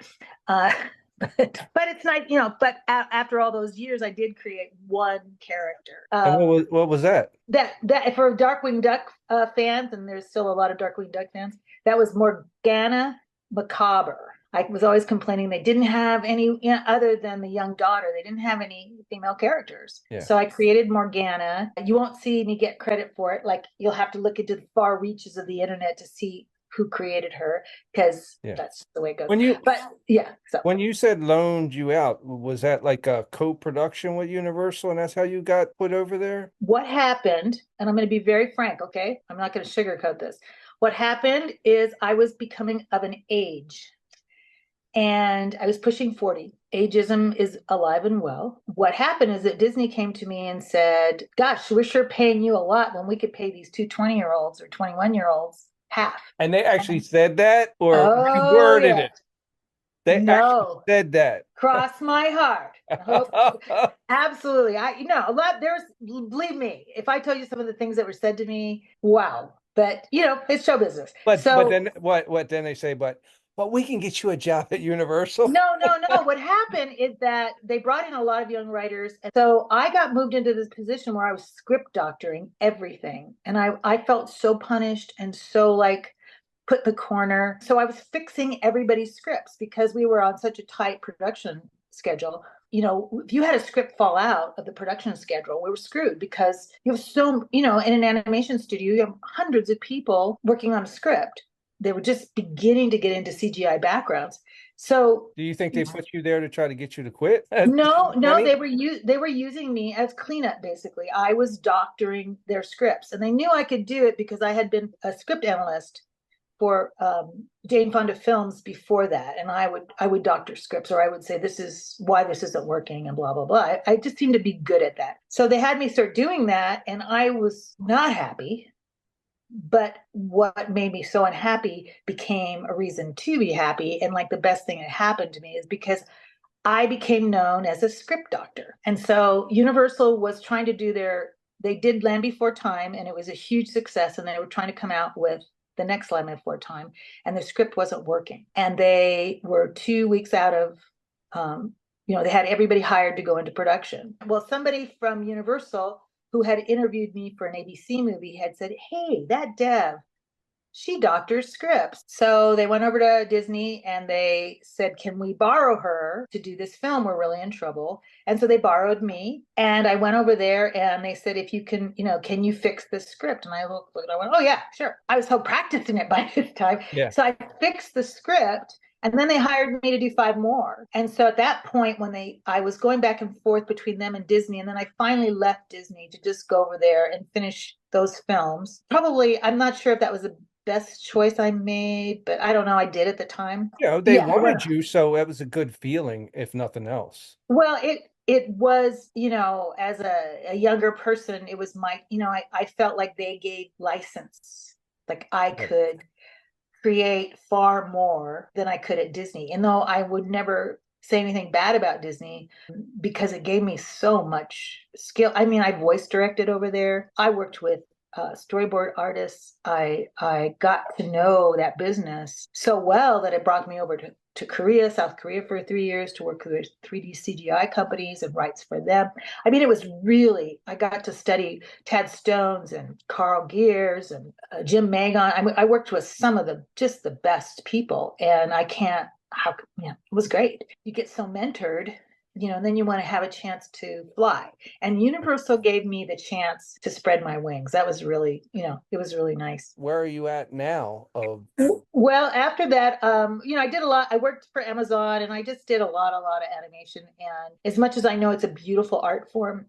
But it's nice, but after all those years, I did create one character. And what was that? That for Darkwing Duck fans, and there's still a lot of Darkwing Duck fans, that was Morgana Macabre. I was always complaining they didn't have any, other than the young daughter, they didn't have any female characters. Yeah. So I created Morgana. You won't see me get credit for it. Like, you'll have to look into the far reaches of the internet to see who created her, because Yeah. that's the way it goes. When you But yeah, so when you said loaned you out, was that like a co-production with Universal, and that's how you got put over there? what happened, and I'm going to be very frank, okay? I'm not going to sugarcoat this. What happened is I was becoming of an age, and I was pushing 40. Ageism is alive and well. What happened is that Disney came to me and said, gosh, we're sure paying you a lot when we could pay these two 20-year-olds or 21-year-olds half. And they actually said that, or Oh, reworded yeah. it? They actually No, said that. cross my heart. Absolutely. A lot, believe me, if I tell you some of the things that were said to me, wow. But it's show business. But So then what then they say, but we can get you a job at Universal. no. What happened is that they brought in a lot of young writers. And so I got moved into this position where I was script doctoring everything. And I felt so punished and so like put in the corner. So I was fixing everybody's scripts because we were on such a tight production schedule. If you had a script fall out of the production schedule, we were screwed, because you have in an animation studio, you have hundreds of people working on a script. They were just beginning to get into CGI backgrounds. So do you think they put you there to try to get you to quit? No, they were using me as cleanup, basically. I was doctoring their scripts, and they knew I could do it because I had been a script analyst for Jane Fonda Films before that, and I would doctor scripts, or I would say this is why this isn't working and blah blah blah. I just seemed to be good at that. So they had me start doing that, and I was not happy. But what made me so unhappy became a reason to be happy. And like the best thing that happened to me is because I became known as a script doctor. And so Universal was trying to do they did Land Before Time, and it was a huge success. And they were trying to come out with the next Land Before Time, and the script wasn't working. And they were 2 weeks out of, they had everybody hired to go into production. Well, somebody from Universal who had interviewed me for an ABC movie had said, hey, that Dev, she doctors scripts. So they went over to Disney and they said, can we borrow her to do this film? We're really in trouble. And so they borrowed me, and I went over there and they said, if you can, can you fix this script? And I looked and I went, oh yeah, sure. I was so practicing it by this time. Yeah. So I fixed the script. And then they hired me to do 5 more. And so at that point, I was going back and forth between them and Disney. And then I finally left Disney to just go over there and finish those films. Probably, I'm not sure if that was the best choice I made, but I don't know. I did at the time. They wanted you, so it was a good feeling, if nothing else. Well, it was, as a younger person, it was my, I felt like they gave license. Like I could create far more than I could at Disney. And though I would never say anything bad about Disney, because it gave me so much skill. I mean, I voice directed over there. I worked with storyboard artists. I got to know that business so well that it brought me over to Korea, South Korea for 3 years to work with 3D CGI companies and rights for them. I mean, it was really, I got to study Tad Stones and Carl Gears and Jim Magon. I worked with some of just the best people, and it was great. You get so mentored, and then you want to have a chance to fly. And Universal gave me the chance to spread my wings. That was really, it was really nice. Where are you at now? Well, after that, I did a lot. I worked for Amazon, and I just did a lot of animation. And as much as I know it's a beautiful art form,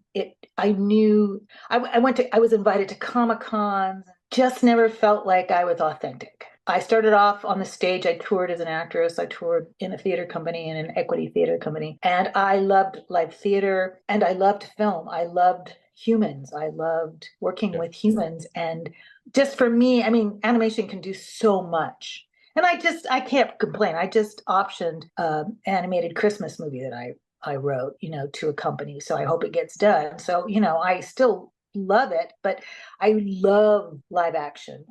I was invited to Comic-Cons, just never felt like I was authentic. I started off on the stage. I toured as an actress. I toured in a theater company and an equity theater company. And I loved live theater, and I loved film. I loved humans. I loved working with humans. And just for me, I mean, animation can do so much. And I can't complain. I just optioned an animated Christmas movie that I wrote, to a company. So I hope it gets done. So, I still love it, but I love live action.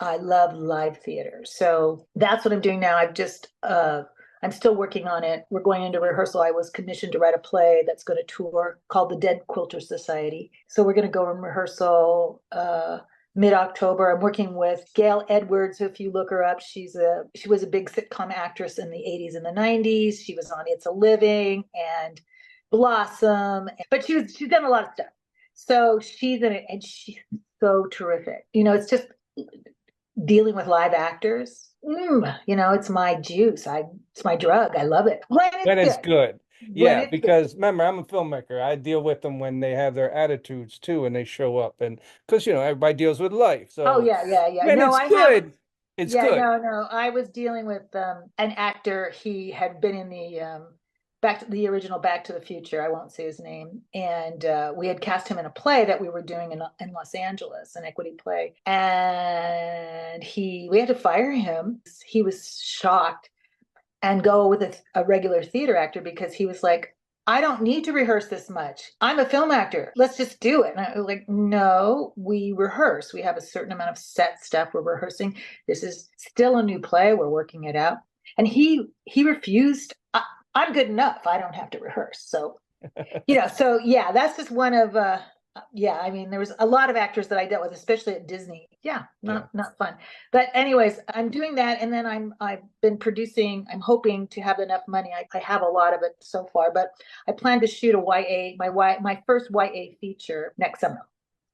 I love live theater. So that's what I'm doing now. I'm still working on it. We're going into rehearsal. I was commissioned to write a play that's going to tour called The Dead Quilter Society. So we're going to go in rehearsal mid-October. I'm working with Gail Edwards, who, if you look her up, she was a big sitcom actress in the 80s and the 90s. She was on It's a Living and Blossom, but she's done a lot of stuff. So she's in it, and she's so terrific. It's just dealing with live actors, it's my juice. It's my drug. I love it when When it's it's good. good. When Yeah, it's good. because remember, I'm a filmmaker. I deal with them when they have their attitudes too, and they show up. And because everybody deals with life. Oh So yeah. when No, it's I have. good, it's Yeah, good. no. I was dealing with an actor. He had been in the back to the original Back to the Future. I won't say his name. And we had cast him in a play that we were doing in Los Angeles, an equity play. And we had to fire him. He was shocked and go with a regular theater actor because he was like, I don't need to rehearse this much. I'm a film actor. Let's just do it. And I was like, no, we rehearse. We have a certain amount of set stuff we're rehearsing. This is still a new play. We're working it out. And he refused. I'm good enough. I don't have to rehearse. So, so yeah, that's just one of, I mean, there was a lot of actors that I dealt with, especially at Disney. Yeah, not fun. But anyways, I'm doing that. And then I've been producing, I'm hoping to have enough money. I have a lot of it so far, but I plan to shoot my first YA feature next summer.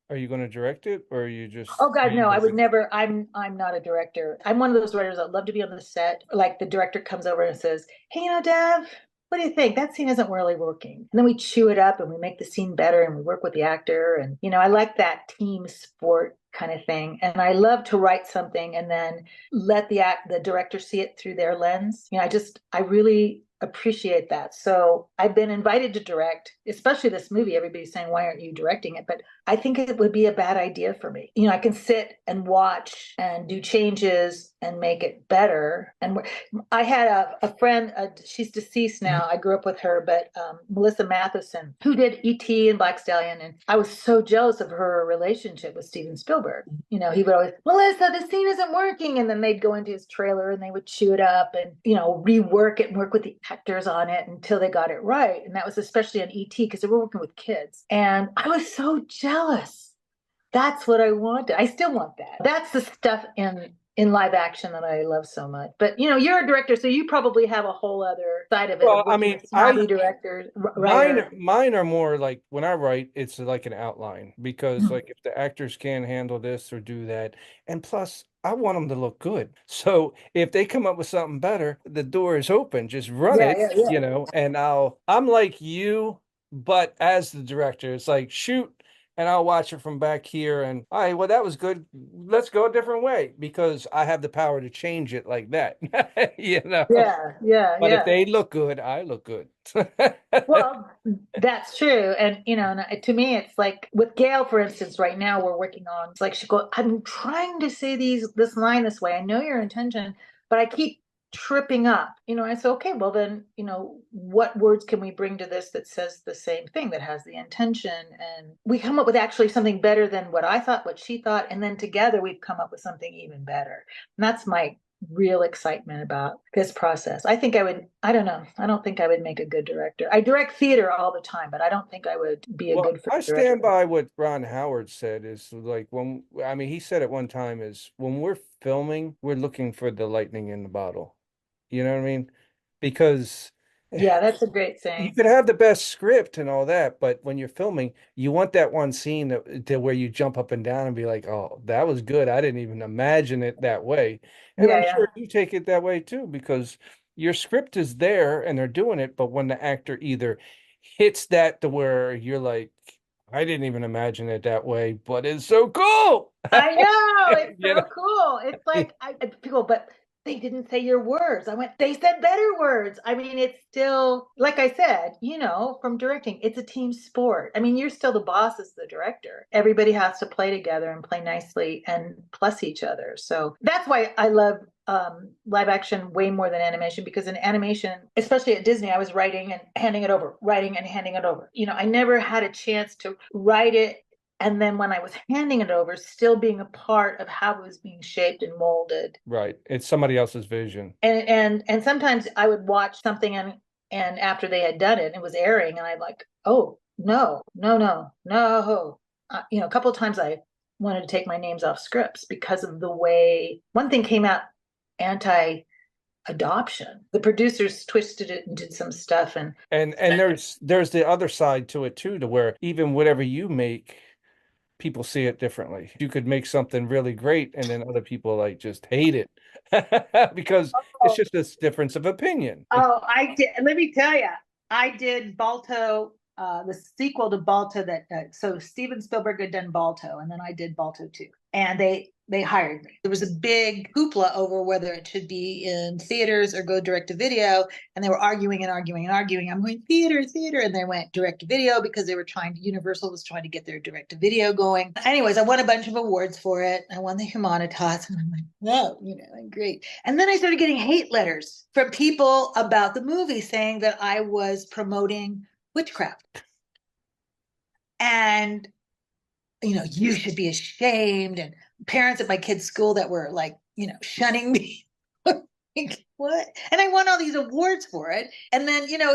Are you going to direct it, or are you just? Oh God, no, I would never. I'm not a director. I'm one of those writers that love to be on the set. Like the director comes over and says, hey, Dev, what do you think? That scene isn't really working. And then we chew it up and we make the scene better and we work with the actor. And, I like that team sport kind of thing. And I love to write something and then let the director see it through their lens. I really appreciate that. So I've been invited to direct, especially this movie. Everybody's saying, why aren't you directing it? But I think it would be a bad idea for me. I can sit and watch and do changes and make it better. And I had a friend, she's deceased now. I grew up with her, but Melissa Matheson, who did E.T. and Black Stallion. And I was so jealous of her relationship with Steven Spielberg. He would always, Melissa, the scene isn't working. And then they'd go into his trailer and they would chew it up and, rework it and work with the actors on it until they got it right. And that was especially on E.T. because they were working with kids. And I was so jealous. That's what I wanted. I still want that. That's the stuff in live action that I love so much. But you're a director, so you probably have a whole other side of it. Well, of I mean, snobby director, writer. Mine are more like when I write, it's like an outline because like if the actors can't handle this or do that, and plus I want them to look good. So if they come up with something better, the door is open. Just run it, and I'm like you, but as the director, it's like shoot. And I'll watch it from back here and all right, well, that was good. Let's go a different way because I have the power to change it like that. Yeah. But if they look good, I look good. Well, that's true. And, to me, it's like with Gail, for instance, right now we're working on, it's like she goes, I'm trying to say this line this way. I know your intention, but I keep tripping up, I said, okay, well then, what words can we bring to this that says the same thing, that has the intention? And we come up with actually something better than what I thought, what she thought. And then together we've come up with something even better. And that's my real excitement about this process. I don't know. I don't think I would make a good director. I direct theater all the time, but I don't think I would be a good I director. stand by what Ron Howard said is like he said at one time is when we're filming, we're looking for the lightning in the bottle. You know what I mean? Because yeah, that's a great saying. You could have the best script and all that, but when you're filming, you want that one scene where you jump up and down and be like, "Oh, that was good. I didn't even imagine it that way." And I'm sure you take it that way too, because your script is there and they're doing it, but when the actor either hits that to where you're like, "I didn't even imagine it that way, but it's so cool." I know, it's so cool. It's like people, but they didn't say your words. They said better words. I mean, it's still, like I said, from directing, it's a team sport. I mean, you're still the boss as the director. Everybody has to play together and play nicely and plus each other. So that's why I love live action way more than animation, because in animation, especially at Disney, I was writing and handing it over. I never had a chance to write it. And then when I was handing it over, still being a part of how it was being shaped and molded. Right. It's somebody else's vision. And sometimes I would watch something and after they had done it, and it was airing, and I'd like, oh, no. A couple of times I wanted to take my names off scripts because of the way one thing came out anti-adoption. The producers twisted it and did some stuff. And there's the other side to it too, to where even whatever you make, people see it differently. You could make something really great and then other people like just hate it because it's just this difference of opinion. Oh, I did. Let me tell you, I did Balto, the sequel to Balto. So Steven Spielberg had done Balto, and then I did Balto 2, and they hired me. There was a big hoopla over whether it should be in theaters or go direct to video, and they were arguing and arguing and arguing. I'm going theater, and they went direct to video because Universal was trying to get their direct to video going. Anyways, I won a bunch of awards for it. I won the Humanitas, and I'm like, whoa, great. And then I started getting hate letters from people about the movie saying that I was promoting witchcraft. And, you should be ashamed. And parents at my kids' school that were like, shunning me. What? And I won all these awards for it. And then, you gotta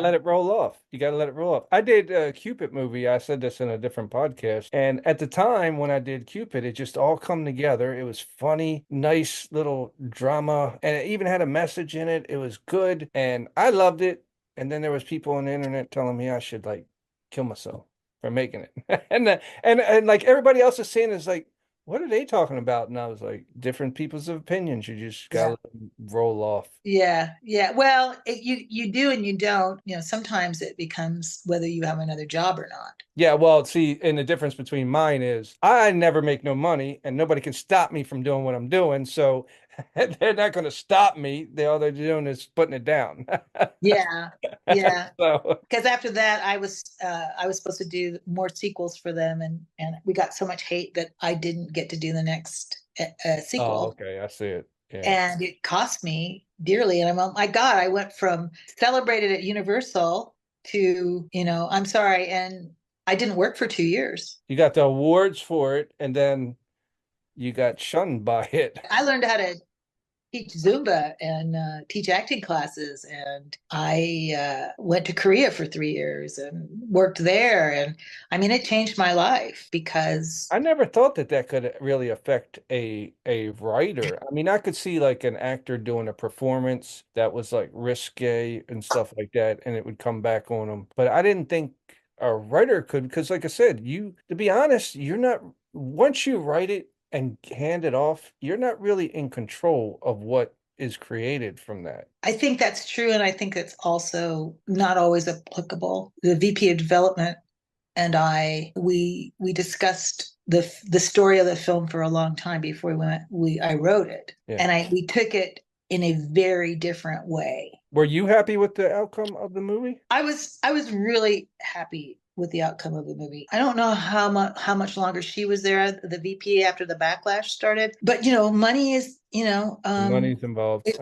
let it roll off. You gotta let it roll off. I did a Cupid movie. I said this in a different podcast. And at the time when I did Cupid, it just all come together. It was funny, nice little drama, and it even had a message in it. It was good, and I loved it. And then there was people on the internet telling me I should like kill myself for making it. and like everybody else is saying is like, what are they talking about? And I was like, different people's opinions. You just gotta let them roll off. Yeah. Well, you do and you don't. Sometimes it becomes whether you have another job or not. Yeah, well, see, and the difference between mine is I never make no money, and nobody can stop me from doing what I'm doing. So they're not going to stop me. All they're doing is putting it down. Yeah. So because after that, I was supposed to do more sequels for them, and we got so much hate that I didn't get to do the next sequel. Oh, okay, I see it. Yeah. And it cost me dearly. And I'm, oh my God, I went from celebrated at Universal to, I'm sorry, and I didn't work for 2 years. You got the awards for it, and then you got shunned by it. I learned how to teach Zumba and teach acting classes, and I went to Korea for 3 years and worked there. And I mean, it changed my life because I never thought that could really affect a writer. I mean, I could see like an actor doing a performance that was like risque and stuff like that, and it would come back on them. But I didn't think a writer could, because like I said, to be honest, you're not, once you write it and hand it off, you're not really in control of what is created from that. I think that's true, and I think it's also not always applicable. The VP of development and we discussed the story of the film for a long time before I wrote it. Yeah. And we took it in a very different way. Were you happy with the outcome of the movie? I was really happy with the outcome of the movie. I don't know how much longer she was there, the VP, after the backlash started, but money is, money's involved. It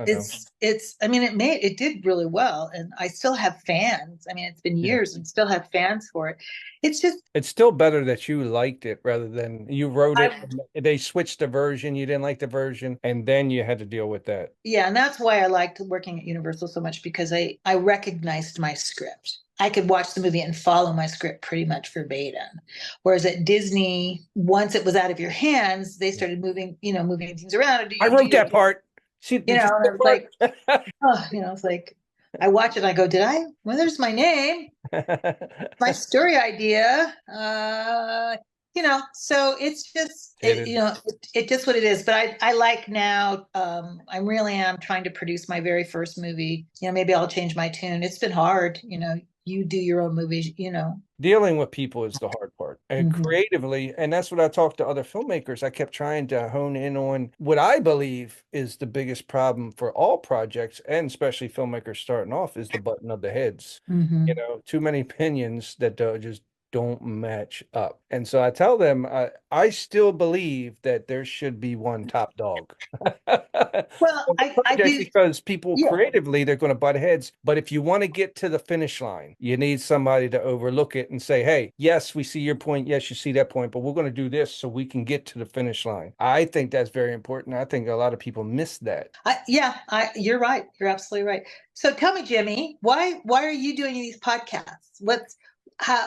did really well, and I still have fans. I mean, it's been years and still have fans for it. It's still better that you liked it rather than you wrote it. They switched the version. You didn't like the version, and then you had to deal with that. Yeah, and that's why I liked working at Universal so much, because I recognized my script. I could watch the movie and follow my script pretty much verbatim. Whereas at Disney, once it was out of your hands, they started moving things around. I wrote that part. It's like, it's like, I watch it and I go, well, there's my name, my story idea. So it's just, it's just what it is. But I like now, I really am trying to produce my very first movie. Maybe I'll change my tune. It's been hard, you do your own movies, Dealing with people is the hard part. And creatively, and that's what I talked to other filmmakers. I kept trying to hone in on what I believe is the biggest problem for all projects, and especially filmmakers starting off, is the button of the heads. Too many opinions that just don't match up. And so I tell them, I still believe that there should be one top dog. Well, I do, because people creatively, they're going to butt heads. But if you want to get to the finish line, you need somebody to overlook it and say, hey, yes, we see your point. Yes, you see that point, but we're going to do this so we can get to the finish line. I think that's very important. I think a lot of people miss that. You're right. You're absolutely right. So tell me, Jimmy, why are you doing these podcasts?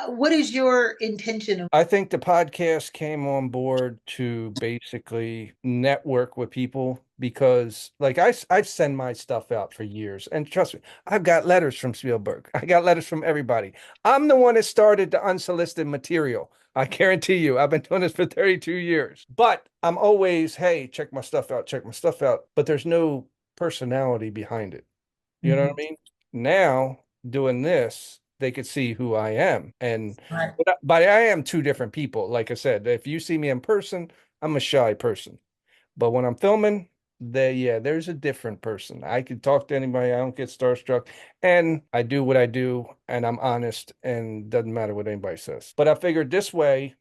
What is your intention? I think the podcast came on board to basically network with people because, like, I send my stuff out for years, and trust me, I've got letters from Spielberg. I got letters from everybody. I'm the one that started the unsolicited material. I guarantee you, I've been doing this for 32 years. But I'm always, hey, check my stuff out, check my stuff out. But there's no personality behind it. You know what I mean? Now, doing this, they could see who I am. And Right. but I am two different people. Like I said, if you see me in person, I'm a shy person. But when I'm filming, there's a different person. I can talk to anybody. I don't get starstruck. And I do what I do, and I'm honest, and doesn't matter what anybody says. But I figured this way,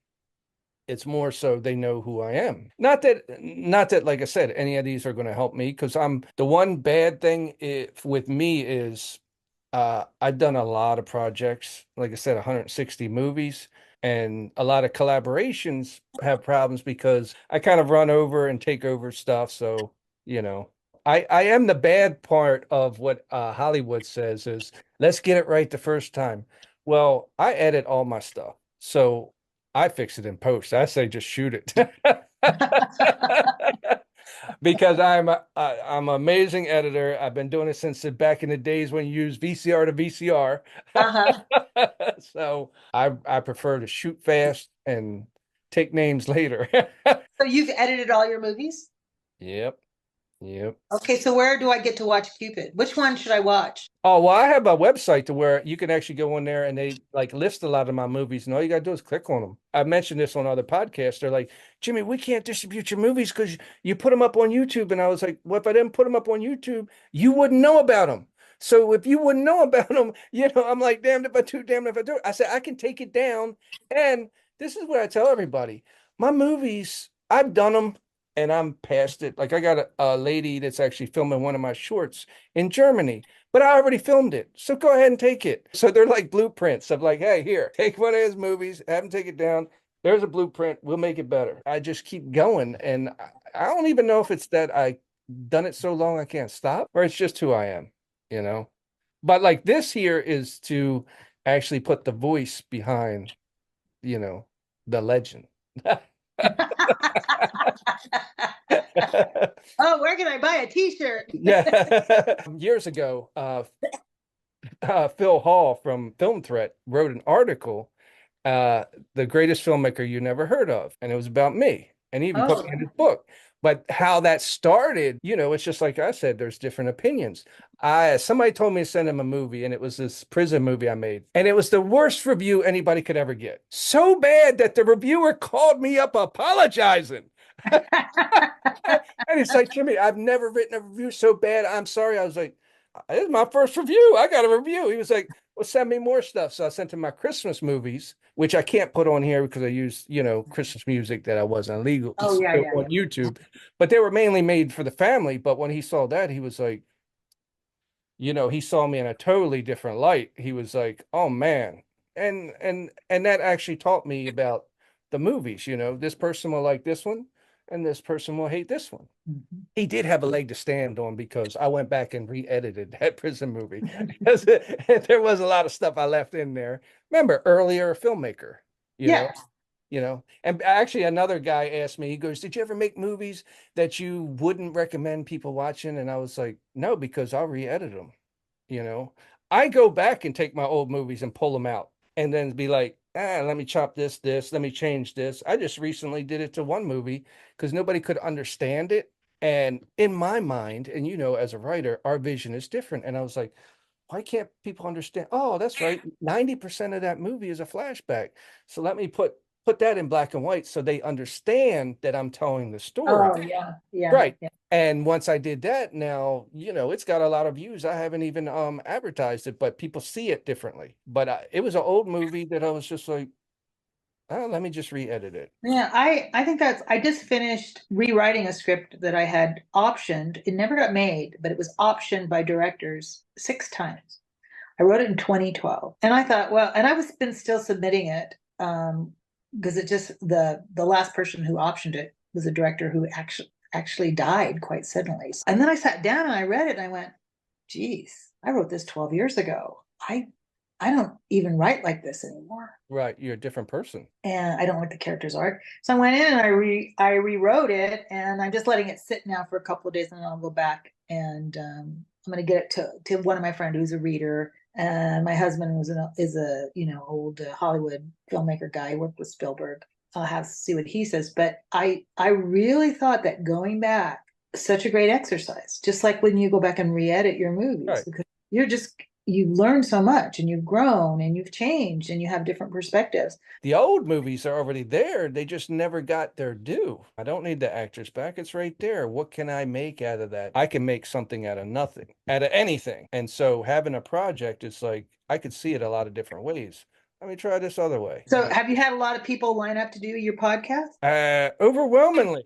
it's more so they know who I am. Not that, like I said, any of these are going to help me, because the one bad thing with me is I've done a lot of projects, like I said, 160 movies, and a lot of collaborations have problems because I kind of run over and take over stuff. So, I am the bad part of what Hollywood says is, let's get it right the first time. Well, I edit all my stuff. So I fix it in post. I say just shoot it. Because I'm an amazing editor. I've been doing it since back in the days when you used VCR to VCR. So I prefer to shoot fast and take names later. So you've edited all your movies? Yep. Okay, so where do I get to watch Cupid? Which one should I watch? Oh, well, I have a website to where you can actually go in there and they like list a lot of my movies, and all you got to do is click on them. I mentioned this on other podcasts. They're like, Jimmy, we can't distribute your movies because you put them up on YouTube. And I was like, well, if I didn't put them up on YouTube, you wouldn't know about them. So if you wouldn't know about them, I'm like, damned if I do, damned if I do. I said, I can take it down. And this is what I tell everybody. My movies, I've done them. And I'm past it. Like I got a lady that's actually filming one of my shorts in Germany, but I already filmed it. So go ahead and take it. So they're like blueprints of like, hey, here, take one of his movies, have him take it down. There's a blueprint. We'll make it better. I just keep going. And I don't even know if it's that I done it so long I can't stop, or it's just who I am, But like this here is to actually put the voice behind, the legend. Oh, where can I buy a t-shirt? Yeah. Years ago, Phil Hall from Film Threat wrote an article, The Greatest Filmmaker You Never Heard Of, and it was about me, and he even put me in his book. But how that started, it's just like I said, there's different opinions. Somebody told me to send him a movie, and it was this prison movie I made, and it was the worst review anybody could ever get. So bad that the reviewer called me up apologizing. And it's like, Jimmy, I've never written a review so bad. I'm sorry. I was like, this is my first review. I got a review. He was like, well, send me more stuff. So I sent him my Christmas movies, which I can't put on here because I used, Christmas music that I wasn't legal on YouTube. But they were mainly made for the family. But when he saw that, he was like, he saw me in a totally different light. He was like, oh man. And that actually taught me about the movies, this person will like this one and this person will hate this one. He did have a leg to stand on because I went back and re-edited that prison movie. There was a lot of stuff I left in there. Remember, earlier Filmmaker, you know. And actually another guy asked me, he goes, did you ever make movies that you wouldn't recommend people watching? And I was like, no, because I'll re-edit them. I go back and take my old movies and pull them out and then be like, let me chop this, let me change this. I just recently did it to one movie because nobody could understand it. And in my mind, and as a writer, our vision is different. And I was like, why can't people understand? Oh, that's right. 90% of that movie is a flashback. So let me put that in black and white so they understand that I'm telling the story. Oh, yeah. Right. Yeah. And once I did that, now, it's got a lot of views. I haven't even advertised it, but people see it differently. But it was an old movie that I was just like, oh, let me just re-edit it. Yeah, I think I just finished rewriting a script that I had optioned. It never got made, but it was optioned by directors 6 times. I wrote it in 2012. And I thought, well, and I was been still submitting it because it just, the last person who optioned it was a director who actually died quite suddenly. And then I sat down and I read it and I went, geez, I wrote this 12 years ago. I don't even write like this anymore. Right. You're a different person. And I don't like the character's art. So I went in and I rewrote it, and I'm just letting it sit now for a couple of days, and then I'll go back and I'm going to get it to one of my friends who's a reader. And my husband is a old Hollywood filmmaker guy. He worked with Spielberg. I'll have to see what he says. But I really thought that going back, such a great exercise, just like when you go back and re-edit your movies, Right. because you learn so much, and you've grown and you've changed and you have different perspectives. The old movies are already there. They just never got their due. I don't need the actors back. It's right there. What can I make out of that? I can make something out of nothing, out of anything. And so having a project, it's like, I could see it a lot of different ways. Let me try this other way. So have you had a lot of people line up to do your podcast? Overwhelmingly.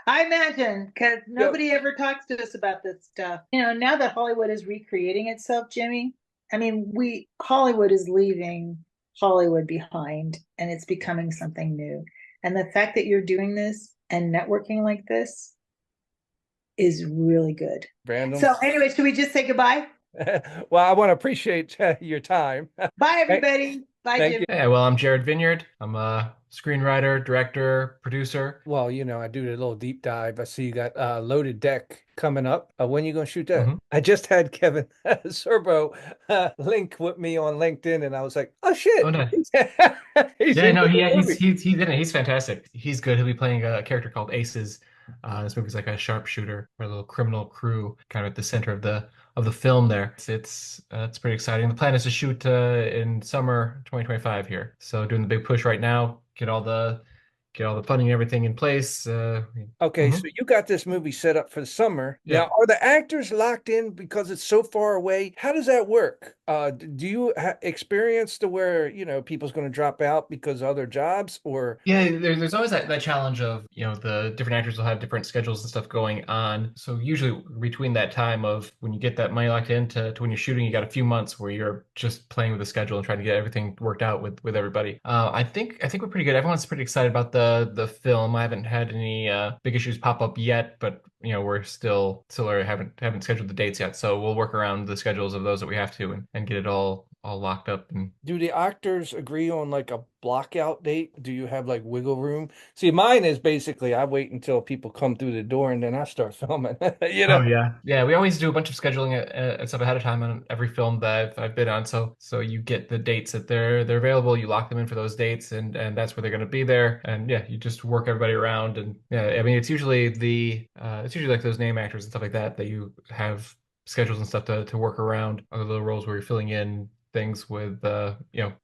I imagine, because nobody ever talks to us about this stuff. Now that Hollywood is recreating itself, Jimmy, I mean, Hollywood is leaving Hollywood behind, and it's becoming something new. And the fact that you're doing this and networking like this is really good. Brandon. So anyway, should we just say goodbye? Well, I want to appreciate your time. Bye, everybody. Bye, Jimmy. Hey, well, I'm Jared Vineyard. I'm a screenwriter, director, producer. Well, I do a little deep dive. I see you got Loaded Deck coming up. When are you going to shoot that? I just had Kevin Sorbo link with me on LinkedIn, and I was like, oh, shit. Oh, no. He's in it. He's fantastic. He's good. He'll be playing a character called Aces. This movie's like a sharpshooter or a little criminal crew kind of at the center of the film there. It's pretty exciting. The plan is to shoot in summer 2025 here. So doing the big push right now, get all the funding and everything in place. Okay, so you got this movie set up for the summer. Yeah. Now, are the actors locked in because it's so far away? How does that work? Do you experience to where, people's going to drop out because of other jobs, or? Yeah, there's always that challenge of, the different actors will have different schedules and stuff going on. So usually between that time of when you get that money locked in to when you're shooting, you got a few months where you're just playing with the schedule and trying to get everything worked out with everybody. I think we're pretty good. Everyone's pretty excited about the film. I haven't had any big issues pop up yet, but we're still haven't scheduled the dates yet. So we'll work around the schedules of those that we have to and get it all locked up. And do the actors agree on like a blockout date? Do you have like wiggle room? See, mine is basically I wait until people come through the door and then I start filming. Oh yeah. We always do a bunch of scheduling and stuff ahead of time on every film that I've been on. So you get the dates that they're available. You lock them in for those dates, and that's where they're going to be there. And yeah, you just work everybody around. And yeah, I mean, it's usually like those name actors and stuff like that you have schedules and stuff to work around other little roles where you're filling in things with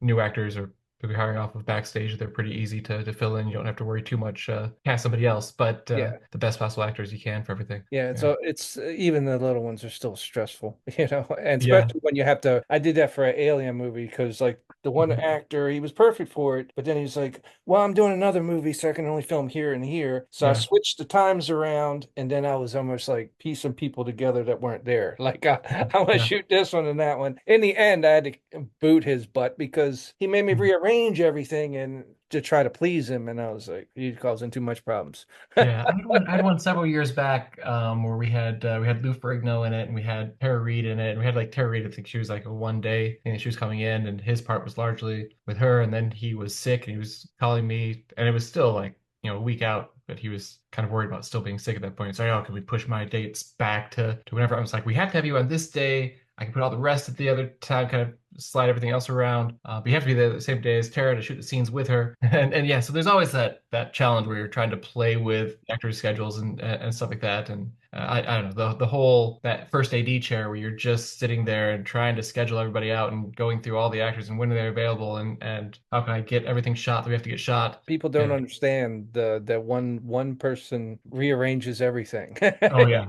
new actors or maybe hiring off of backstage. They're pretty easy to fill in. You don't have to worry too much cast somebody else, but the best possible actors you can for everything. So it's even the little ones are still stressful, and especially when you have to. I did that for an Alien movie because like the one actor, he was perfect for it, but then he's like, well, I'm doing another movie, so I can only film here and here. So I switched the times around, and then I was almost like piecing people together that weren't there. Like I want to shoot this one and that one. In the end, I had to boot his butt because he made me rearrange everything and to try to please him, and I was like, he's causing too much problems. I had one several years back where we had Lou Ferrigno in it, and we had Tara Reid in it, and we had like Tara Reid. I think she was like a one day thing that she was coming in, and his part was largely with her. And then he was sick, and he was calling me, and it was still like a week out, but he was kind of worried about still being sick at that point. So can we push my dates back to whenever? I was like, we have to have you on this day. I can put all the rest at the other time, kind of slide everything else around. But you have to be there the same day as Tara to shoot the scenes with her. And yeah, so there's always that challenge where you're trying to play with actors' schedules and stuff like that. And I don't know, the whole, that first AD chair where you're just sitting there and trying to schedule everybody out and going through all the actors and when they're available and how can I get everything shot that we have to get shot. People don't understand that one person rearranges everything. Oh yeah.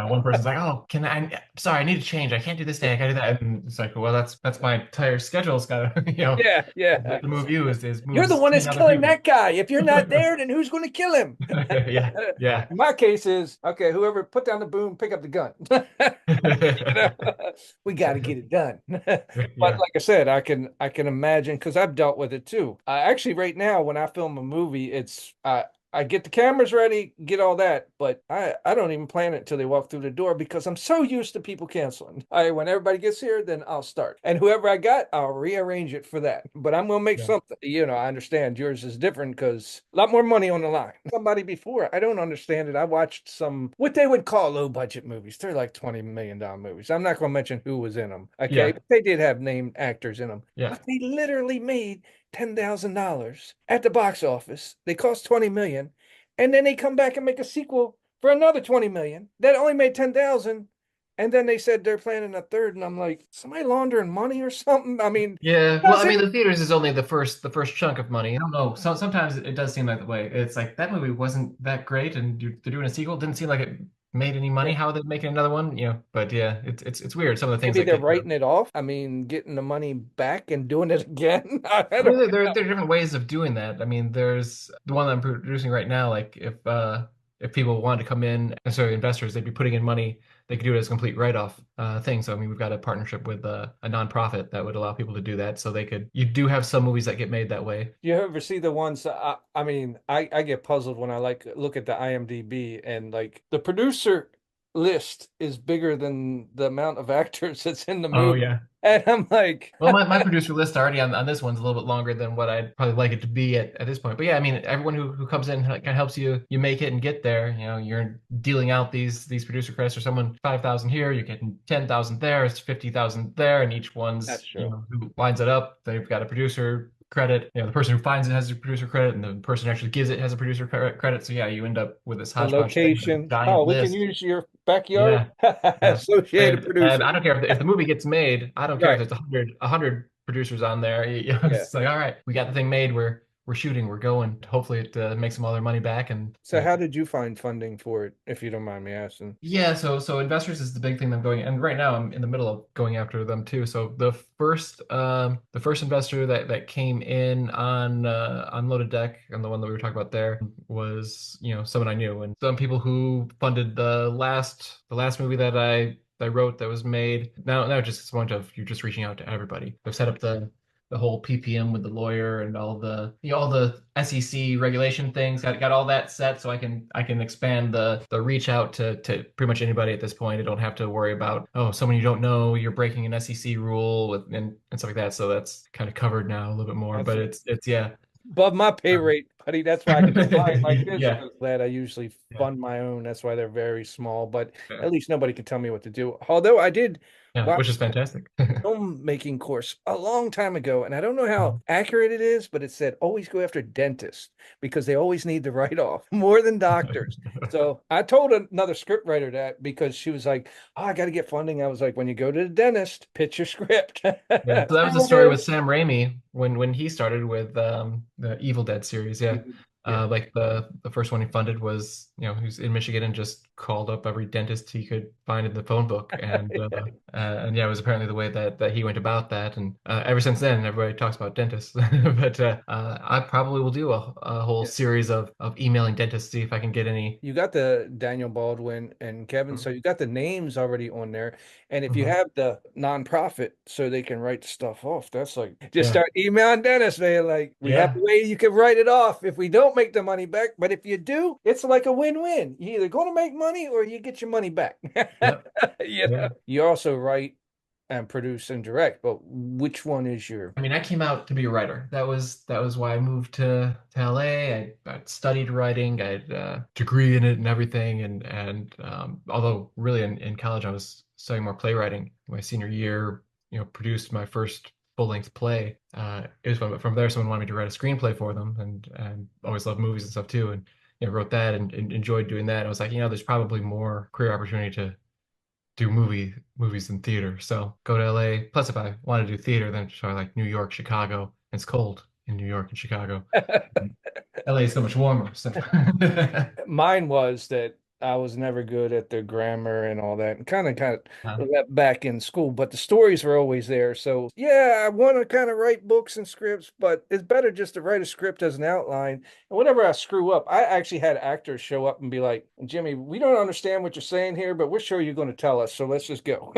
One person's like, oh, sorry, I need to change. I can't do this day. I gotta do that. And it's like, well, that's my entire schedule's gotta, to move you is you're the one that's killing that guy. If you're not there, then who's going to kill him? Yeah. In my case is, okay, whoever put down the boom, pick up the gun. We got to get it done. But like I said, I can imagine, because I've dealt with it too. Actually, right now, when I film a movie, it's I get the cameras ready, get all that, but I don't even plan it until they walk through the door because I'm so used to people canceling. When everybody gets here, then I'll start. And whoever I got, I'll rearrange it for that. But I'm gonna make something. I understand yours is different because a lot more money on the line. Somebody before, I don't understand it. I watched some what they would call low budget movies. They're like $20 million movies. I'm not gonna mention who was in them. Okay. But they did have named actors in them. Yeah. But they literally made $10,000 at the box office. They cost 20 million, and then they come back and make a sequel for another 20 million that only made 10,000. And then they said they're planning a third, and I'm like, somebody laundering money or something? I mean, yeah. Well, I mean, the theaters is only the first chunk of money. I don't know. Sometimes it does seem like the way. It's like that movie wasn't that great, and they're doing a sequel. Didn't seem like it made any money. How are they making another one? But yeah, it's weird. Some of the things maybe they're writing it off. I mean, getting the money back and doing it again. I mean, there are different ways of doing that. I mean, there's the one that I'm producing right now. Like if people wanted to come in, necessarily investors, they'd be putting in money. They could do it as a complete write-off thing. So I mean, we've got a partnership with a nonprofit that would allow people to do that. So you do have some movies that get made that way. You ever see the ones? I mean, I get puzzled when I look at the IMDb and like the producer list is bigger than the amount of actors that's in the movie. Oh yeah. And I'm like, well, my producer list already on this one's a little bit longer than what I'd probably like it to be at this point. But yeah, I mean, everyone who comes in kind of helps you make it and get there. You're dealing out these producer credits for someone 5,000 here, you're getting 10,000 there, it's 50,000 there, and each one's who lines it up, they've got a producer credit. The person who finds it has a producer credit, and the person who actually gives it has a producer credit. So yeah, you end up with this hodgepodge location. Oh, we can use your backyard. Associated producers. And I don't care if the movie gets made. I don't care if there's 100 producers on there. It's like, all right, we got the thing made. We're shooting. We're going. Hopefully, it makes them all their money back. And so, how did you find funding for it, if you don't mind me asking? Yeah, so investors is the big thing I'm going, and right now I'm in the middle of going after them too. So the first investor that came in on Loaded Deck, and the one that we were talking about there, was someone I knew, and some people who funded the last movie that I wrote that was made. Now just it's a bunch of you just reaching out to everybody. They've set up the whole PPM with the lawyer and all the all the SEC regulation things. Got all that set, so I can expand the reach out to pretty much anybody at this point. I don't have to worry about someone you don't know, you're breaking an SEC rule and stuff like that. So that's kind of covered now a little bit more. But it's above my pay rate, buddy. That's why I can buy like this. Yeah. Glad I usually fund my own. That's why they're very small. But at least nobody can tell me what to do. Although I did. Yeah, which is fantastic. Filmmaking course a long time ago, and I don't know how accurate it is, but it said always go after dentists because they always need the write-off more than doctors. So I told another scriptwriter that because she was like, "Oh, I got to get funding." I was like, "When you go to the dentist, pitch your script." So that was the story with Sam Raimi when he started with the Evil Dead series. Yeah. Like the first one he funded was, who's in Michigan and just called up every dentist he could find in the phone book. And it was apparently the way that he went about that. And ever since then, everybody talks about dentists. But I probably will do a whole series of emailing dentists, see if I can get any. You got the Daniel Baldwin and Kevin, so you got the names already on there. And if you have the nonprofit so they can write stuff off, that's like, just start emailing dentists, man. Like, we have a way you can write it off if we don't make the money back. But if you do, it's like a win-win. You're either going to make money or you get your money back. You also write and produce and direct, but which one is your? I mean, I came out to be a writer. That was why I moved to LA. I studied writing. I had a degree in it and everything. And although really in college I was studying more playwriting. My senior year, produced my first full-length play. It was fun, but from there, someone wanted me to write a screenplay for them, and always loved movies and stuff too, and wrote that and enjoyed doing that. I was like, there's probably more career opportunity to do movies than theater. So go to LA. Plus, if I want to do theater, then try like New York, Chicago. It's cold in New York and Chicago. LA is so much warmer. So. Mine was that I was never good at the grammar and all that, and kind of let back in school, but the stories were always there. So yeah, I want to kind of write books and scripts, but it's better just to write a script as an outline. And whenever I screw up, I actually had actors show up and be like, "Jimmy, we don't understand what you're saying here, but we're sure you're going to tell us. So let's just go."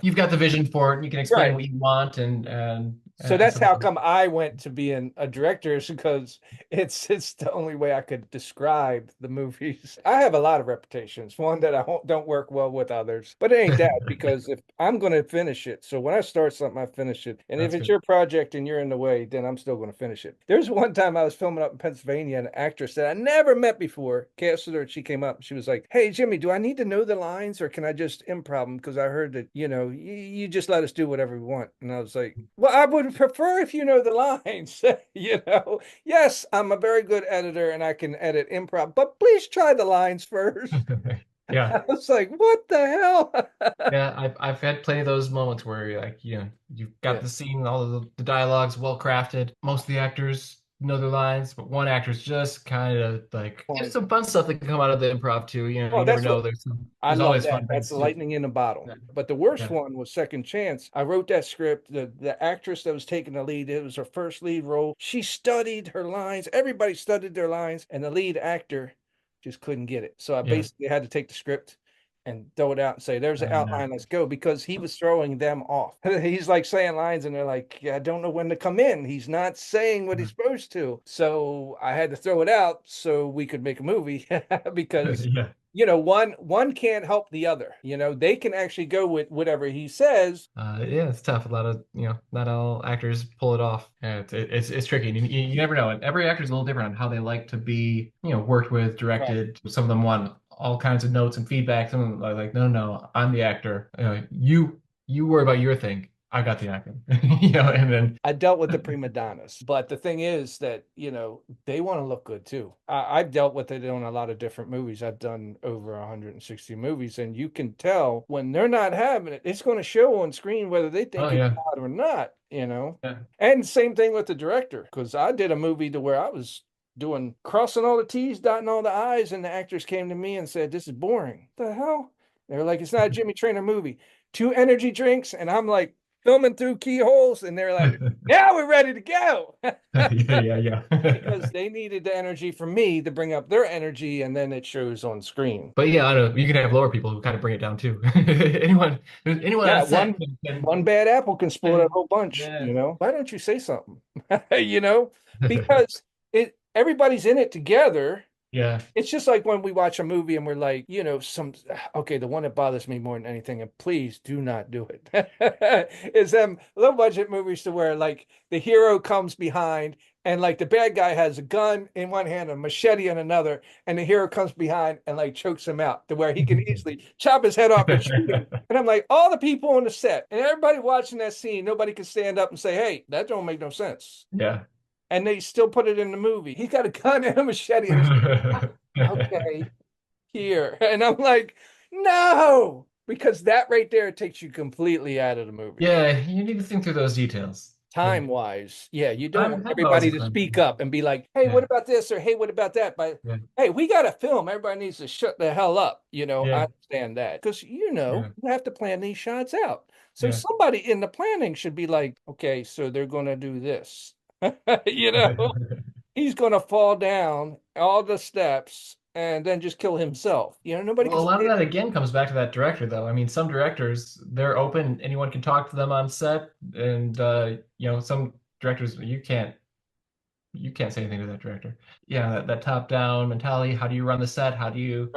You've got the vision for it. You can explain what you want, and So that's how come I went to being a director, is because it's the only way I could describe the movies. I have a lot of reputations, one that I don't work well with others, but it ain't that, because if I'm going to finish it, so when I start something, I finish it. And if it's your project and you're in the way, then I'm still going to finish it. There's one time I was filming up in Pennsylvania, and an actress that I never met before, casted her, and she came up and she was like, "Hey, Jimmy, do I need to know the lines, or can I just improv them? Because I heard that, you just let us do whatever we want." And I was like, "Well, I would prefer if you know the lines." Yes, I'm a very good editor and I can edit improv, but please try the lines first. Yeah. I was like, what the hell? Yeah, I've had plenty of those moments where you've got the scene, all of the dialogue's well crafted. Most of the actors know their lines, but one actor's just kind of like, there's some fun stuff that can come out of the improv too. You never know. There's always fun That's things lightning in a bottle. Yeah. But the worst Yeah. one was Second Chance. I wrote that script. The actress that was taking the lead, it was her first lead role. She studied her lines. Everybody studied their lines, and the lead actor just couldn't get it. So I basically had to take the script and throw it out and say, "There's an outline, let's go," because he was throwing them off. He's like saying lines and they're like, "I don't know when to come in. He's not saying what he's supposed to." So I had to throw it out so we could make a movie because one can't help the other. They can actually go with whatever he says. Yeah, it's tough. A lot of, not all actors pull it off. Yeah, it's tricky. And you never know. And every actor's a little different on how they like to be, worked with, directed. Right. Some of them want all kinds of notes and feedback. Some of them are like, no, I'm the actor. You worry about your thing. I got the acting. And then I dealt with the prima donnas, but the thing is that, they want to look good too. I've dealt with it on a lot of different movies. I've done over 160 movies, and you can tell when they're not having it, it's going to show on screen whether they think it's hot or not, Yeah. And same thing with the director, because I did a movie to where I was doing crossing all the T's, dotting all the I's, and the actors came to me and said, "This is boring." The hell? They were like, "It's not a Jimmy Traynor movie." 2 energy drinks, and I'm like filming through keyholes, and they're like, "Yeah, we're ready to go." yeah. Because they needed the energy from me to bring up their energy, and then it shows on screen. But yeah, I know you can have lower people who kind of bring it down too. anyone on set one bad apple can spoil a whole bunch. Why don't you say something? Because everybody's in it together. Yeah. It's just like when we watch a movie and we're like, the one that bothers me more than anything, and please do not do it, is them low budget movies to where like the hero comes behind and like the bad guy has a gun in one hand, a machete in another, and the hero comes behind and like chokes him out to where he can easily chop his head off and shoot him. And I'm like, all the people on the set and everybody watching that scene, nobody can stand up and say, "Hey, that don't make no sense." Yeah. And they still put it in the movie. He's got a gun and a machete. And okay, here. And I'm like, no, because that right there takes you completely out of the movie. Yeah, you need to think through those details. Time-wise, you don't want everybody to speak up and be like, "Hey, what about this?" or "Hey, what about that?" But hey, we got to film. Everybody needs to shut the hell up. I understand that because you have to plan these shots out. So somebody in the planning should be like, "Okay, so they're going to do this." He's going to fall down all the steps and then just kill himself. Nobody. Well, a lot of that again comes back to that director, though. I mean, some directors, they're open. Anyone can talk to them on set, and some directors you can't say anything to that director. Yeah, that top-down mentality. How do you run the set? How do you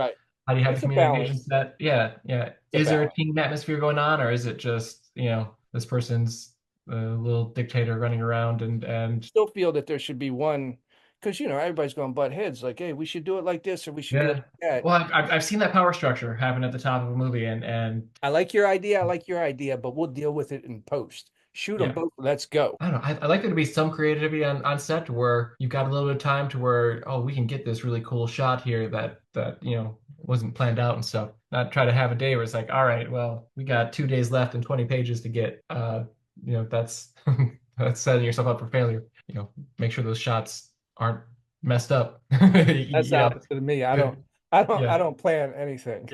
have the communication set? Yeah. Is there a team atmosphere going on, or is it just this person's a little dictator running around and still feel that there should be one, because everybody's going to butt heads like, "Hey, we should do it like this or we should do it like that." Well, I've seen that power structure happen at the top of a movie, and I like your idea, but we'll deal with it in post. Shoot them both. Let's go. I don't know. I like there to be some creativity on set to where you've got a little bit of time to where, we can get this really cool shot here that wasn't planned out and stuff. Not try to have a day where it's like, all right, well, we got 2 days left and 20 pages to get. That's that's setting yourself up for failure. Make sure those shots aren't messed up. That's the opposite of me. I don't plan anything.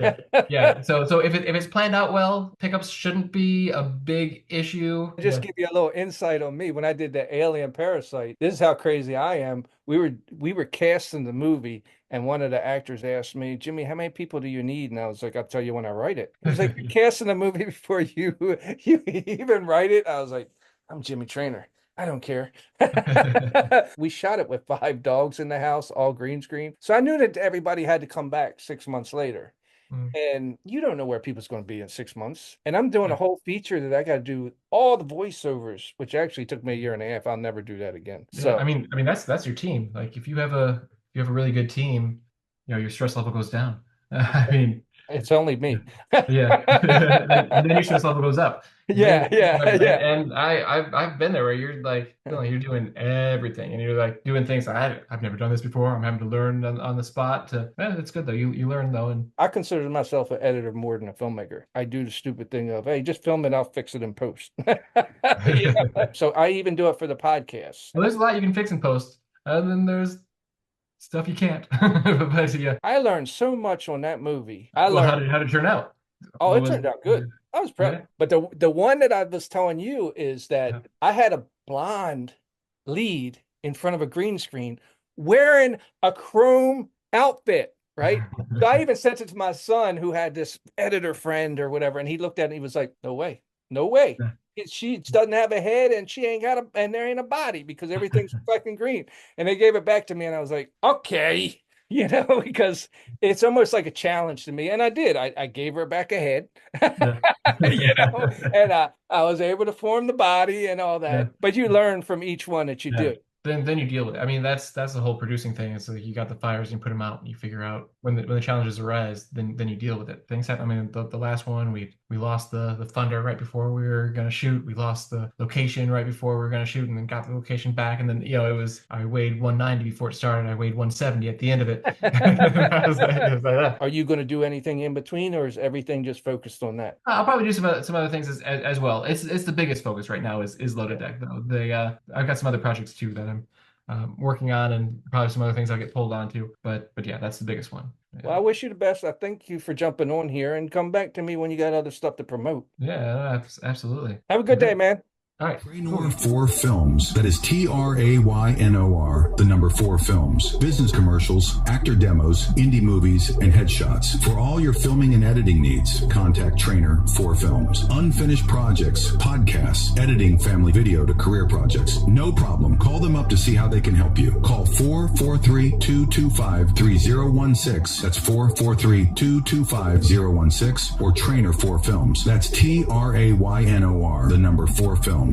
Yeah. So if it's planned out well, pickups shouldn't be a big issue. Just give you a little insight on me. When I did the Alien Parasite, this is how crazy I am. We were casting the movie, and one of the actors asked me, "Jimmy, how many people do you need?" And I was like, "I'll tell you when I write it." He was like, "You're casting the movie before you even write it?" I was like, "I'm Jimmy Traynor. I don't care. We shot it with 5 dogs in the house, all green screen. So I knew that everybody had to come back 6 months later. And you don't know where people's going to be in 6 months. And I'm doing a whole feature that I got to do all the voiceovers, which actually took me a year and a half. I'll never do that again. Yeah, So I mean that's your team. Like if you have a really good team, you know, your stress level goes down. I mean, it's only me. Yeah. And then your stress level goes up. Yeah, And I've been there where you're like feeling you're doing everything and you're like doing things I've never done this before. I'm having to learn on the spot it's good though. You learn though. And I consider myself an editor more than a filmmaker. I do the stupid thing of, hey, just film it, I'll fix it in post. So I even do it for the podcast. Well, there's a lot you can fix in post. And then there's stuff you can't. But yeah. I learned so much on that movie. How did it turn out? Oh, it turned out good. I was proud. Yeah. But the one that I was telling you is that I had a blonde lead in front of a green screen wearing a chrome outfit, right? So I even sent it to my son who had this editor friend or whatever, and he looked at it and he was like, no way. She doesn't have a head and she ain't got and there ain't a body because everything's fucking green. And they gave it back to me and I was like, okay. You know, because it's almost like a challenge to me. And I did. I gave her back a head, you know, and I was able to form the body and all that. Yeah. But you learn from each one that you do. Then you deal with it. I mean, that's the whole producing thing. It's like you got the fires and you put them out and you figure out when the challenges arise, then you deal with it. Things happen. I mean, the last one, we lost the thunder right before we were going to shoot. We lost the location right before we were going to shoot and then got the location back. And then, you know, I weighed 190 before it started. I weighed 170 at the end of it. I was like, Are you going to do anything in between or is everything just focused on that? I'll probably do some other things as well. It's the biggest focus right now is Loaded Deck though. I've got some other projects too that I'm working on and probably some other things I'll get pulled onto. But yeah, that's the biggest one. Yeah. Well, I wish you the best. I thank you for jumping on here and come back to me when you got other stuff to promote. Yeah, absolutely. Have a good day, man. All right. Traynor4Films. That is Traynor, the number 4 films. Business commercials, actor demos, indie movies, and headshots. For all your filming and editing needs, contact Traynor4Films. Unfinished projects, podcasts, editing family video to career projects. No problem. Call them up to see how they can help you. Call 443-225-3016. That's 443-225-016 or Traynor4Films. That's Traynor, the number 4 films.